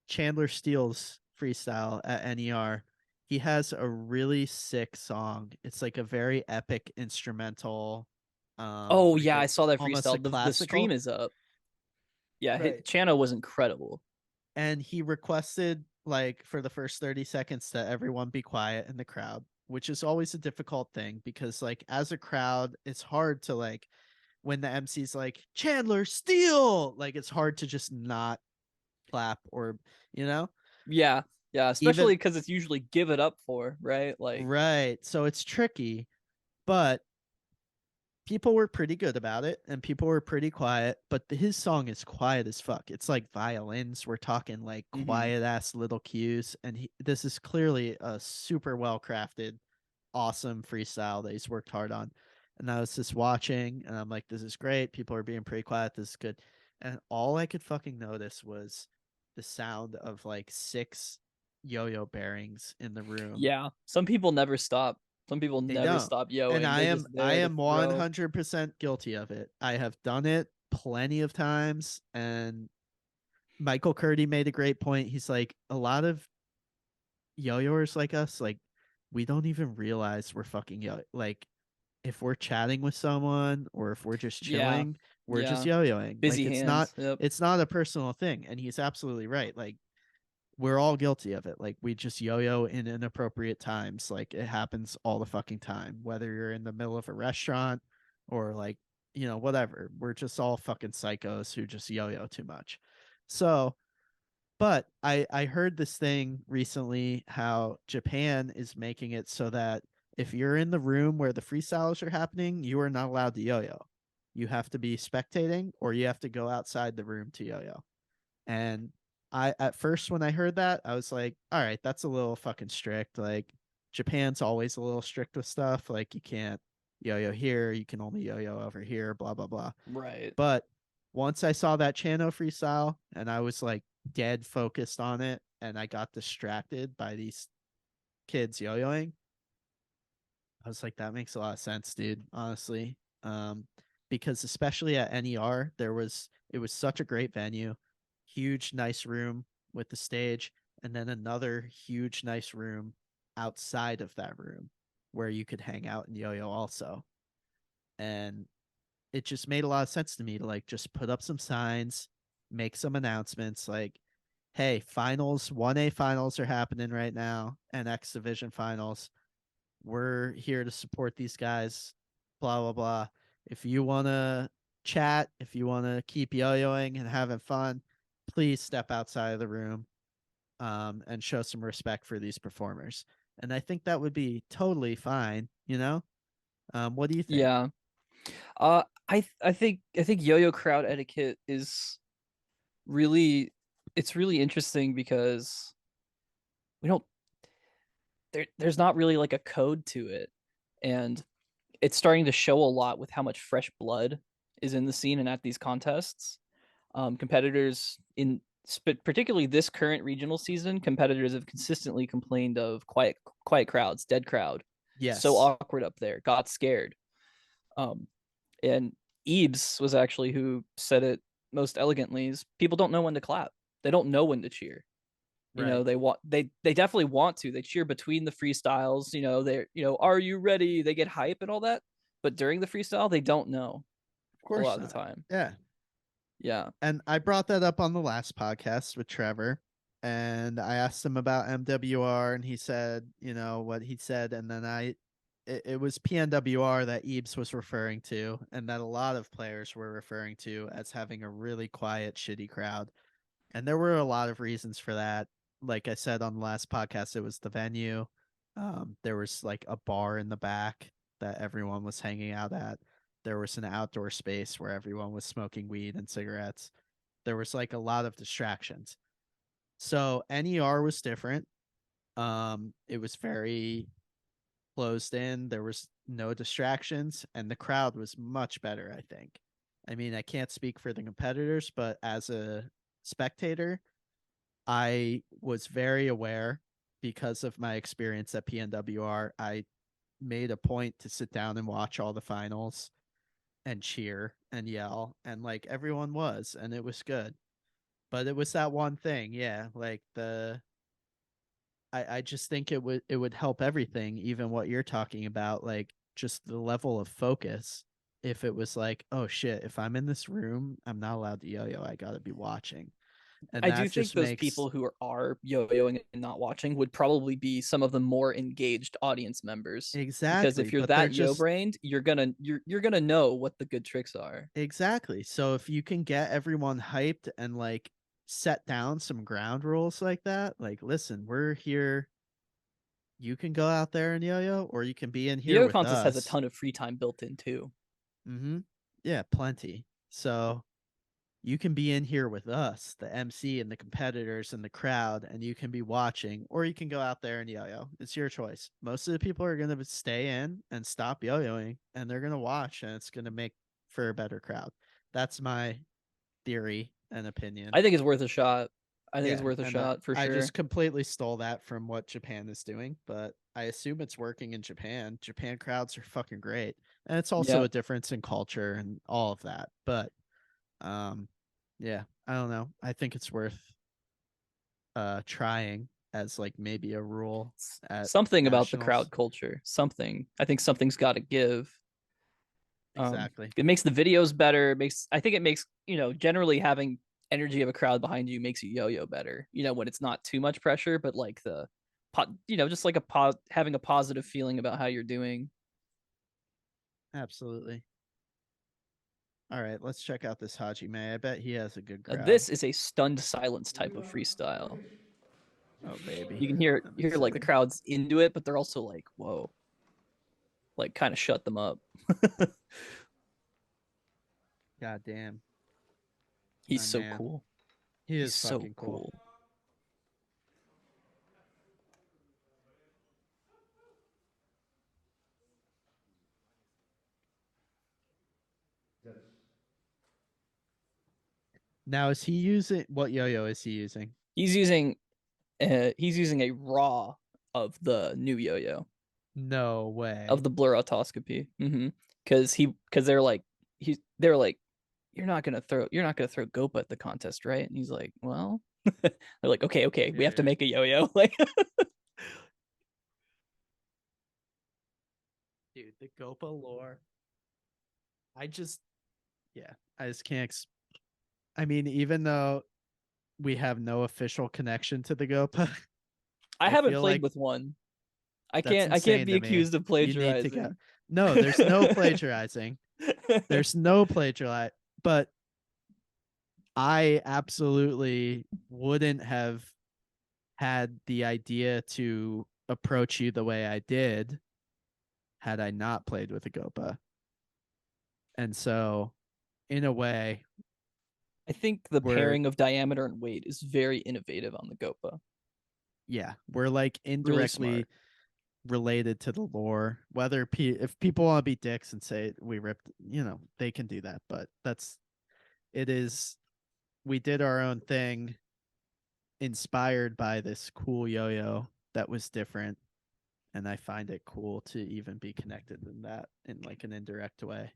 Chandler Steele's freestyle at NER, he has a really sick song. It's like a very epic instrumental, Oh like yeah, a I saw that almost a freestyle. The stream classical. is up. Yeah, Right. Chano was incredible. And he requested like for the first 30 seconds that everyone be quiet in the crowd, which is always a difficult thing because like as a crowd, it's hard to like when the MC's like Chandler Steele, like it's hard to just not clap or you know Yeah, yeah, even especially because it's usually give it up for, right? Like, right. So it's tricky, but people were pretty good about it and people were pretty quiet, but his song is quiet as fuck. It's like violins. We're talking like mhm. quiet ass little cues. And this is clearly a super well crafted, awesome freestyle that he's worked hard on. And I was just watching and I'm like, this is great. People are being pretty quiet. This is good. And all I could fucking notice was the sound of like 6 yo-yo bearings in the room. Yeah, some people never stop. Some people They never don't. stop And yoing. I They am just I there to am throw. 100% guilty of it. I have done it plenty of times and Michael Curdy made a great point. He's like a lot of yo-yoers like us like we don't even realize we're fucking yo like if we're chatting with someone or if we're just Yeah, chilling, we're just yeah. yo-yoing. Like Busy hands. Yep. it's not a personal thing and he's absolutely right. Like we're all guilty of it. Like we just yo-yo in inappropriate times. Like it happens all the fucking time, whether you're in the middle of a restaurant or like, whatever. We're just all fucking psychos who just yo-yo too much. So, but I heard this thing recently how Japan is making it so that if you're in the room where the freestyles are happening, you are not allowed to yo-yo. You have to be spectating or you have to go outside the room to yo-yo. And I at first when I heard that, I was like, all right, that's a little fucking strict. Like Japan's always a little strict with stuff. Like you can't yo-yo here, you can only yo-yo over here, blah blah blah. Right. But once I saw that Chano freestyle and I was like dead focused on it and I got distracted by these kids yo-yoing, I was like, that makes a lot of sense, dude, honestly. Because especially at NER, it was such a great venue, huge, nice room with the stage, and then another huge, nice room outside of that room where you could hang out and yo-yo also. And it just made a lot of sense to me to like just put up some signs, make some announcements like, hey, finals, 1A finals are happening right now, and X Division finals. We're here to support these guys, blah, blah, blah. If you want to chat, if you want to keep yo-yoing and having fun, please step outside of the room and show some respect for these performers. And I think that would be totally fine, you know? What do you think? Yeah. I think yo-yo crowd etiquette is really it's really interesting because we don't there's not really like a code to it. And it's starting to show a lot with how much fresh blood is in the scene and at these contests. Competitors particularly this current regional season, competitors have consistently complained of quiet crowds, dead crowd, so Yes. awkward up there, got scared. Um, and Ebes was actually who said it most elegantly: is people don't know when to clap, they don't know when to cheer. Right. They definitely want to. They cheer between the freestyles. They're are you ready? They get hype and all that, but during the freestyle, they don't know Of a course lot of the not. time. Yeah. Yeah, And I brought that up on the last podcast with Trevor, and I asked him about MWR, and he said, what he said, and then it was PNWR that Ebes was referring to, and that a lot of players were referring to as having a really quiet, shitty crowd. And there were a lot of reasons for that. Like I said on the last podcast, it was the venue. There was like a bar in the back that everyone was hanging out at. There was an outdoor space where everyone was smoking weed and cigarettes. There was like a lot of distractions. So NER was different. It was very closed in. There was no distractions, and the crowd was much better, I think. I mean, I can't speak for the competitors, but as a spectator, I was very aware because of my experience at PNWR. I made a point to sit down and watch all the finals and cheer and yell, and like everyone was, and it was good. But it was that one thing, yeah, like I just think it would help everything, even what you're talking about, like just the level of focus. If it was like, oh shit, if I'm in this room, I'm not allowed to yo-yo, I gotta be watching. And I do that think just those makes people who are yo-yoing and not watching would probably be some of the more engaged audience members. Because exactly, if you're but they're that just yo-brained, you're gonna know what the good tricks are. exactly. So if you can get everyone hyped and like set down some ground rules like that, like listen, we're here. You can go out there and yo-yo, or you can be in The here yo-yo with contest has a us. ton of free time built in too. Mm-hmm. Yeah, plenty. So you can be in here with us, the MC and the competitors and the crowd, and you can be watching, or you can go out there and yo-yo. It's your choice. Most of the people are going to stay in and stop yo-yoing, and they're going to watch, and it's going to make for a better crowd. That's my theory and opinion. I think it's worth a shot. I think it's Yeah, worth a and shot for I sure. just completely stole that from what Japan is doing, but I assume it's working in Japan. Japan crowds are fucking great, and it's also Yeah. a difference in culture and all of that. But um, yeah, I don't know. I think it's worth trying as like maybe a rule at Something about the nationals. crowd culture. Something. I think something's got to give. Exactly. It makes the videos better. I think it makes, generally having energy of a crowd behind you makes you yo-yo better. When it's not too much pressure, but like just like having a positive feeling about how you're doing. Absolutely. All right, let's check out this Hajime. I bet he has a good Now, crowd. this is a stunned silence type of freestyle. Oh baby, You can hear I'm hear like the excited. crowd's into it, but they're also like, whoa, like kind of shut them up. God damn, He's my so man. cool. He He's is so fucking cool. cool. Now, is he using what yo-yo is he using? He's using a raw of the new yo-yo No way. of the blur autoscopy. Because they're like you're not gonna throw Gopa at the contest, right? And he's like, well, they're like, okay, we have to make a yo-yo. Like, Dude, the Gopa lore. I just can't. I mean, even though we have no official connection to the Gopa, I I haven't feel played like with one. I that's can't insane be to me. accused of You need to go. plagiarizing. No, there's no plagiarizing. There's no plagiarizing. But I absolutely wouldn't have had the idea to approach you the way I did had I not played with a Gopa. And so, in a way, I think the we're pairing of diameter and weight is very innovative on the Gopa. we're like Really indirectly smart. related to the lore. Whether if people want to be dicks and say we ripped, they can do that. But it is. We did our own thing, inspired by this cool yo-yo that was different, and I find it cool to even be connected in that in like an indirect way.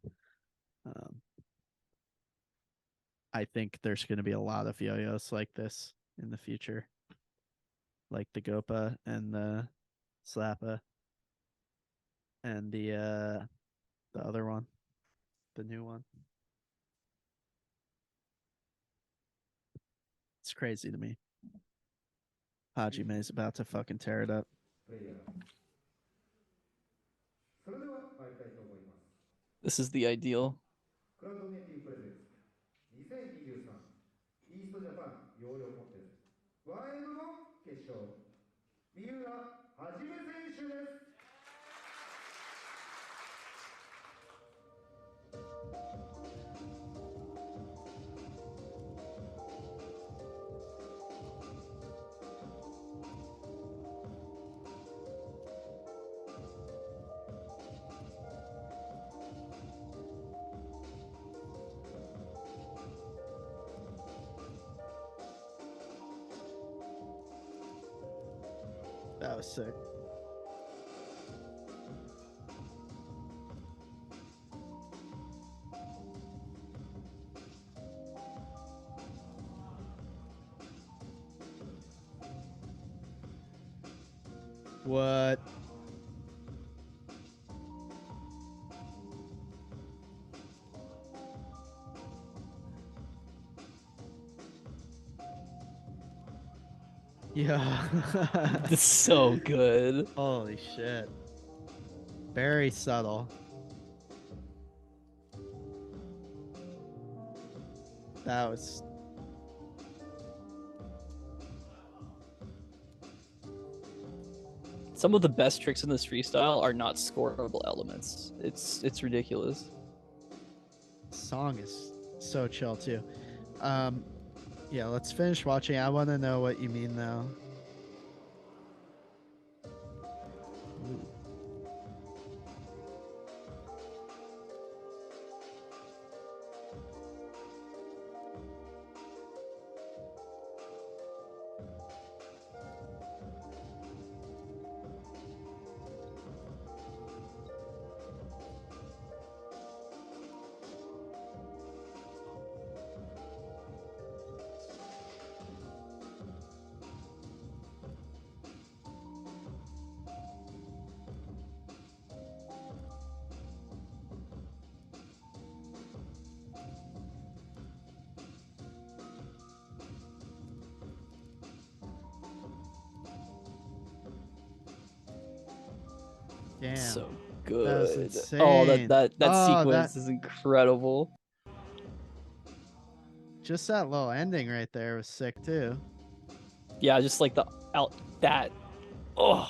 I think there's going to be a lot of yo-yos like this in the future, like the Gopa and the Slappa and the other one, the new one. It's crazy to me. Hajime is about to fucking tear it up. プレイヤーそれでは参りたいと思います This is the ideal. クラウドネティプレゼンツ2023イーストジャパンヨーヨーコンテストワンエンドの決勝三浦はじめ選手です That was sick. What? Yeah. It's so good. Holy shit. Very subtle. That was Some of the best tricks in this freestyle are not scoreable elements. It's ridiculous. song is so chill too. Yeah, let's finish watching. I want to know what you mean though. Ooh. Damn. So That was good. insane. Oh, that Oh, sequence is incredible. Just that little ending right there was sick too. Yeah, just like the out that. Oh,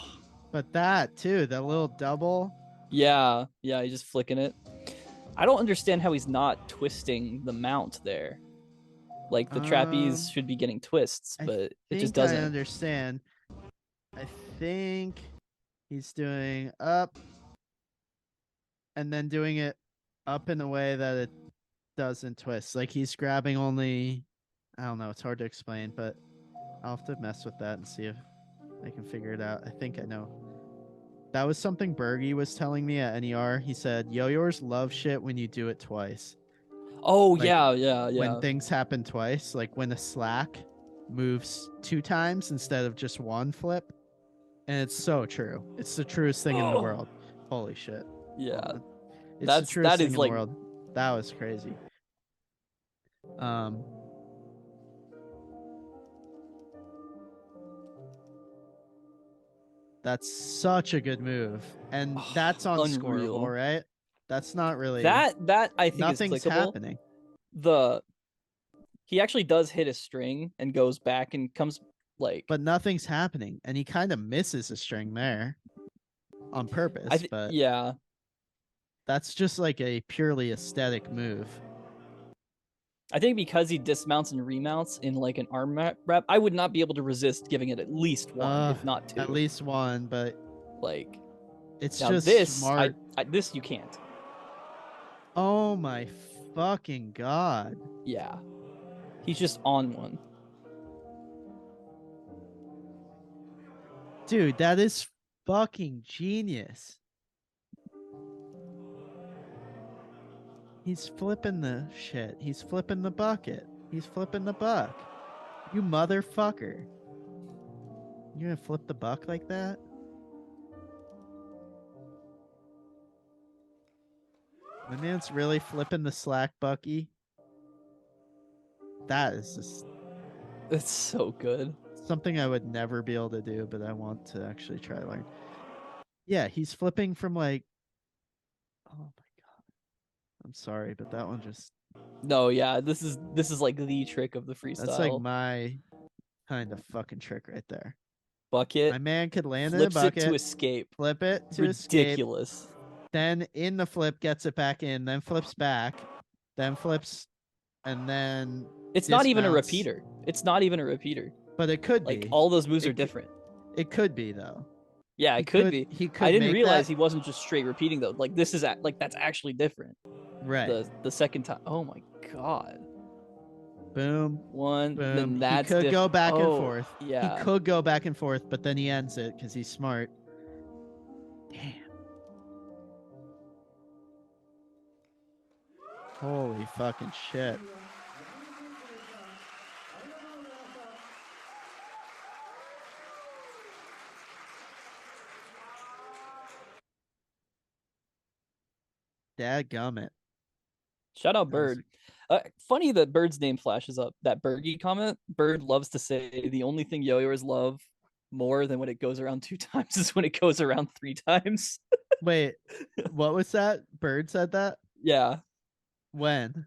But that too, that little double. yeah, he's just flicking it. I don't understand how he's not twisting the mount there. Like the trapeze should be getting twists, but it just doesn't. I understand. I think he's doing up and then doing it up in a way that it doesn't twist. Like he's grabbing only I don't know. It's hard to explain, but I'll have to mess with that and see if I can figure it out. I think I know. That was something Bergie was telling me at NER. He said, yo-yos love shit when you do it twice. Oh, Like, yeah. when things happen twice, like when a slack moves 2 times instead of just one flip. And it's so true. It's the truest thing in the world. Holy shit. Yeah. Hold on. It's the truest That thing is in like the world. That was crazy. That's such a good move. And that's unscorable, unreal. right? That's not really That I think is nothing's clickable. happening. He actually does hit a string and goes back and comes like, but nothing's happening, and he kind of misses a string there on purpose. But yeah, that's just like a purely aesthetic move. I think because he dismounts and remounts in like an arm rep, I would not be able to resist giving it at least one, if not 2. At least one, but like it's now just this, smart. This you can't. Oh my fucking god! Yeah, he's just on one. Dude, that is fucking genius. He's flipping the shit. He's flipping the bucket. He's flipping the buck. You motherfucker. You're gonna flip the buck like that? My man's really flipping the slack bucky. That is just... It's so good. something I would never be able to do, but I want to actually try to learn. Yeah, he's flipping from like... oh my god. I'm sorry, but that one just... no, yeah, this is like the trick of the freestyle. that's like my kind of fucking trick right there. Bucket. My man could land in a Flips bucket, it to escape. flip it to Ridiculous. escape, then in the flip gets it back in, then flips back, then flips, and then it's not even a dismounts. repeater. It's not even a repeater. But it could Like be. all those moves are It different. It could be though. Yeah, it could be. He could. I didn't make realize that. he wasn't just straight repeating though. Like this is like that's actually different. Right. The second time. Oh my god. Boom. One. Boom. Then that's he could go back and oh, forth. Yeah. He could go back and forth, but then he ends it because he's smart. Damn. Holy fucking shit. Dadgummit. Shout out Bird. Funny that Bird's name flashes up. That Bergie comment. Bird loves to say the only thing yo-yoers love more than when it goes around 2 times is when it goes around 3 times. Wait, what was that? Bird said that? Yeah. When?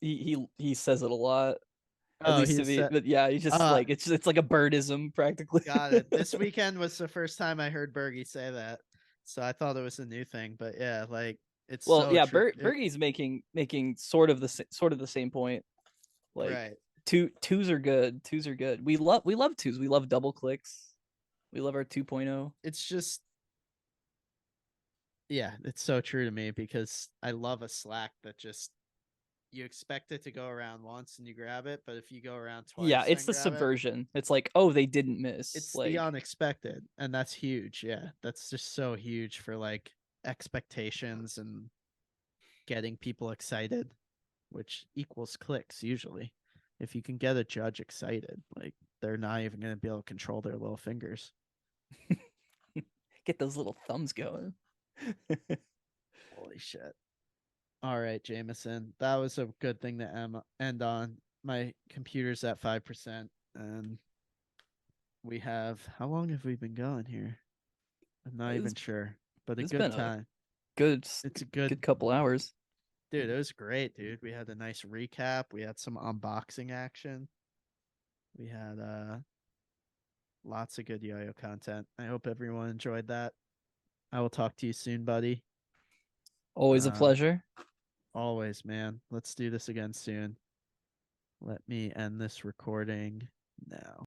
He says it a lot. At Oh, least to me, but yeah, he's just like it's like a birdism practically. Got it. This weekend was the first time I heard Bergie say that, so I thought it was a new thing. But yeah, like it's well, so yeah, true. Bergie's making sort of the same point. Like right. Twos are good. Twos are good. We love twos. We love double clicks. We love our 2.0. It's just, yeah, it's so true to me because I love a slack that just you expect it to go around once and you grab it, but if you go around twice, yeah, it's the grab subversion. It's like, oh, they didn't miss. it's like the unexpected, and that's huge. Yeah, that's just so huge for like expectations and getting people excited, which equals clicks usually. If you can get a judge excited, like they're not even going to be able to control their little fingers. Get those little thumbs going. Holy shit. All right, Jameson. That was a good thing to end on. My computer's at 5%, and we have... how long have we been going here? I'm not even sure, but a good time. It's a good couple hours. Dude, it was great, dude. We had a nice recap. We had some unboxing action. We had lots of good yo-yo content. I hope everyone enjoyed that. I will talk to you soon, buddy. Always a pleasure. Always, man. Let's do this again soon. Let me end this recording now.